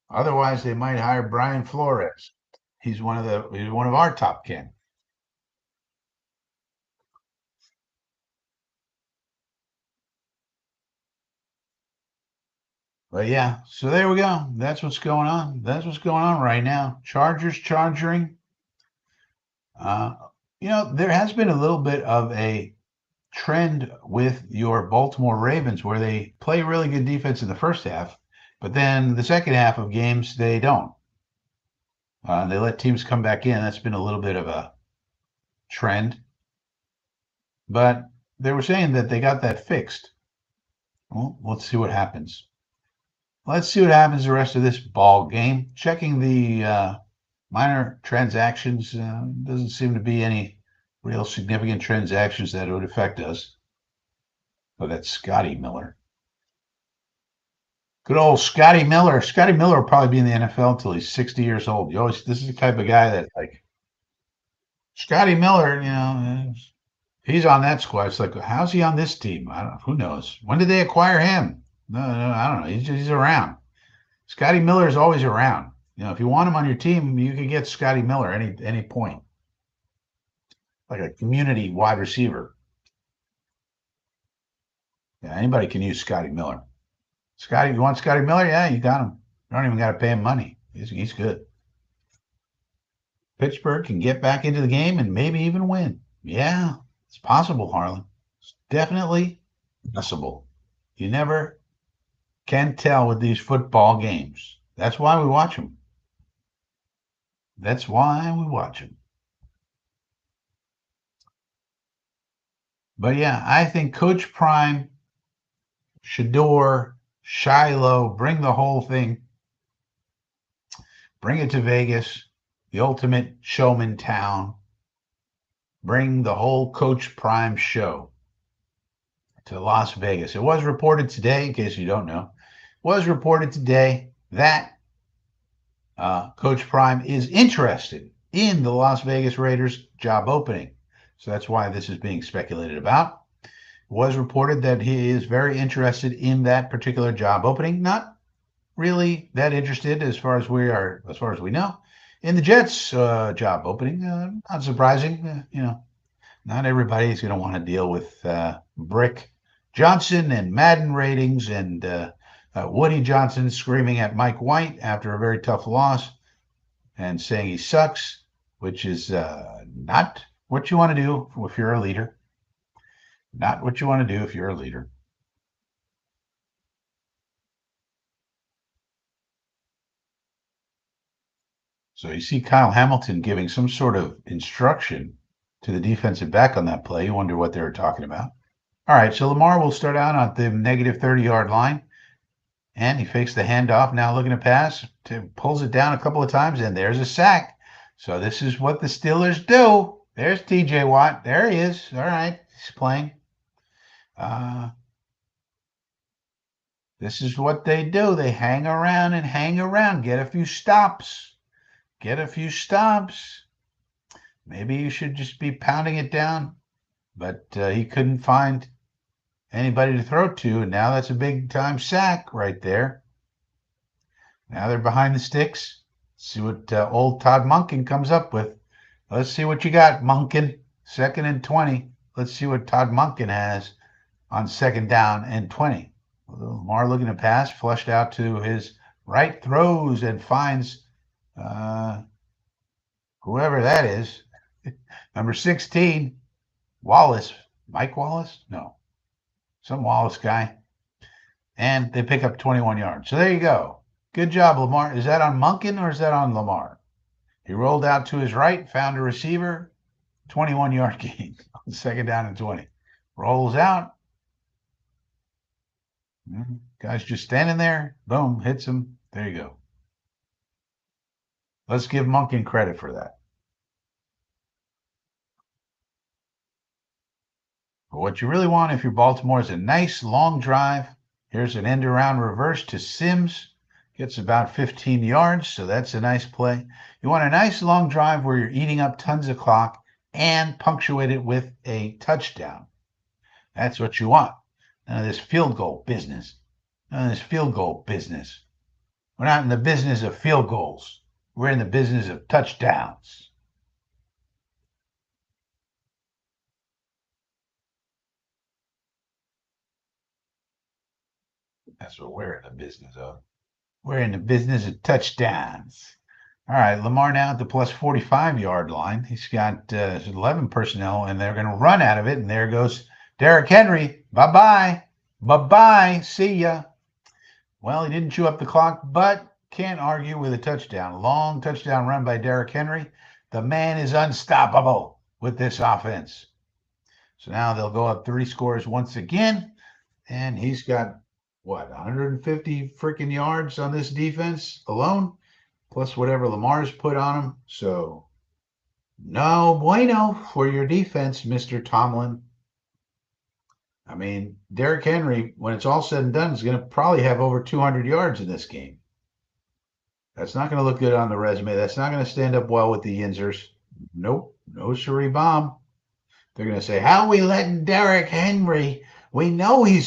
Otherwise, they might hire Brian Flores. He's one of our top 10. But yeah, so there we go. That's what's going on. That's what's going on right now. Chargers charging. Uh, there has been a little bit of a trend with your Baltimore Ravens where they play really good defense in the first half, but then the second half of games they don't. They let teams come back in. That's been a little bit of a trend, but they were saying that they got that fixed. Well, let's see what happens. Let's see what happens the rest of this ball game. Checking the minor transactions, doesn't seem to be any real significant transactions that would affect us. Oh, that's Scotty Miller. Good old Scotty Miller. Scotty Miller will probably be in the NFL until he's 60 years old. This is the type of guy that like Scotty Miller, he's on that squad. It's like, how's he on this team? I don't know. Who knows? When did they acquire him? No, I don't know. He's around. Scotty Miller is always around. If you want him on your team, you can get Scotty Miller any point, like a community wide receiver. Yeah, anybody can use Scotty Miller. Scotty, you want Scotty Miller? Yeah, you got him. You don't even got to pay him money. He's good. Pittsburgh can get back into the game and maybe even win. Yeah, it's possible, Harlan. It's definitely possible. You never can tell with these football games. That's why we watch them. That's why we watch them. But yeah, I think Coach Prime, Shador, Shiloh, bring the whole thing. Bring it to Vegas, the ultimate showman town. Bring the whole Coach Prime show to Las Vegas. It was reported today, in case you don't know, was reported today that Coach Prime is interested in the Las Vegas Raiders job opening. So that's why this is being speculated about. It was reported that he is very interested in that particular job opening. Not really that interested as far as we know, in the Jets job opening. Not surprising, not everybody's going to want to deal with Brick Johnson and Madden ratings and Woody Johnson screaming at Mike White after a very tough loss and saying he sucks, which is not what you want to do if you're a leader. Not what you want to do if you're a leader. So you see Kyle Hamilton giving some sort of instruction to the defensive back on that play. You wonder what they were talking about. All right, so Lamar will start out at the negative 30-yard line. And he fakes the handoff. Now looking to pass, pulls it down a couple of times, and there's a sack. So this is what the Steelers do. There's TJ Watt. There he is. All right, he's playing. This is what they do. They hang around and hang around. Get a few stops. Get a few stops. Maybe you should just be pounding it down. But he couldn't find anybody to throw to, and now that's a big-time sack right there. Now they're behind the sticks. See what old Todd Monken comes up with. Let's see what you got, Monken. 2nd and 20. Let's see what Todd Monken has on 2nd down and 20. Lamar looking to pass, flushed out to his right, throws and finds whoever that is. Number 16, Wallace. Mike Wallace? No. Some Wallace guy. And they pick up 21 yards. So there you go. Good job, Lamar. Is that on Monken or is that on Lamar? He rolled out to his right, found a receiver, 21-yard gain on 2nd down and 20. Rolls out. Guy's just standing there. Boom, hits him. There you go. Let's give Monken credit for that. But what you really want if you're Baltimore is a nice long drive. Here's an end around reverse to Sims. Gets about 15 yards, so that's a nice play. You want a nice long drive where you're eating up tons of clock and punctuate it with a touchdown. That's what you want. None of this field goal business. This field goal business. We're not in the business of field goals. We're in the business of touchdowns. That's what we're in the business of. We're in the business of touchdowns. All right, Lamar now at the plus 45-yard line. He's got 11 personnel, and they're going to run out of it. And there goes Derrick Henry. Bye-bye. Bye-bye. See ya. Well, he didn't chew up the clock, but can't argue with a touchdown. Long touchdown run by Derrick Henry. The man is unstoppable with this offense. So now they'll go up 3 scores once again, and he's got, what, 150 freaking yards on this defense alone, plus whatever Lamar's put on him. So no bueno for your defense, Mr. Tomlin. I mean, Derrick Henry, when it's all said and done, is going to probably have over 200 yards in this game. That's not going to look good on the resume. That's not going to stand up well with the Yinzers. Nope. No siree bomb. They're going to say, how are we letting Derrick Henry? We know we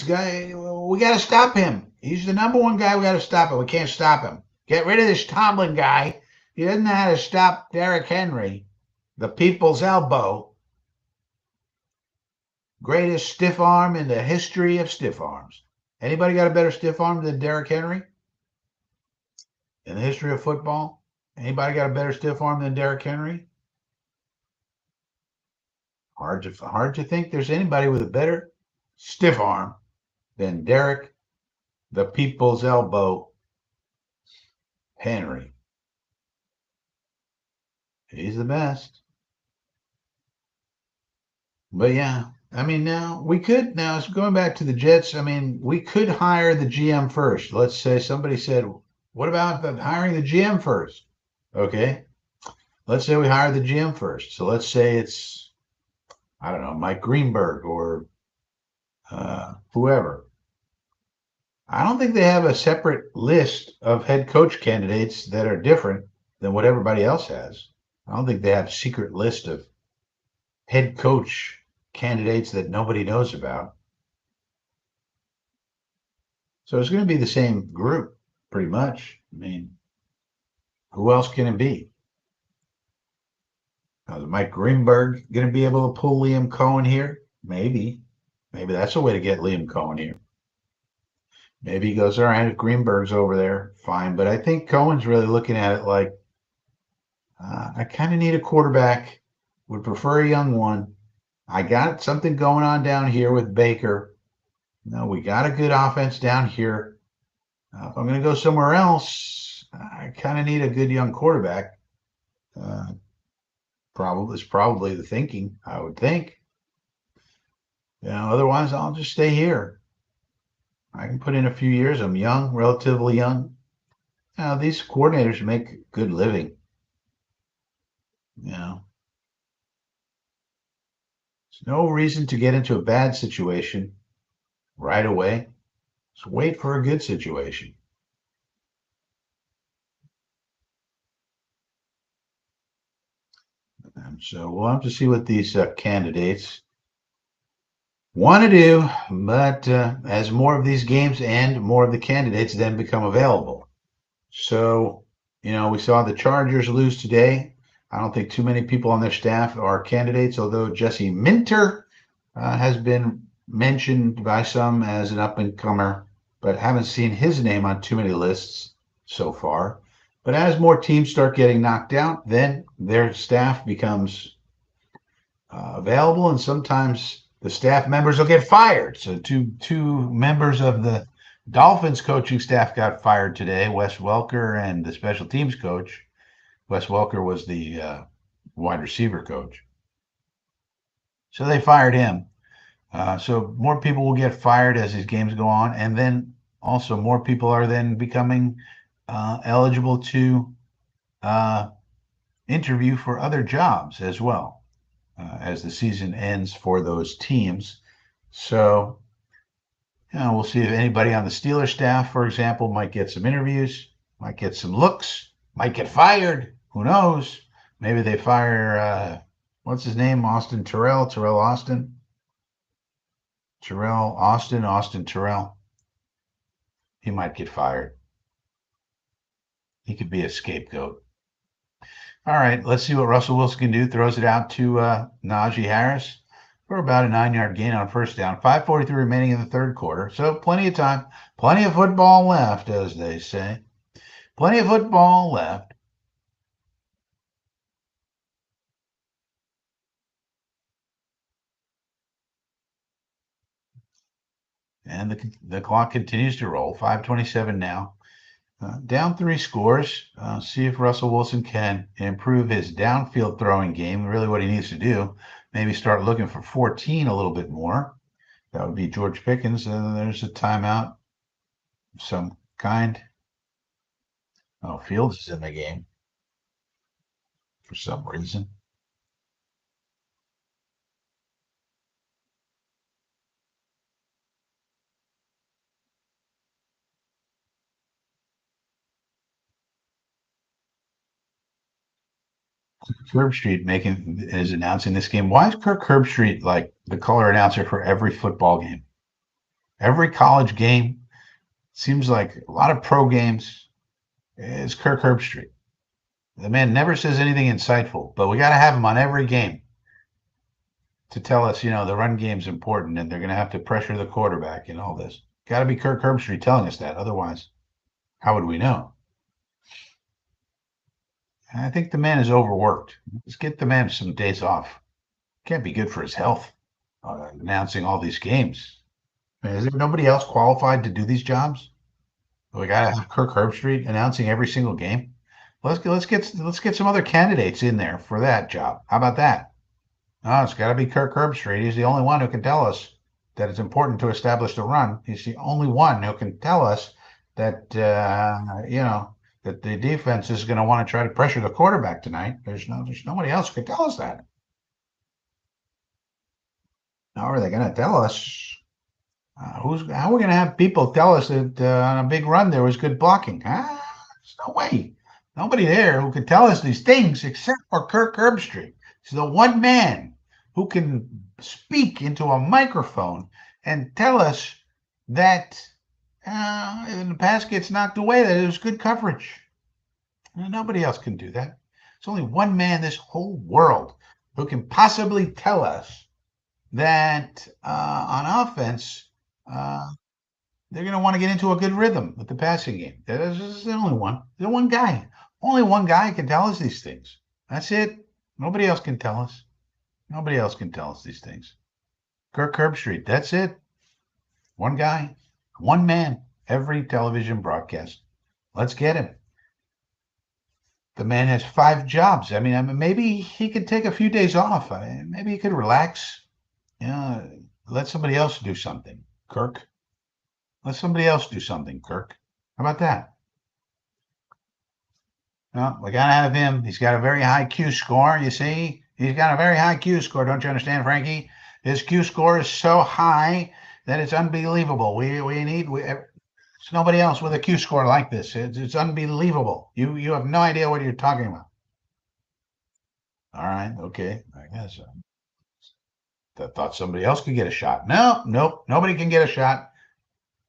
got to stop him. He's the number one guy. We got to stop him. We can't stop him. Get rid of this Tomlin guy. He doesn't know how to stop Derrick Henry, the people's elbow. Greatest stiff arm in the history of stiff arms. Anybody got a better stiff arm than Derrick Henry in the history of football? Anybody got a better stiff arm than Derrick Henry? Hard to think there's anybody with a better stiff arm than Derrick, the people's elbow, Henry. He's the best. But yeah, I mean, now it's going back to the Jets. I mean, we could hire the GM first. Let's say somebody said, what about hiring the GM first? Okay. Let's say we hire the GM first. So let's say it's, I don't know, Mike Greenberg or whoever. I don't think they have a separate list of head coach candidates that are different than what everybody else has. I don't think they have a secret list of head coach candidates that nobody knows about. So it's going to be the same group, pretty much. I mean, who else can it be? Is Mike Greenberg going to be able to pull Liam Cohen here? Maybe. Maybe that's a way to get Liam Cohen here. Maybe he goes, all right, if Greenberg's over there, fine. But I think Cohen's really looking at it like, I kind of need a quarterback, would prefer a young one. I got something going on down here with Baker. No, we got a good offense down here. If I'm going to go somewhere else, I kind of need a good young quarterback. Probably the thinking, I would think. Otherwise, I'll just stay here. I can put in a few years. I'm young, relatively young. These coordinators make good living. There's no reason to get into a bad situation right away. Just wait for a good situation. And so we'll have to see what these candidates want to do, but as more of these games end, more of the candidates then become available. So, we saw the Chargers lose today. I don't think too many people on their staff are candidates, although Jesse Minter has been mentioned by some as an up-and-comer, but haven't seen his name on too many lists so far. But as more teams start getting knocked out, then their staff becomes available, and sometimes the staff members will get fired. So two members of the Dolphins coaching staff got fired today, Wes Welker and the special teams coach. Wes Welker was the wide receiver coach. So they fired him. So more people will get fired as these games go on. And then also more people are then becoming eligible to interview for other jobs as well as the season ends for those teams. So, we'll see if anybody on the Steelers staff, for example, might get some interviews, might get some looks, might get fired. Who knows? Maybe they fire, what's his name? Austin Terrell, Austin Terrell. he might get fired. He could be a scapegoat. All right, let's see what Russell Wilson can do. Throws it out to Najee Harris for about a 9-yard gain on first down. 5:43 remaining in the third quarter. So plenty of time, plenty of football left, as they say. Plenty of football left. And the clock continues to roll. 5:27 now. Down 3 scores. See if Russell Wilson can improve his downfield throwing game. Really, what he needs to do. Maybe start looking for 14 a little bit more. That would be George Pickens. And there's a timeout of some kind. Oh, Fields is in the game for some reason. Herbstreit is announcing this game. Why is Kirk Herbstreit like the color announcer for every football game? Every college game seems like a lot of pro games is Kirk Herbstreit. The man never says anything insightful, but we got to have him on every game to tell us, the run game's important and they're going to have to pressure the quarterback and all this. Got to be Kirk Herbstreit telling us that. Otherwise, how would we know? I think the man is overworked. Let's get the man some days off. Can't be good for his health, announcing all these games. Is there nobody else qualified to do these jobs? We got to have Kirk Herbstreit announcing every single game. Let's get some other candidates in there for that job. How about that? No, it's got to be Kirk Herbstreit. He's the only one who can tell us that it's important to establish the run. He's the only one who can tell us that that the defense is going to want to try to pressure the quarterback tonight. There's nobody else who can tell us that. How are they going to tell us? How are we going to have people tell us that on a big run there was good blocking? There's no way. Nobody there who can tell us these things except for Kirk Herbstreit. He's the one man who can speak into a microphone and tell us that if the pass gets knocked away, that it was good coverage. Nobody else can do that. There's only one man in this whole world who can possibly tell us that on offense, they're going to want to get into a good rhythm with the passing game. That is the only one. The one guy. Only one guy can tell us these things. That's it. Nobody else can tell us. Nobody else can tell us these things. Kirk Herbstreit. That's it. One guy. One man. Every television broadcast. Let's get him. The man has 5 jobs. I mean, maybe he could take a few days off. Maybe he could relax. Let somebody else do something. Kirk. Let somebody else do something, Kirk. How about that? Well, we got to have him. He's got a very high Q score, you see. He's got a very high Q score. Don't you understand, Frankie? His Q score is so high that it's unbelievable. There's nobody else with a Q score like this. It's unbelievable. You have no idea what you're talking about. All right, okay. I guess I thought somebody else could get a shot. Nope. Nobody can get a shot.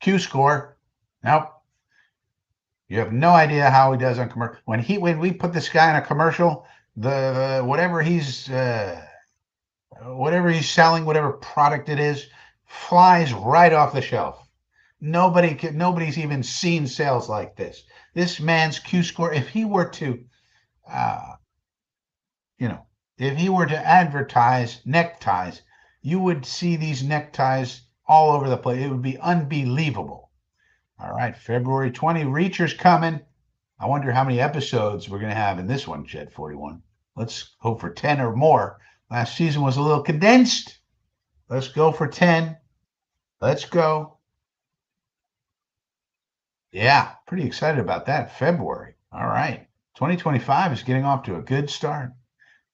Q score. Nope. You have no idea how he does on commercial. When we put this guy in a commercial, the whatever he's selling, whatever product it is, flies right off the shelf. Nobody's even seen sales like this. This man's Q score, if he were to advertise neckties, you would see these neckties all over the place. It would be unbelievable. All right, February 20, Reacher's coming. I wonder how many episodes we're going to have in this one, Shed 41. Let's hope for 10 or more. Last season was a little condensed. Let's go for 10. Let's go. Yeah, pretty excited about that. February. All right. 2025 is getting off to a good start.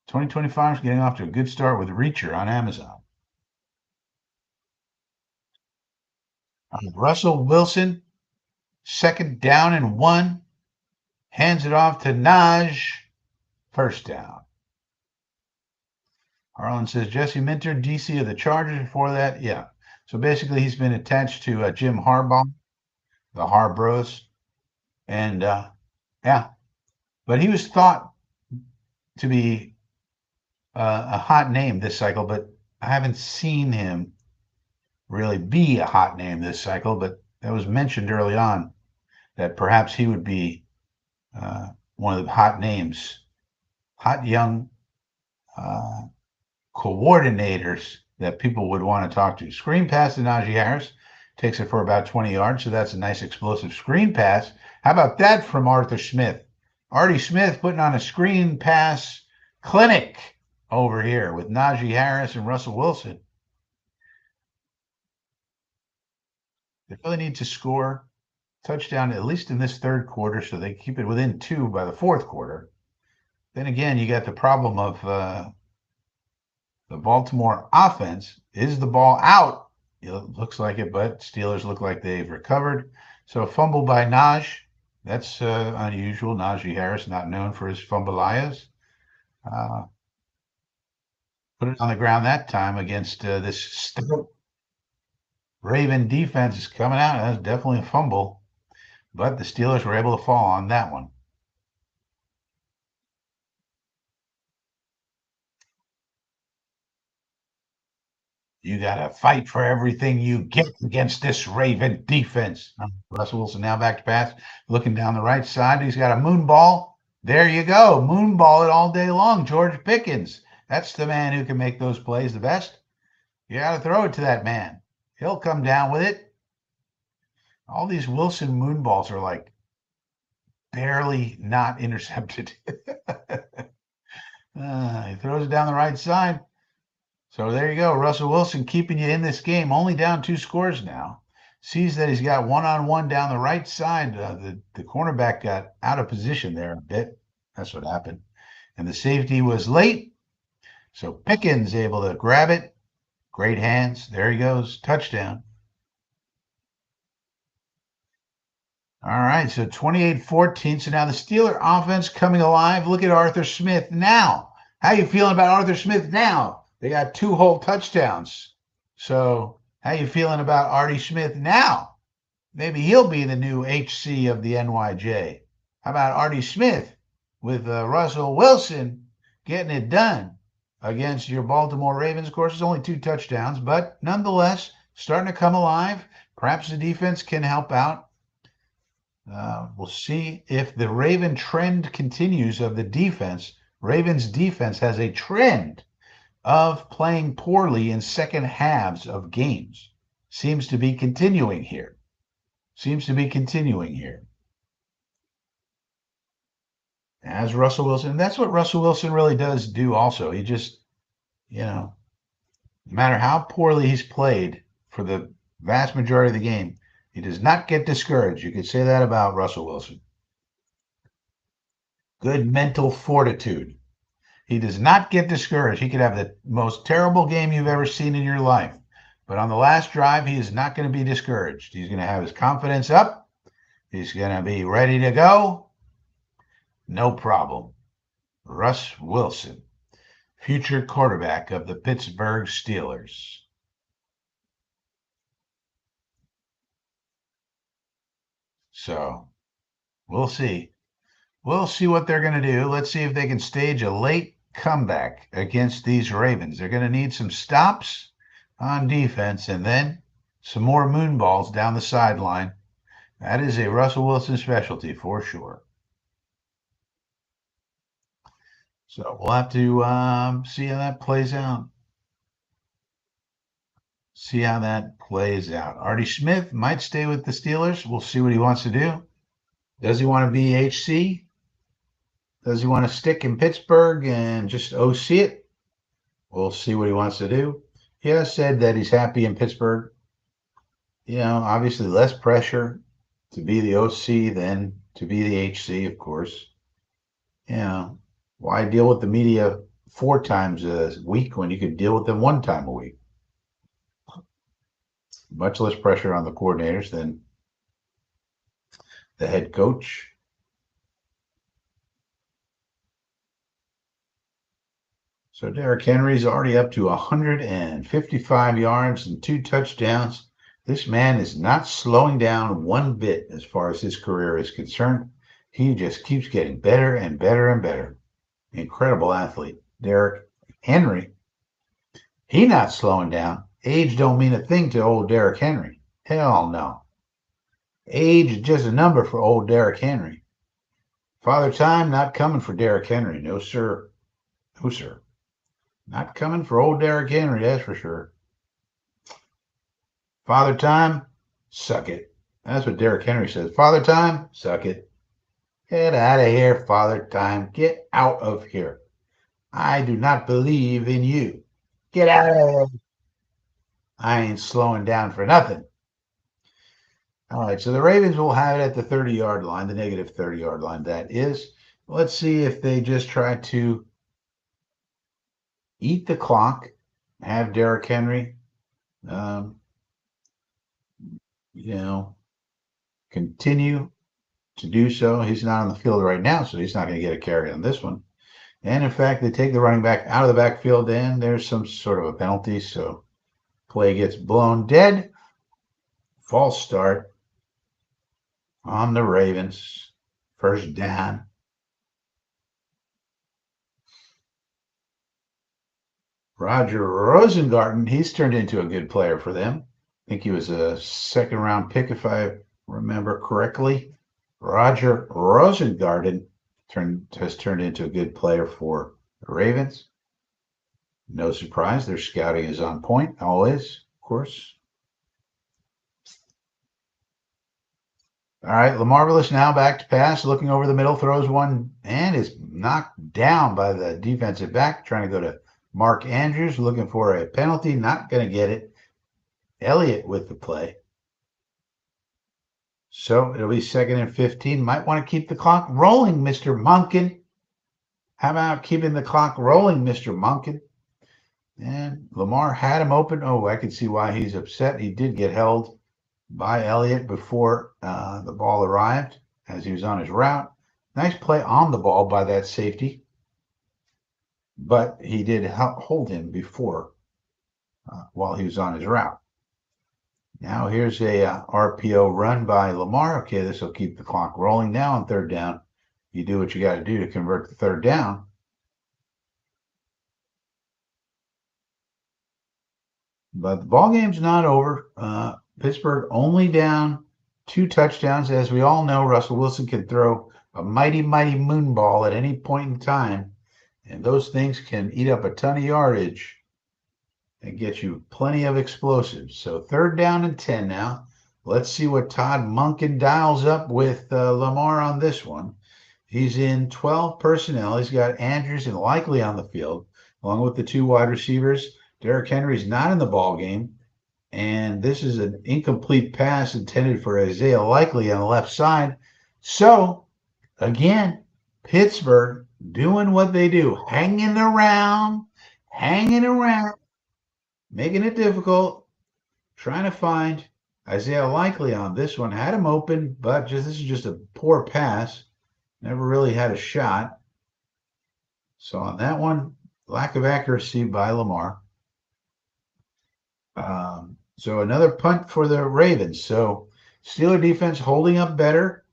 2025 is getting off to a good start with Reacher on Amazon. Russell Wilson, 2nd down and 1. Hands it off to Najee. 1st down. Harlan says Jesse Minter, DC of the Chargers before that. Yeah. So basically he's been attached to Jim Harbaugh. the Harbros. And yeah, but he was thought to be a hot name this cycle, but I haven't seen him really be a hot name this cycle. But that was mentioned early on that perhaps he would be one of the hot names, hot young uh, coordinators that people would want to talk to. Screen pass to Najee Harris, takes it for about 20 yards, so that's a nice explosive screen pass. How about that from Arthur Smith? Artie Smith putting on a screen pass clinic over here with Najee Harris and Russell Wilson. They really need to score touchdown at least in this third quarter so they keep it within 2 by the fourth quarter. Then again, you got the problem of the Baltimore offense. Is the ball out? It looks like it, but Steelers look like they've recovered. So fumble by Naj. That's unusual. Najee Harris, not known for his fumbleias. Put it on the ground that time against this stout Raven defense is coming out. That's definitely a fumble, but the Steelers were able to fall on that one. You got to fight for everything you get against this Raven defense. Russell Wilson now back to pass, looking down the right side. He's got a moon ball. There you go. Moon ball it all day long. George Pickens. That's the man who can make those plays the best. You got to throw it to that man. He'll come down with it. All these Wilson moon balls are like barely not intercepted. He throws it down the right side. So there you go. Russell Wilson keeping you in this game, only down 2 scores now. Sees that he's got one-on-one down the right side. The cornerback got out of position there a bit. That's what happened. And the safety was late. So Pickens able to grab it. Great hands. There he goes. Touchdown. All right. So 28-14. So now the Steeler offense coming alive. Look at Arthur Smith now. How you feeling about Arthur Smith now? They got 2 whole touchdowns. So how you feeling about Artie Smith now? Maybe he'll be the new HC of the NYJ. How about Artie Smith with Russell Wilson getting it done against your Baltimore Ravens? Of course, it's only 2 touchdowns, but nonetheless, starting to come alive. Perhaps the defense can help out. We'll see if the Raven trend continues of the defense. Ravens defense has a trend of playing poorly in second halves of games. Seems to be continuing here. As Russell Wilson, that's what Russell Wilson really does do also. He just, no matter how poorly he's played for the vast majority of the game, he does not get discouraged. You could say that about Russell Wilson. Good mental fortitude. He does not get discouraged. He could have the most terrible game you've ever seen in your life. But on the last drive, he is not going to be discouraged. He's going to have his confidence up. He's going to be ready to go. No problem. Russ Wilson, future quarterback of the Pittsburgh Steelers. So we'll see. We'll see what they're going to do. Let's see if they can stage a late comeback against these Ravens. They're going to need some stops on defense and then some more moon balls down the sideline. That is a Russell Wilson specialty for sure. So we'll have to see how that plays out. Artie Smith might stay with the Steelers. We'll see what he wants to do. Does he want to be HC? Does he want to stick in Pittsburgh and just OC it? We'll see what he wants to do. He has said that he's happy in Pittsburgh. Obviously less pressure to be the OC than to be the HC, of course. Why deal with the media 4 times a week when you could deal with them 1 time a week? Much less pressure on the coordinators than the head coach. So Derrick Henry's already up to 155 yards and 2 touchdowns. This man is not slowing down one bit as far as his career is concerned. He just keeps getting better and better and better. Incredible athlete. Derrick Henry, he not slowing down. Age don't mean a thing to old Derrick Henry. Hell no. Age is just a number for old Derrick Henry. Father Time not coming for Derrick Henry. No, sir. No, sir. Not coming for old Derrick Henry, that's for sure. Father Time, suck it. That's what Derrick Henry says. Father Time, suck it. Get out of here, Father Time. Get out of here. I do not believe in you. Get out of here. I ain't slowing down for nothing. All right, so the Ravens will have it at the 30-yard line, the negative 30-yard line, that is. Let's see if they just try to eat the clock, have Derrick Henry, um, continue to do so. He's not on the field right now, so he's not going to get a carry on this one. And in fact, they take the running back out of the backfield, and there's some sort of a penalty, so play gets blown dead. False start on the Ravens. First down. Roger Rosengarten, he's turned into a good player for them. I think he was a second-round pick, if I remember correctly. Roger Rosengarten has turned into a good player for the Ravens. No surprise, their scouting is on point, always, of course. All right, Lamar now back to pass, looking over the middle, throws one, and is knocked down by the defensive back, trying to go to Mark Andrews, looking for a penalty, not going to get it. Elliott with the play. So it'll be 2nd and 15. Might want to keep the clock rolling, Mr. Monken. How about keeping the clock rolling, Mr. Monken? And Lamar had him open. Oh, I can see why he's upset. He did get held by Elliott before the ball arrived as he was on his route. Nice play on the ball by that safety. But he did hold him before while he was on his route. Now here's a RPO run by Lamar. Okay, this will keep the clock rolling. Now on 3rd down, you do what you got to do to convert the 3rd down. But the ball game's not over. Pittsburgh only down 2 touchdowns. As we all know, Russell Wilson can throw a mighty, mighty moon ball at any point in time. And those things can eat up a ton of yardage and get you plenty of explosives. So 3rd down and 10 now. Let's see what Todd Monken dials up with Lamar on this one. He's in 12 personnel. He's got Andrews and Likely on the field, along with the 2 wide receivers. Derrick Henry's not in the ball game. And this is an incomplete pass intended for Isaiah Likely on the left side. So, again, Pittsburgh doing what they do, hanging around, making it difficult, trying to find Isaiah Likely on this one. Had him open, but this is just a poor pass. Never really had a shot. So on that one, lack of accuracy by Lamar. So another punt for the Ravens. So Steeler defense holding up better.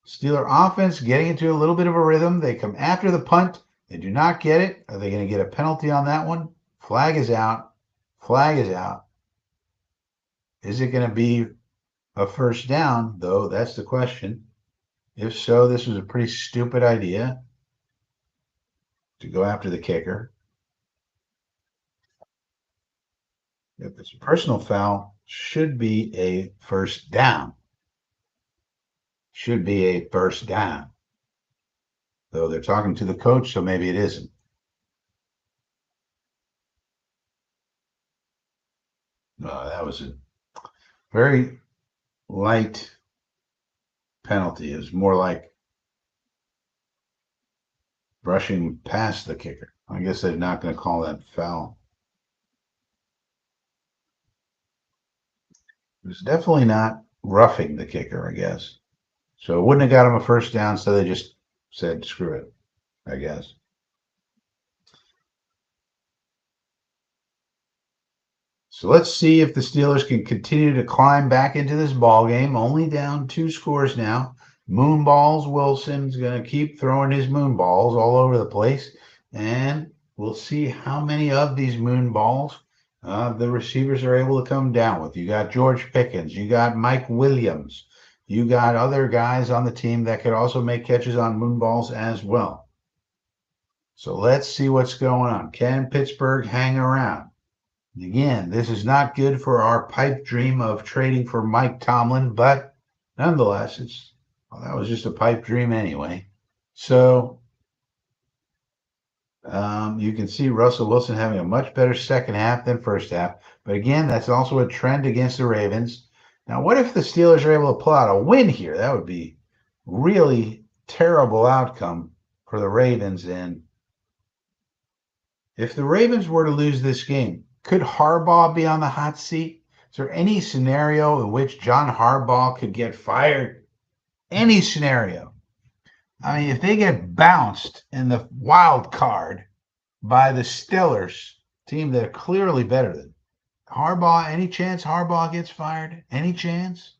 Steeler offense getting into a little bit of a rhythm. They come after the punt. They do not get it. Are they going to get a penalty on that one? Flag is out. Flag is out. Is it going to be a 1st down, though? That's the question. If so, this was a pretty stupid idea to go after the kicker. If it's a personal foul, should be a 1st down. Should be a 1st down. Though they're talking to the coach, so maybe it isn't. That was a very light penalty. It was more like brushing past the kicker. I guess they're not going to call that foul. It was definitely not roughing the kicker, I guess. So it wouldn't have got him a 1st down, so they just said, screw it, I guess. So let's see if the Steelers can continue to climb back into this ball game. Only down 2 scores now. Moonballs Wilson's going to keep throwing his moonballs all over the place, and we'll see how many of these moonballs the receivers are able to come down with. You got George Pickens, you got Mike Williams, you got other guys on the team that could also make catches on moonballs as well. So let's see what's going on. Can Pittsburgh hang around? Again, this is not good for our pipe dream of trading for Mike Tomlin, but nonetheless, that was just a pipe dream anyway. So you can see Russell Wilson having a much better second half than first half. But again, that's also a trend against the Ravens. Now, what if the Steelers are able to pull out a win here? That would be really terrible outcome for the Ravens. And if the Ravens were to lose this game, could Harbaugh be on the hot seat? Is there any scenario in which John Harbaugh could get fired? Any scenario. I mean, if they get bounced in the wild card by the Steelers, team that are clearly better than Harbaugh, any chance Harbaugh gets fired? Any chance?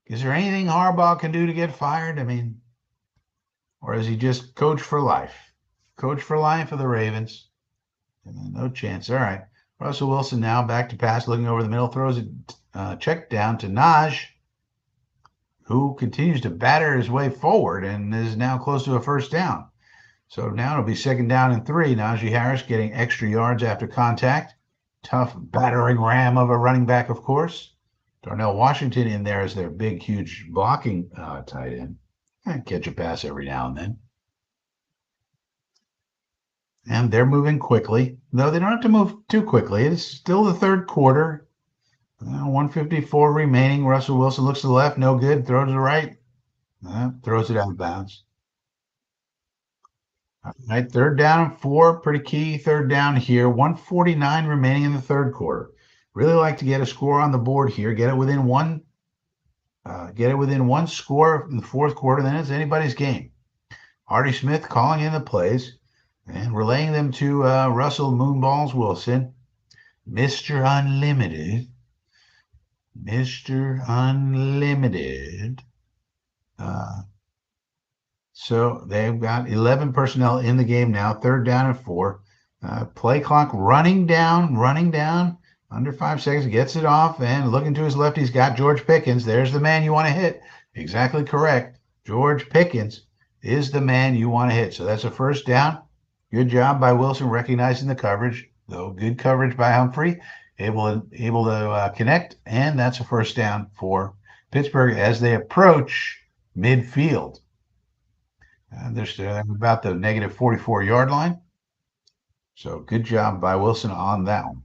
Is there anything Harbaugh can do to get fired? I mean, or is he just coach for life? Coach for life of the Ravens. No chance. All right. Russell Wilson now back to pass, looking over the middle, throws a check down to Najee, who continues to batter his way forward and is now close to a first down. So now it'll be 2nd down and 3. Najee Harris getting extra yards after contact. Tough battering ram of a running back, of course. Darnell Washington in there as their big, huge blocking tight end. And catch a pass every now and then. And they're moving quickly, though they don't have to move too quickly. It's still the third quarter. 154 remaining. Russell Wilson looks to the left, no good. Throws to the right, throws it out of bounds. All right, 3rd down and 4, pretty key 3rd down here. 149 remaining in the third quarter. Really like to get a score on the board here. Get it within one score in the fourth quarter. Then it's anybody's game. Artie Smith calling in the plays and relaying them to Russell Moonballs Wilson, Mr. Unlimited. Mr. Unlimited. So they've got 11 personnel in the game now, 3rd down and 4. Play clock running down, under 5 seconds, gets it off, and looking to his left, he's got George Pickens. There's the man you want to hit. Exactly correct. George Pickens is the man you want to hit. So that's a first down. Good job by Wilson recognizing the coverage, though. Good coverage by Humphrey, able to connect, and that's a first down for Pittsburgh as they approach midfield. They're about the negative 44-yard line. So good job by Wilson on that one.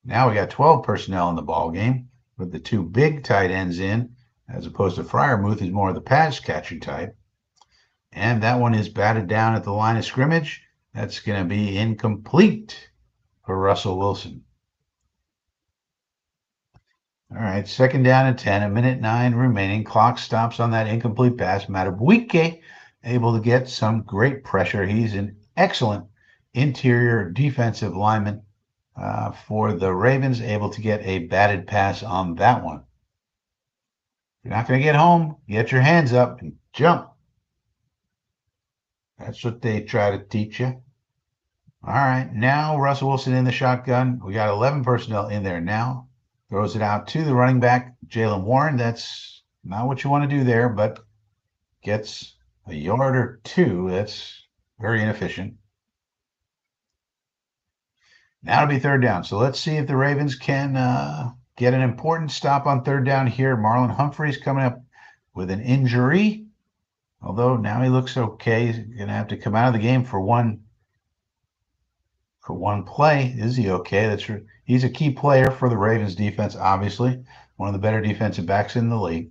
Now we got 12 personnel in the ball game with the 2 big tight ends in, as opposed to Freiermuth, who's more of the pass catching type. And that one is batted down at the line of scrimmage. That's going to be incomplete for Russell Wilson. All right, 2nd down and 10, 1:09 remaining. Clock stops on that incomplete pass. Madubuike able to get some great pressure. He's an excellent interior defensive lineman for the Ravens, able to get a batted pass on that one. If you're not going to get home, get your hands up and jump. That's what they try to teach you. All right, now Russell Wilson in the shotgun. We got 11 personnel in there now. Throws it out to the running back, Jaylen Warren. That's not what you want to do there, but gets a yard or 2. That's very inefficient. Now it'll be 3rd down. So let's see if the Ravens can get an important stop on 3rd down here. Marlon Humphrey's coming up with an injury. Although now he looks okay. He's going to have to come out of the game for one play. Is he okay? That's true. He's a key player for the Ravens defense, obviously. One of the better defensive backs in the league.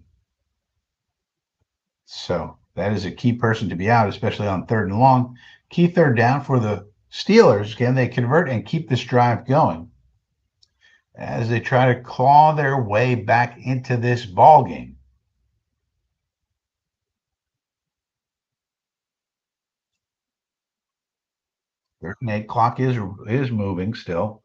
So that is a key person to be out, especially on 3rd and long. Key 3rd down for the Steelers. Can they convert and keep this drive going as they try to claw their way back into this ball game? Clock is moving still.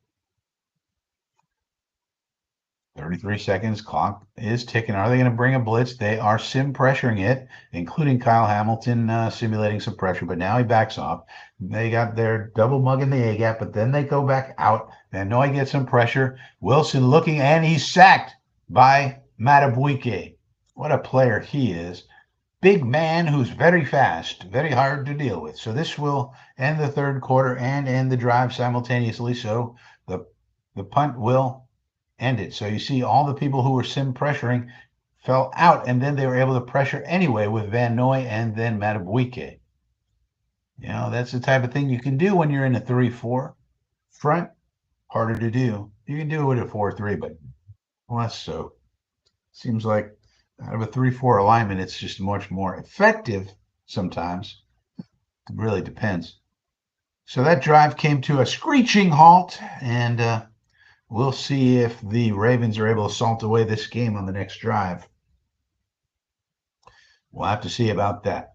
33 seconds, clock is ticking. Are they going to bring a blitz? They are sim pressuring it, including Kyle Hamilton simulating some pressure, but now he backs off. They got their double mug in the A gap, but then they go back out. Van Noy gets some pressure. Wilson looking, and he's sacked by Matabuike. What a player he is. Big man who's very fast, very hard to deal with. So this will end the third quarter and end the drive simultaneously. So the punt will end it. So you see all the people who were sim pressuring fell out, and then they were able to pressure anyway with Van Noy and then Matabuike. You know, that's the type of thing you can do when you're in a 3-4 front. Harder to do. You can do it with a 4-3, but less so. Seems like out of a 3-4 alignment, it's just much more effective sometimes. It really depends. So that drive came to a screeching halt, and we'll see if the Ravens are able to salt away this game on the next drive. We'll have to see about that.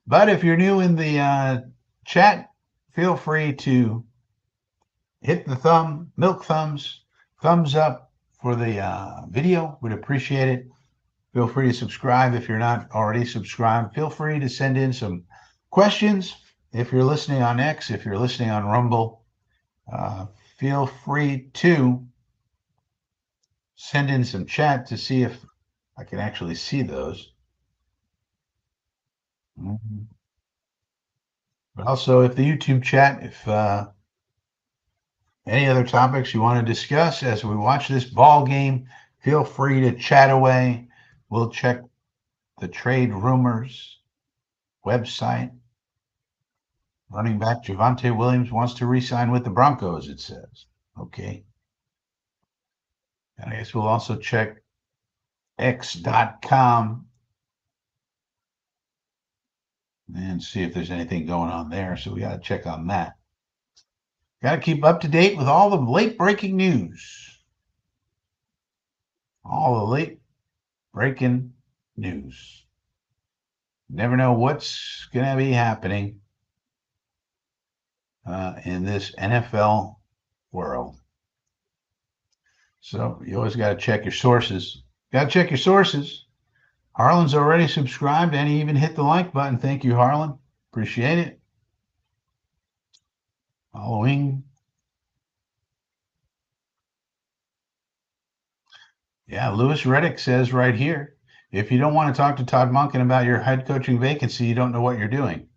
But if you're new in the chat, feel free to hit the thumbs up for the video. We'd appreciate it. Feel free to subscribe if you're not already subscribed. Feel free to send in some questions if you're listening on X, if you're listening on Rumble. Feel free to send in some chat to see if I can actually see those. But also, if the YouTube chat, if any other topics you want to discuss as we watch this ball game, feel free to chat away. We'll check the trade rumors website. Running back Javonte Williams wants to re-sign with the Broncos, it says. Okay. And I guess we'll also check x.com and see if there's anything going on there. So we got to check on that. Got to keep up to date with all the late breaking news. All the late breaking news. Never know what's going to be happening in this NFL world. So you always got to check your sources. Got to check your sources. Harlan's already subscribed and he even hit the like button. Thank you, Harlan. Appreciate it. Following. Yeah, Lewis Reddick says right here, if you don't want to talk to Todd Monken about your head coaching vacancy, you don't know what you're doing.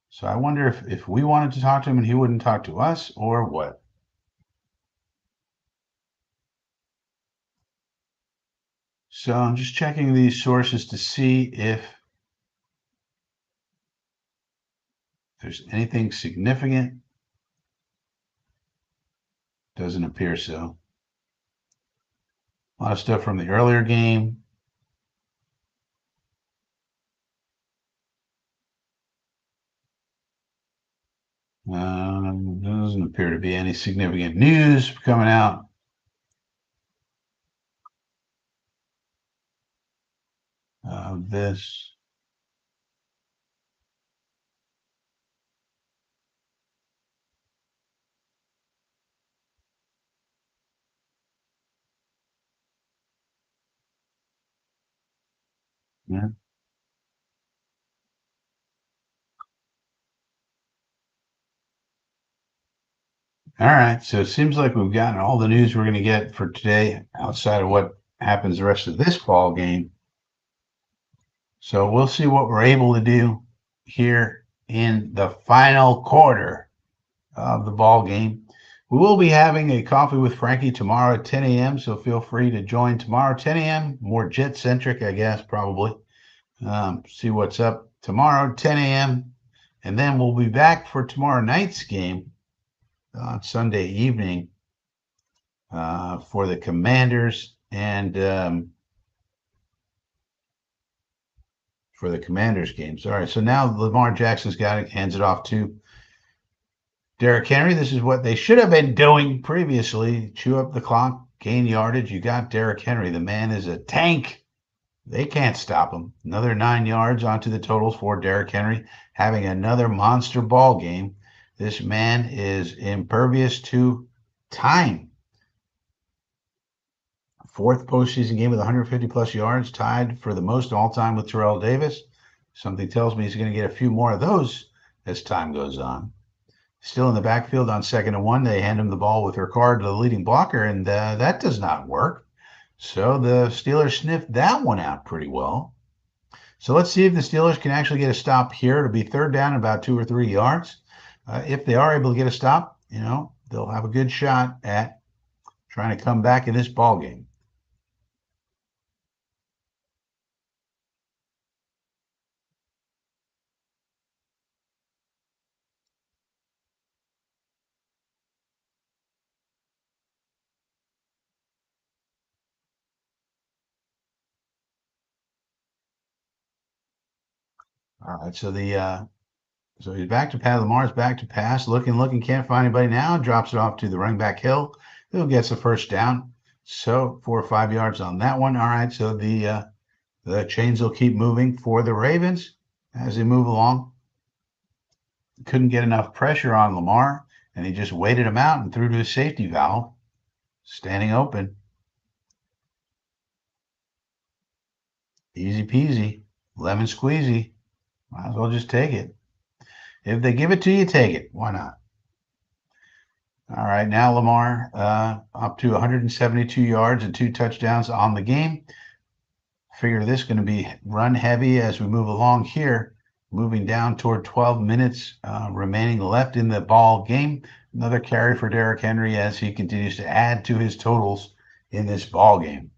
So I wonder if we wanted to talk to him and he wouldn't talk to us or what. So I'm just checking these sources to see if there's anything significant. Doesn't appear so. A lot of stuff from the earlier game. Doesn't appear to be any significant news coming out. This. Yeah. All right. So it seems like we've gotten all the news we're going to get for today outside of what happens the rest of this ball game. So we'll see what we're able to do here in the final quarter of the ball game. We will be having a coffee with Frankie tomorrow at 10 a.m. So feel free to join tomorrow, 10 a.m. More jet centric, I guess, probably. See what's up tomorrow, 10 a.m. And then we'll be back for tomorrow night's game on Sunday evening for the Commanders and for the Commanders games. All right, so now Lamar Jackson's got it, hands it off to Derrick Henry. This is what they should have been doing previously. Chew up the clock, gain yardage. You got Derrick Henry. The man is a tank. They can't stop him. Another 9 yards onto the totals for Derrick Henry, having another monster ball game. This man is impervious to time. Fourth postseason game with 150 plus yards, tied for the most all time with Terrell Davis. Something tells me he's going to get a few more of those as time goes on. Still in the backfield on 2nd and 1, they hand him the ball with Ricard to the leading blocker, and that does not work. So the Steelers sniffed that one out pretty well. So let's see if the Steelers can actually get a stop here. It'll be 3rd down, about 2 or 3 yards. If they are able to get a stop, they'll have a good shot at trying to come back in this ball game. All right, so he's back to pass. Lamar's back to pass, looking, can't find anybody now. Drops it off to the running back Hill, who gets the first down. So 4 or 5 yards on that one. All right, so the chains will keep moving for the Ravens as they move along. Couldn't get enough pressure on Lamar, and he just waited him out and threw to his safety valve, standing open. Easy peasy, lemon squeezy. Might as well just take it. If they give it to you, take it. Why not? All right, now Lamar up to 172 yards and 2 touchdowns on the game. Figure this is going to be run heavy as we move along here, moving down toward 12 minutes remaining left in the ball game. Another carry for Derrick Henry as he continues to add to his totals in this ball game.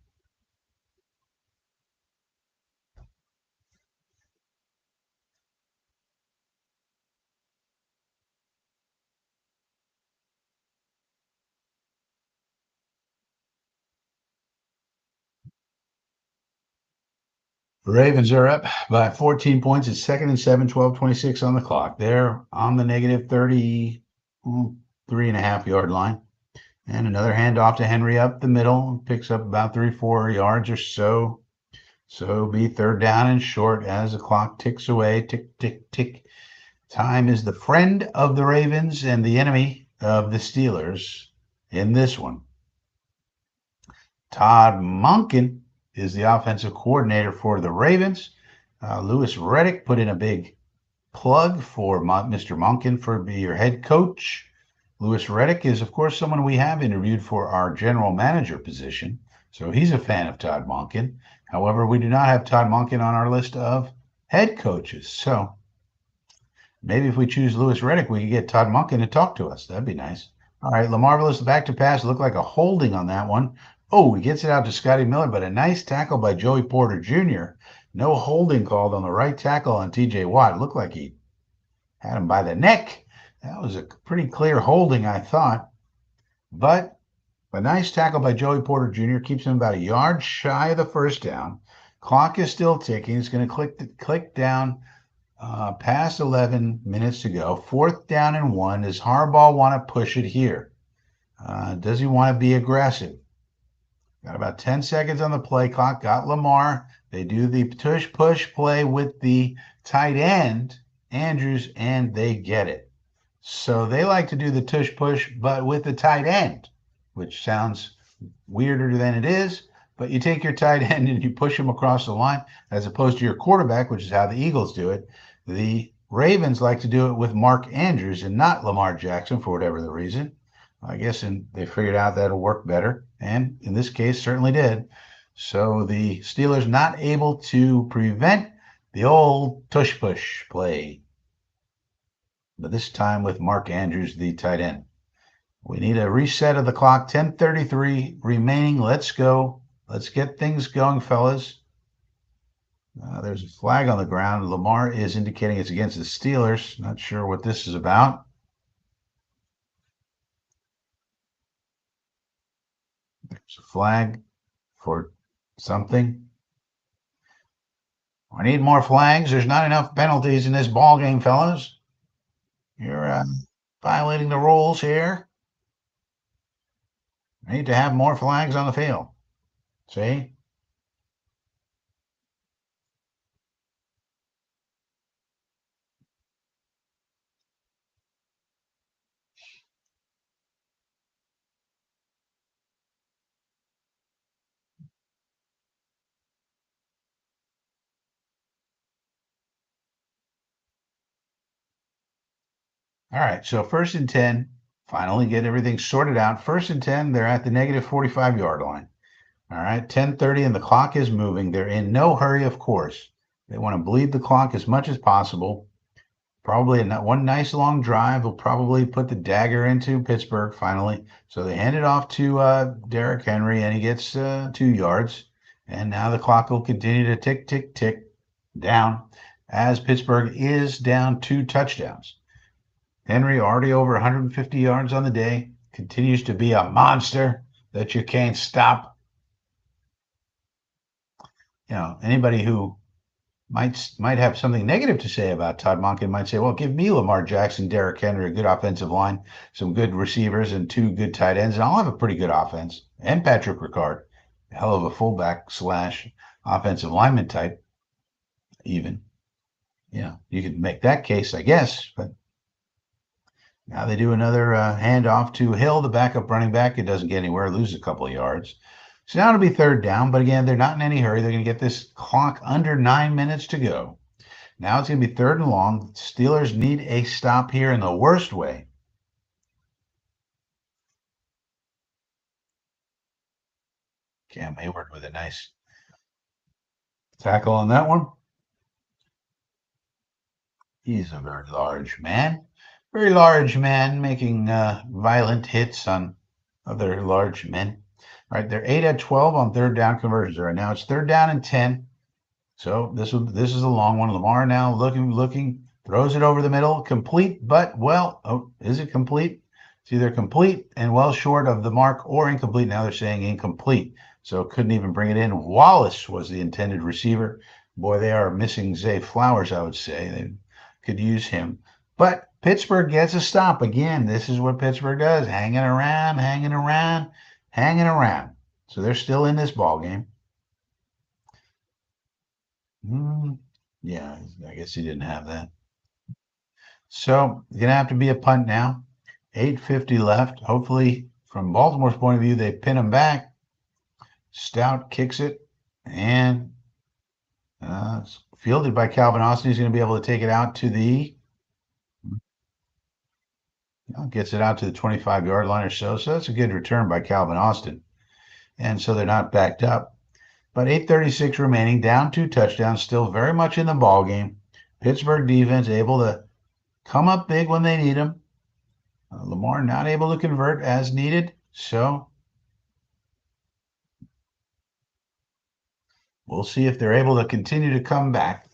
The Ravens are up by 14 points. It's 2nd and 7, 12:26 on the clock. They're on the negative 33.5 yard line. And another handoff to Henry up the middle. Picks up about 3-4 yards or so. So it'll be 3rd down and short as the clock ticks away. Tick, tick, tick. Time is the friend of the Ravens and the enemy of the Steelers in this one. Todd Monken is the offensive coordinator for the Ravens. Louis Riddick put in a big plug for Mr. Monken for be your head coach. Louis Riddick is, of course, someone we have interviewed for our general manager position. So he's a fan of Todd Monken. However, we do not have Todd Monken on our list of head coaches. So maybe if we choose Louis Riddick, we can get Todd Monken to talk to us. That'd be nice. All right, Lamarvelous back to pass. Looked like a holding on that one. Oh, he gets it out to Scotty Miller, but a nice tackle by Joey Porter Jr. No holding called on the right tackle on TJ Watt. Looked like he had him by the neck. That was a pretty clear holding, I thought. But a nice tackle by Joey Porter Jr. keeps him about a yard shy of the first down. Clock is still ticking. It's going to click down past 11 minutes to go. 4th down and 1. Does Harbaugh want to push it here? Does he want to be aggressive? Got about 10 seconds on the play clock. Got Lamar. They do the push play with the tight end, Andrews, and they get it. So they like to do the push, but with the tight end, which sounds weirder than it is. But you take your tight end and you push him across the line as opposed to your quarterback, which is how the Eagles do it. The Ravens like to do it with Mark Andrews and not Lamar Jackson for whatever the reason. I guess they figured out that'll work better. And in this case, certainly did. So the Steelers not able to prevent the old push play. But this time with Mark Andrews, the tight end. We need a reset of the clock. 10:33 remaining. Let's go. Let's get things going, fellas. There's a flag on the ground. Lamar is indicating it's against the Steelers. Not sure what this is about. There's a flag for something. I need more flags. There's not enough penalties in this ball game, fellas. You're violating the rules here. I need to have more flags on the field. See? All right, so 1st and 10, finally get everything sorted out. 1st and 10, they're at the negative 45-yard line. All right, 10:30 and the clock is moving. They're in no hurry, of course. They want to bleed the clock as much as possible. Probably one nice long drive will probably put the dagger into Pittsburgh finally. So they hand it off to Derrick Henry, and he gets 2 yards. And now the clock will continue to tick, tick, tick down as Pittsburgh is down 2 touchdowns. Henry already over 150 yards on the day, continues to be a monster that you can't stop. Anybody who might have something negative to say about Todd Monken might say, well, give me Lamar Jackson, Derrick Henry, a good offensive line, some good receivers, and 2 good tight ends, and I'll have a pretty good offense. And Patrick Ricard, a hell of a fullback / offensive lineman type, even. You could make that case, I guess, but now they do another handoff to Hill, the backup running back. It doesn't get anywhere, loses a couple of yards. So now it'll be 3rd down, but again, they're not in any hurry. They're going to get this clock under 9 minutes to go. Now it's going to be 3rd and long. Steelers need a stop here in the worst way. Cam Hayward with a nice tackle on that one. He's a very large man, making violent hits on other large men. All right, they're 8 at 12 on 3rd down conversions right now. It's 3rd down and 10. So this is a long one. Lamar now looking, throws it over the middle, complete, but is it complete? It's either complete and well short of the mark or incomplete. Now they're saying incomplete. So couldn't even bring it in. Wallace was the intended receiver. Boy, they are missing Zay Flowers, I would say. They could use him. But Pittsburgh gets a stop. Again, this is what Pittsburgh does. Hanging around. So they're still in this ball game. Yeah, I guess he didn't have that. So it's going to have to be a punt now. 8:50 left. Hopefully, from Baltimore's point of view, they pin him back. Stout kicks it and it's fielded by Calvin Austin. He's going to be able to take it out to gets it out to the 25-yard line or so. So that's a good return by Calvin Austin. And so they're not backed up. But 8:36 remaining, down 2 touchdowns, still very much in the ball game. Pittsburgh defense able to come up big when they need them. Lamar not able to convert as needed. So we'll see if they're able to continue to come back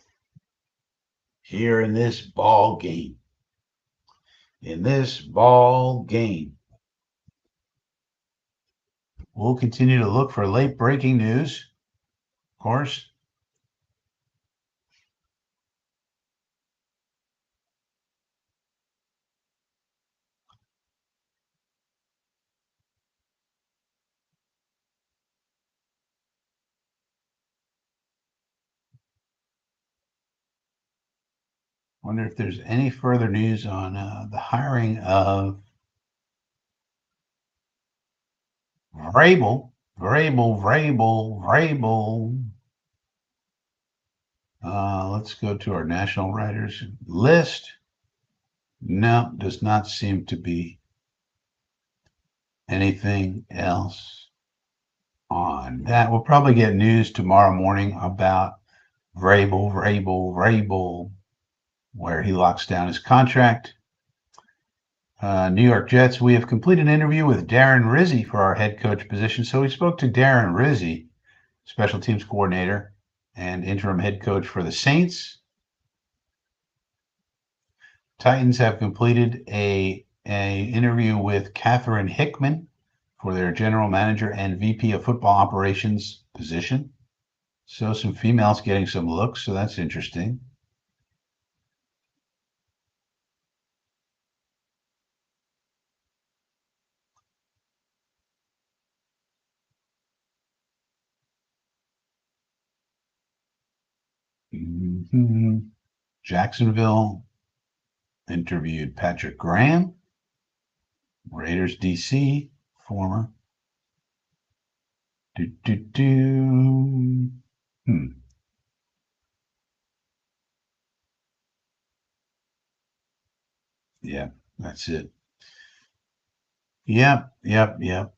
here in this ball game. We'll continue to look for late breaking news, of course. Wonder if there's any further news on the hiring of Vrabel. Let's go to our national writers list. No, does not seem to be anything else on that. We'll probably get news tomorrow morning about Vrabel, where he locks down his contract. New York Jets, we have completed an interview with Darren Rizzi for our head coach position. So we spoke to Darren Rizzi, special teams coordinator and interim head coach for the Saints. Titans have completed a interview with Catherine Hickman for their general manager and VP of football operations position. So some females getting some looks, so that's interesting. Jacksonville interviewed Patrick Graham, Raiders DC, former. Yeah, That's it. Yep, yep, yep.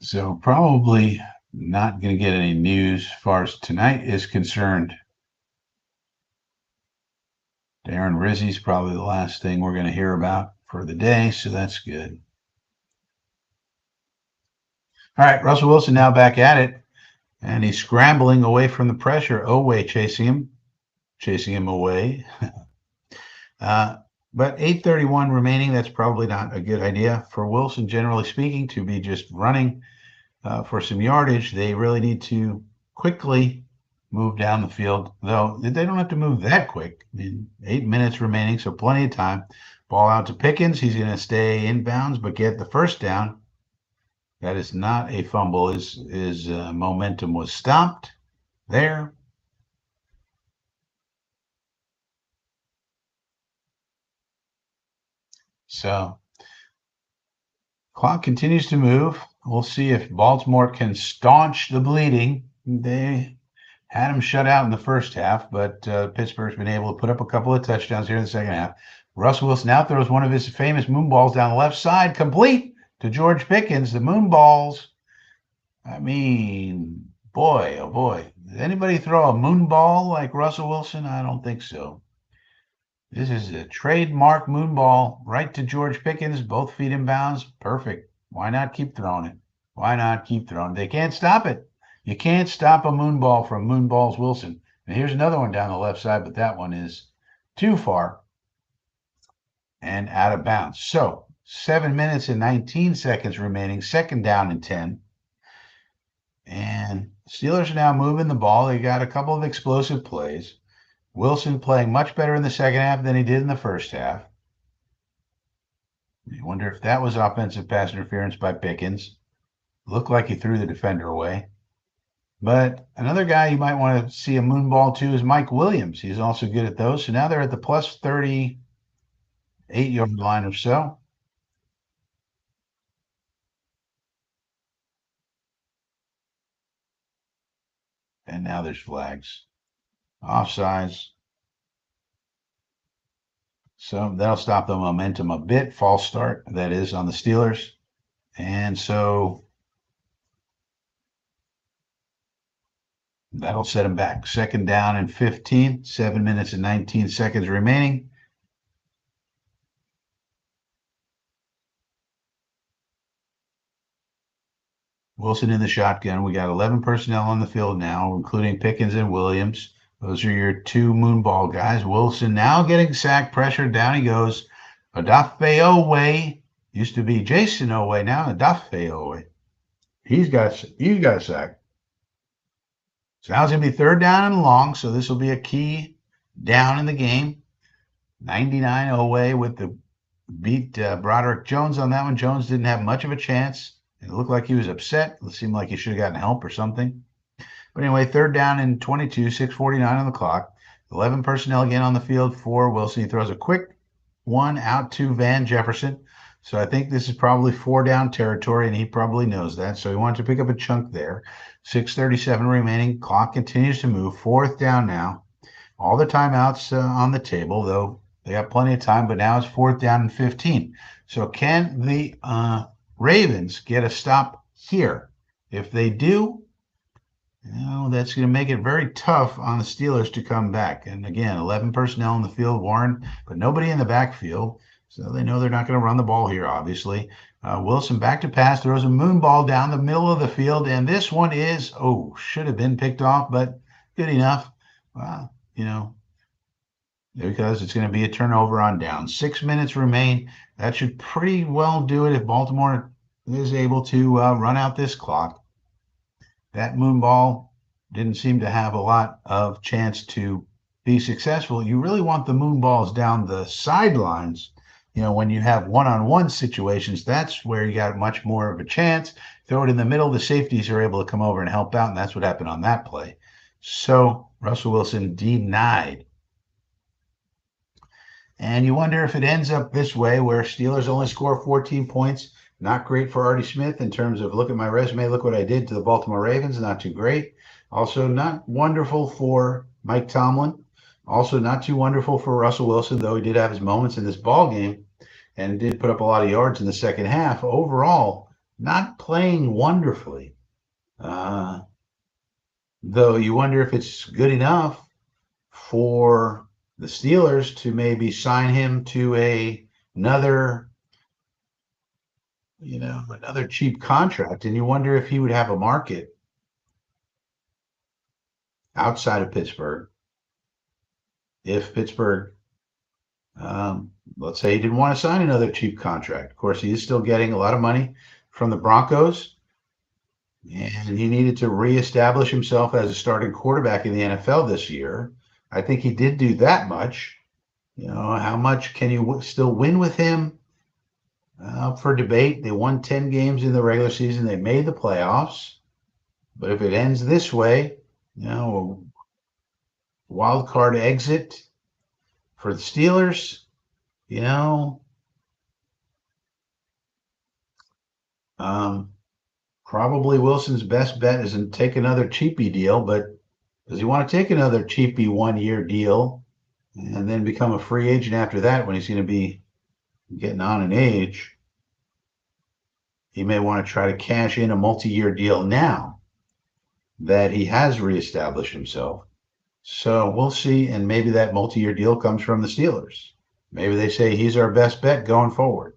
So probably not going to get any news as far as tonight is concerned. Darren Rizzi's probably the last thing we're going to hear about for the day, so that's good. All right, Russell Wilson now back at it, and he's scrambling away from the pressure. Oweh chasing him away. uh, but 8:31 remaining. That's probably not a good idea for Wilson, generally speaking, to be just running for some yardage. They really need to quickly move down the field, though they don't have to move that quick. I mean, 8 minutes remaining, so plenty of time. Ball out to Pickens. He's going to stay inbounds, but get the first down. That is not a fumble. His momentum was stopped there. So clock continues to move. We'll see if Baltimore can staunch the bleeding. They had him shut out in the first half, but Pittsburgh's been able to put up a couple of touchdowns here in the second half. Russell Wilson now throws one of his famous moon balls down the left side, complete to George Pickens. The moon balls. I mean, boy, oh boy. Does anybody throw a moon ball like Russell Wilson? I don't think so. This is a trademark moon ball right to George Pickens, both feet in bounds. Perfect. Why not keep throwing it? Why not keep throwing it? They can't stop it. You can't stop a moon ball from Moonballs Wilson. And here's another one down the left side, but that one is too far and out of bounds. So 7 minutes and 19 seconds remaining, second down and 10. And Steelers are now moving the ball. They got a couple of explosive plays. Wilson playing much better in the second half than he did in the first half. You wonder if that was offensive pass interference by Pickens. Looked like he threw the defender away. But another guy you might want to see a moon ball to is Mike Williams. He's also good at those. So now they're at the plus 38-yard line or so. And now there's flags. Offsides. So that'll stop the momentum a bit. False start, that is, on the Steelers. And so that'll set them back. Second down and 15, 7 minutes and 19 seconds remaining. Wilson in the shotgun. We got 11 personnel on the field now, including Pickens and Williams. Those are your two moonball guys. Wilson now getting sacked, pressured. Down he goes. Odafe Oweh. Used to be Jason Oweh, now Odafe Oweh. He's got a sack. So now it's going to be third down and long, so this will be a key down in the game. 99 Oweh with the beat Broderick Jones on that one. Jones didn't have much of a chance. It looked like he was upset. It seemed like he should have gotten help or something. But anyway, third down and 22, 6:49 on the clock. 11 personnel again on the field for Wilson. He throws a quick one out to Van Jefferson. So I think this is probably 4-down territory, and he probably knows that. So he wanted to pick up a chunk there. 6:37 remaining. Clock continues to move. Fourth down now. All the timeouts on the table, though they got plenty of time, but now it's fourth down and 15. So can the Ravens get a stop here? If they do, that's going to make it very tough on the Steelers to come back. And again, 11 personnel in the field, Warren, but nobody in the backfield. So they know they're not going to run the ball here, obviously. Wilson back to pass, throws a moon ball down the middle of the field. And this one is, should have been picked off, but good enough. Because it's going to be a turnover on down. 6 minutes remain. That should pretty well do it if Baltimore is able to run out this clock. That moon ball didn't seem to have a lot of chance to be successful. You really want the moon balls down the sidelines. When you have one-on-one situations, that's where you got much more of a chance. Throw it in the middle, the safeties are able to come over and help out, and that's what happened on that play. So Russell Wilson denied. And you wonder if it ends up this way, where Steelers only score 14 points. Not great for Artie Smith in terms of, look at my resume, look what I did to the Baltimore Ravens. Not too great. Also not wonderful for Mike Tomlin. Also, not too wonderful for Russell Wilson, though he did have his moments in this ball game and did put up a lot of yards in the second half. Overall, not playing wonderfully. Uh, though you wonder if it's good enough for the Steelers to maybe sign him to another, another cheap contract, and you wonder if he would have a market outside of Pittsburgh if Pittsburgh, let's say, he didn't want to sign another cheap contract. Of course, he is still getting a lot of money from the Broncos, and he needed to reestablish himself as a starting quarterback in the NFL this year. I think he did do that much. How much can you still win with him? For debate. They won 10 games in the regular season. They made the playoffs. But if it ends this way, a wild card exit for the Steelers, probably Wilson's best bet isn't take another cheapy deal, but does he want to take another cheapy 1 year deal and then become a free agent after that when he's going to be getting on in age? He may want to try to cash in a multi-year deal now that he has reestablished himself. So we'll see, and maybe that multi-year deal comes from the Steelers. Maybe they say he's our best bet going forward.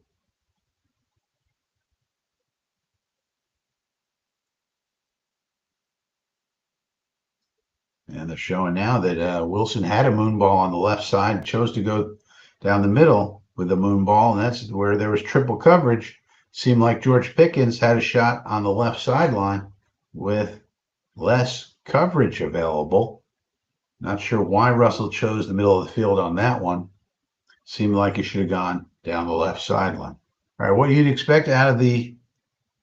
And they're showing now that Wilson had a moon ball on the left side, chose to go down the middle with the moon ball, and that's where there was triple coverage. Seemed like George Pickens had a shot on the left sideline with less coverage available. Not sure why Russell chose the middle of the field on that one. Seemed like he should have gone down the left sideline. All right, what you'd expect out of the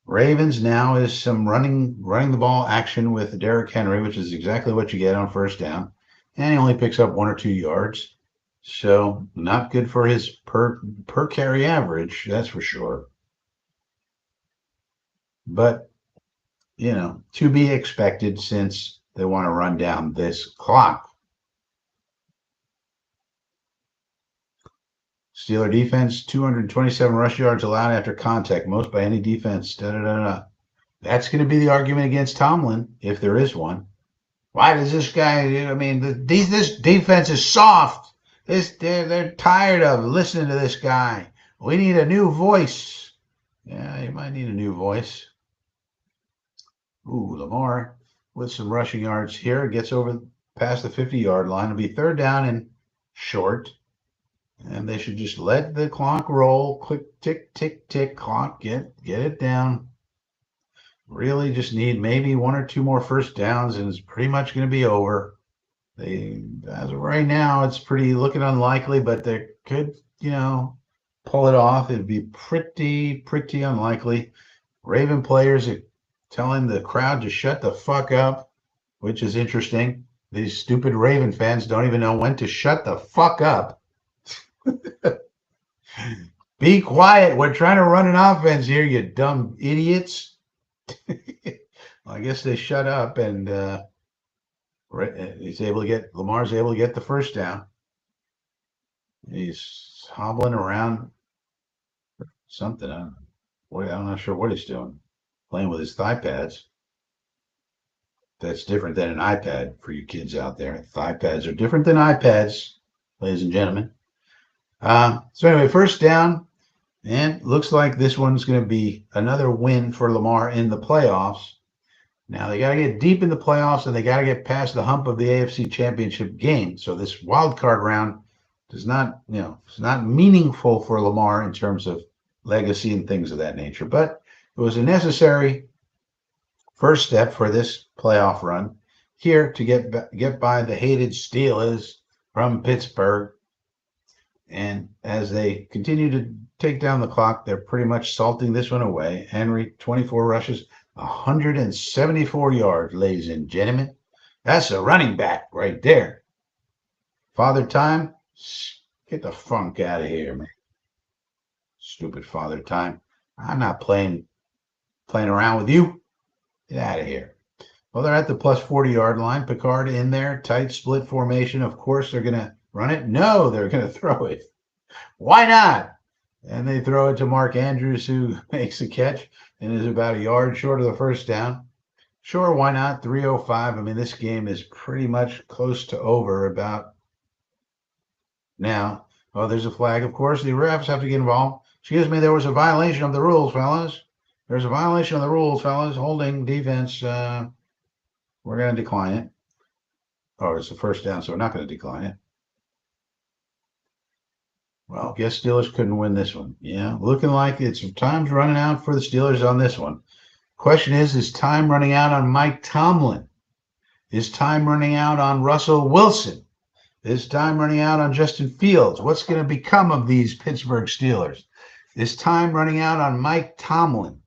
Ravens now is some running the ball action with Derrick Henry, which is exactly what you get on first down. And he only picks up 1 or 2 yards. So not good for his per carry average, that's for sure. But, to be expected since they want to run down this clock. Steeler defense, 227 rush yards allowed after contact, most by any defense. That's going to be the argument against Tomlin, if there is one. Why does this guy? This defense is soft. They're tired of listening to this guy. We need a new voice. Yeah, you might need a new voice. Ooh, Lamar with some rushing yards here. Gets over past the 50-yard line. It'll be third down and short. And they should just let the clock roll. Quick tick, tick, tick, clock. Get it down. Really just need maybe 1 or 2 more first downs, and it's pretty much going to be over. As of right now, it's pretty looking unlikely, but they could, pull it off. It'd be pretty unlikely. Raven players are telling the crowd to shut the fuck up, which is interesting. These stupid Raven fans don't even know when to shut the fuck up. Be quiet. We're trying to run an offense here, you dumb idiots. Well, I guess they shut up, and Lamar's able to get the first down. He's hobbling around something. I'm not sure what he's doing. Playing with his thigh pads. That's different than an iPad for you kids out there. Thigh pads are different than iPads, ladies and gentlemen. So anyway, first down, and looks like this one's going to be another win for Lamar in the playoffs. Now they got to get deep in the playoffs, and they got to get past the hump of the AFC Championship game. So this wild card round does not, it's not meaningful for Lamar in terms of legacy and things of that nature. But it was a necessary first step for this playoff run here to get by the hated Steelers from Pittsburgh. And as they continue to take down the clock, they're pretty much salting this one away. Henry, 24 rushes, 174 yards, ladies and gentlemen. That's a running back right there. Father Time, get the funk out of here, man. Stupid Father Time. I'm not playing around with you. Get out of here. Well, they're at the plus 40-yard line. Picard in there, tight split formation. Of course, they're going to run it. No, they're going to throw it. Why not? And they throw it to Mark Andrews, who makes a catch and is about a yard short of the first down. Sure, why not? 3:05. I mean, this game is pretty much close to over about now. Oh, there's a flag. Of course, the refs have to get involved. Excuse me, there was a violation of the rules, fellas. There's a violation of the rules, fellas. Holding defense. We're going to decline it. Oh, it's the first down, so we're not going to decline it. Well, guess Steelers couldn't win this one. Yeah, looking like it's time's running out for the Steelers on this one. Question is time running out on Mike Tomlin? Is time running out on Russell Wilson? Is time running out on Justin Fields? What's going to become of these Pittsburgh Steelers? Is time running out on Mike Tomlin?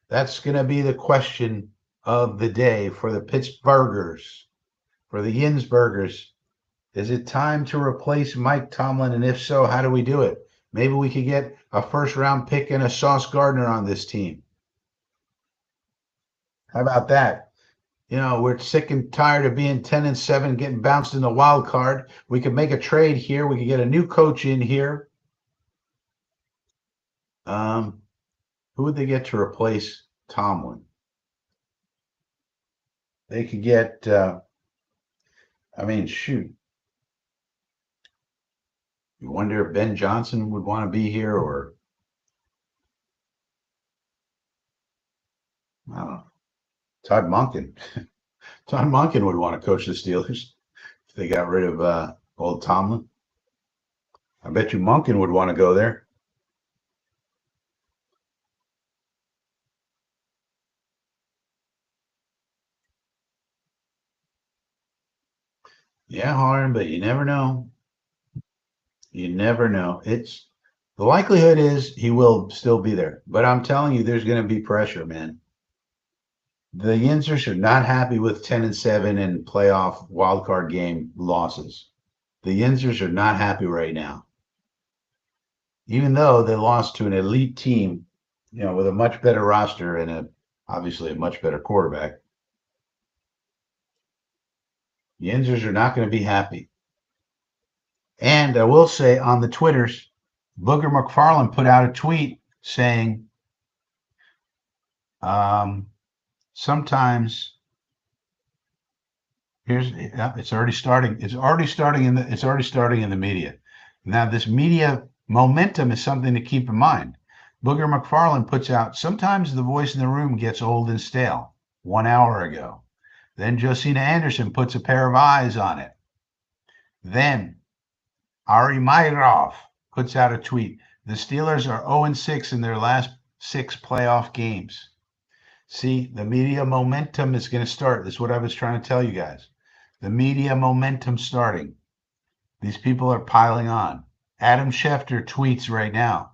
That's going to be the question of the day for the Pittsburghers, for the Yinsburgers. Is it time to replace Mike Tomlin? And if so, how do we do it? Maybe we could get a first-round pick and a Sauce Gardner on this team. How about that? You know, we're sick and tired of being 10-7, getting bounced in the wild card. We could make a trade here. We could get a new coach in here. Who would they get to replace Tomlin? They could get, shoot. You wonder if Ben Johnson would want to be here, or I don't know. Todd Monken. Todd Monken would want to coach the Steelers if they got rid of old Tomlin. I bet you Monken would want to go there. Yeah, Harden, but you never know. You never know. It's the likelihood is he will still be there, but I'm telling you, there's going to be pressure, man. The Yinzers are not happy with 10-7 and playoff wildcard game losses. The Yinzers are not happy right now, even though they lost to an elite team, you know, with a much better roster and obviously a much better quarterback. Yinzers are not going to be happy. And I will say on the Twitters, Booger McFarland put out a tweet saying, sometimes it's already starting. It's already starting in the media. Now, this media momentum is something to keep in mind. Booger McFarland puts out, sometimes the voice in the room gets old and stale. 1 hour ago. Then Josina Anderson puts a pair of eyes on it. Then Ari Mayrov puts out a tweet. The Steelers are 0-6 in their last 6 playoff games. See, the media momentum is going to start. This is what I was trying to tell you guys. The media momentum starting. These people are piling on. Adam Schefter tweets right now.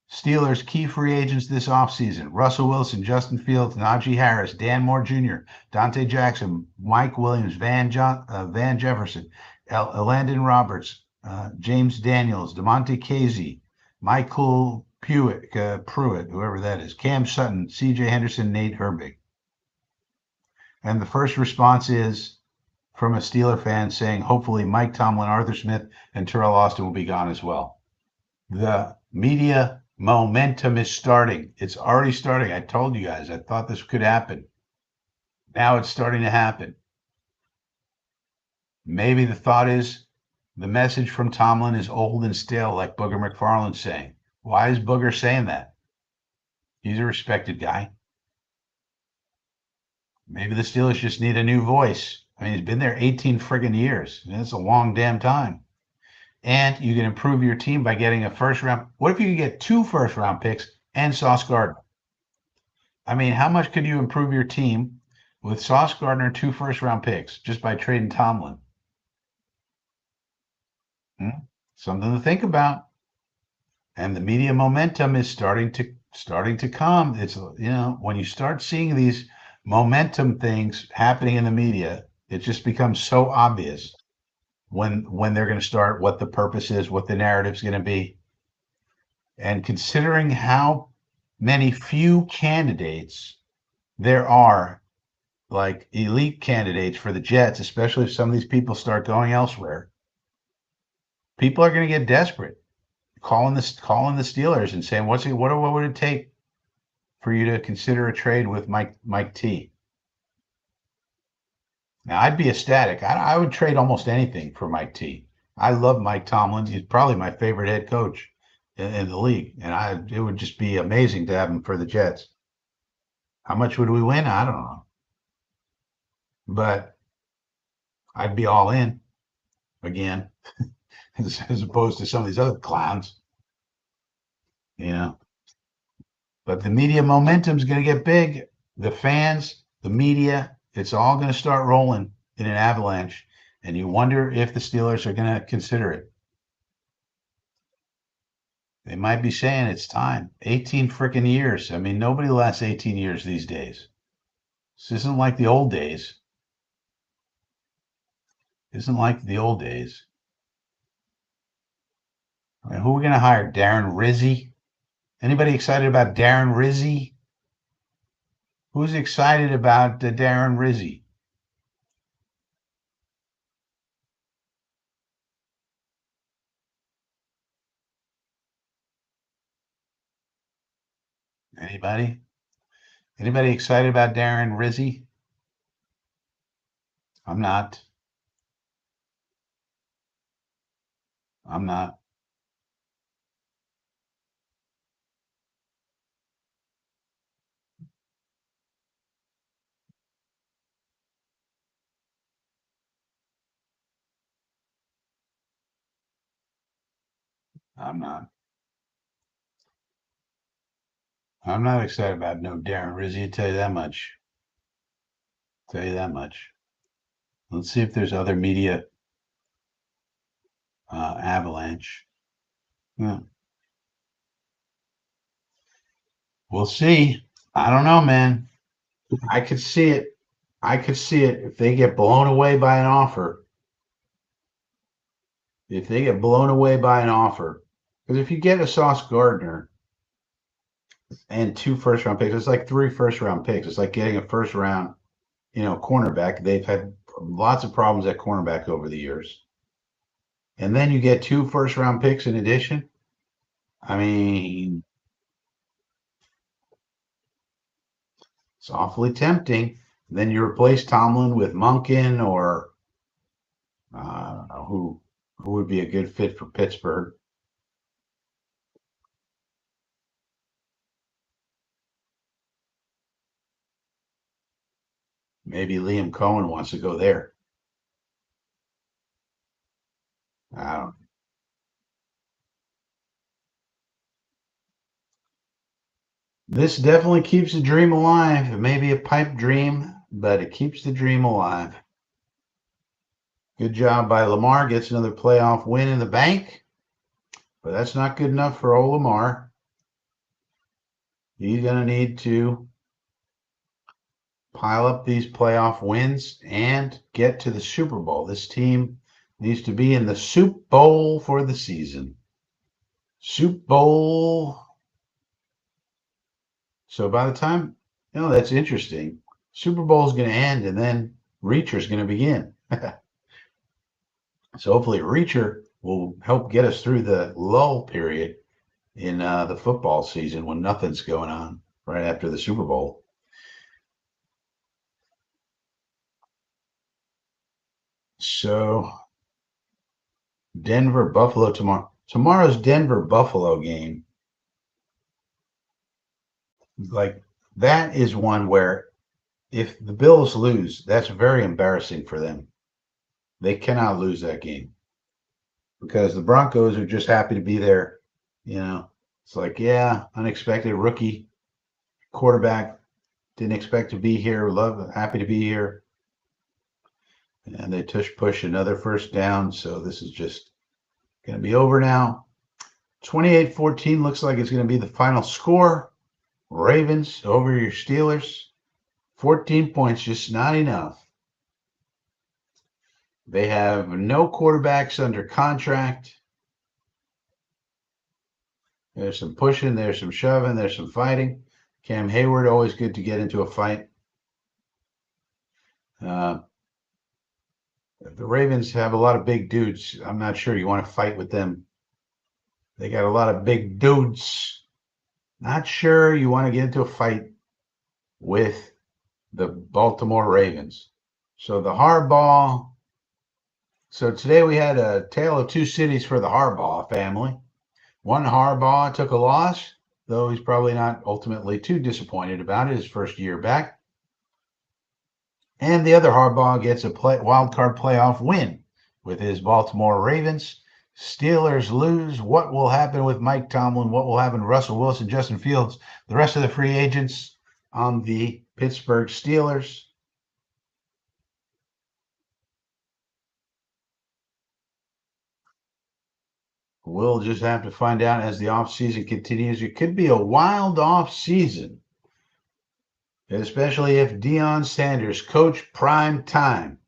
Steelers key free agents this offseason. Russell Wilson, Justin Fields, Najee Harris, Dan Moore Jr., Dante Jackson, Mike Williams, Van Jefferson, Landon Roberts, James Daniels, DeMonte Casey, Michael Pruitt, whoever that is, Cam Sutton, C.J. Henderson, Nate Herbig. And the first response is from a Steeler fan saying, hopefully Mike Tomlin, Arthur Smith, and Terrell Austin will be gone as well. The media momentum is starting. It's already starting. I told you guys, I thought this could happen. Now it's starting to happen. Maybe the thought is the message from Tomlin is old and stale, like Booger McFarland's saying. Why is Booger saying that? He's a respected guy. Maybe the Steelers just need a new voice. I mean, he's been there 18 friggin' years. That's a long damn time. And you can improve your team by getting a first round. What if you could get 2 first-round picks and Sauce Gardner? I mean, how much could you improve your team with Sauce Gardner and 2 first-round picks just by trading Tomlin? Something to think about. And the media momentum is starting to come. It's, you know, when you start seeing these momentum things happening in the media, it just becomes so obvious when they're going to start, what the purpose is, what the narrative's going to be. And considering how many few candidates there are like elite candidates for the Jets, especially if some of these people start going elsewhere. People are going to get desperate, calling the Steelers and saying, what would it take for you to consider a trade with Mike T? Now, I'd be ecstatic. I would trade almost anything for Mike T. I love Mike Tomlin. He's probably my favorite head coach in the league, and it would just be amazing to have him for the Jets. How much would we win? I don't know, but I'd be all in again, as opposed to some of these other clowns, you know. But the media momentum is going to get big. The fans, the media, it's all going to start rolling in an avalanche. And you wonder if the Steelers are going to consider it. They might be saying it's time. 18 freaking years. I mean, nobody lasts 18 years these days. This isn't like the old days. Isn't like the old days. I mean, who are we going to hire? Darren Rizzi? Anybody excited about Darren Rizzi? Who's excited about Darren Rizzi? Anybody? Anybody excited about Darren Rizzi? I'm not. I'm not. I'm not. I'm not excited about no Darren Rizzi. I tell you that much. Tell you that much. Let's see if there's other media avalanche. Yeah. We'll see. I don't know, man. I could see it. I could see it if they get blown away by an offer. If they get blown away by an offer, because if you get a Sauce Gardner and 2 first-round picks, it's like 3 first-round picks. It's like getting a first-round, cornerback. They've had lots of problems at cornerback over the years. And then you get 2 first-round picks in addition. I mean, it's awfully tempting. Then you replace Tomlin with Monken or who would be a good fit for Pittsburgh. Maybe Liam Cohen wants to go there. I don't. This definitely keeps the dream alive. It may be a pipe dream, but it keeps the dream alive. Good job by Lamar. Gets another playoff win in the bank, but that's not good enough for old Lamar. He's going to need to pile up these playoff wins and get to the Super Bowl. This team needs to be in the Soup Bowl for the season. Soup Bowl. So by the time, that's interesting. Super Bowl is going to end and then Reacher is going to begin. So hopefully Reacher will help get us through the lull period in the football season when nothing's going on right after the Super Bowl. So Denver Buffalo tomorrow. Tomorrow's Denver Buffalo game, like that is one where if the Bills lose, that's very embarrassing for them. They cannot lose that game because the Broncos are just happy to be there. It's like, yeah, unexpected rookie quarterback, didn't expect to be here, happy to be here. And they push another first down. So this is just going to be over now. 28-14 looks like it's going to be the final score. Ravens over your Steelers. 14 points, just not enough. They have no quarterbacks under contract. There's some pushing, there's some shoving, there's some fighting. Cam Hayward, always good to get into a fight. Uh, the Ravens have a lot of big dudes. I'm not sure you want to fight with them. They got a lot of big dudes. Not sure you want to get into a fight with the Baltimore Ravens. So the Harbaugh. So today we had a tale of two cities for the Harbaugh family. One Harbaugh took a loss, though he's probably not ultimately too disappointed about it his first year back. And the other Harbaugh gets a wild card playoff win with his Baltimore Ravens. Steelers lose. What will happen with Mike Tomlin? What will happen to Russell Wilson, Justin Fields, the rest of the free agents on the Pittsburgh Steelers? We'll just have to find out as the offseason continues. It could be a wild offseason, especially if Deion Sanders, coach prime time,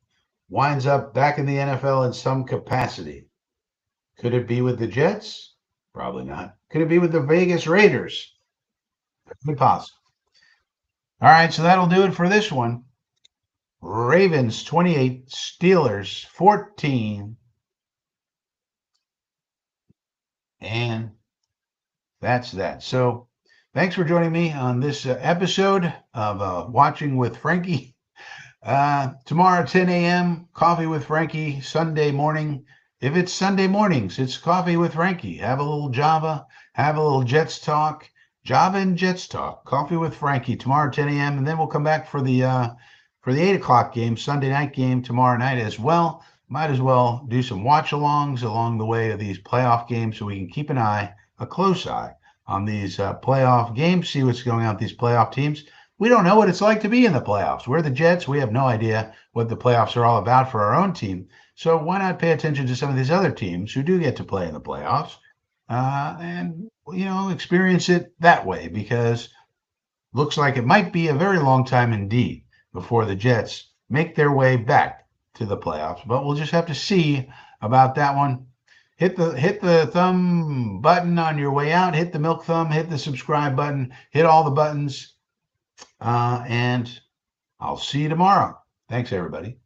winds up back in the NFL in some capacity. Could it be with the Jets? Probably not. Could it be with the Vegas Raiders? Could possible. All right, so that'll do it for this one. Ravens 28, Steelers 14. And that's that. So thanks for joining me on this episode of Watching with Frankie. Tomorrow, 10 a.m., Coffee with Frankie, Sunday morning. If it's Sunday mornings, it's Coffee with Frankie. Have a little Java, have a little Jets talk. Java and Jets talk. Coffee with Frankie tomorrow, 10 a.m. And then we'll come back for the 8 o'clock game, Sunday night game tomorrow night as well. Might as well do some watch-alongs along the way of these playoff games so we can keep an eye, a close eye, on these playoff games, see what's going on with these playoff teams. We don't know what it's like to be in the playoffs. We're the Jets. We have no idea what the playoffs are all about for our own team. So why not pay attention to some of these other teams who do get to play in the playoffs and, experience it that way, because looks like it might be a very long time indeed before the Jets make their way back to the playoffs. But we'll just have to see about that one. Hit the thumb button on your way out. Hit the milk thumb. Hit the subscribe button. Hit all the buttons. And I'll see you tomorrow. Thanks, everybody.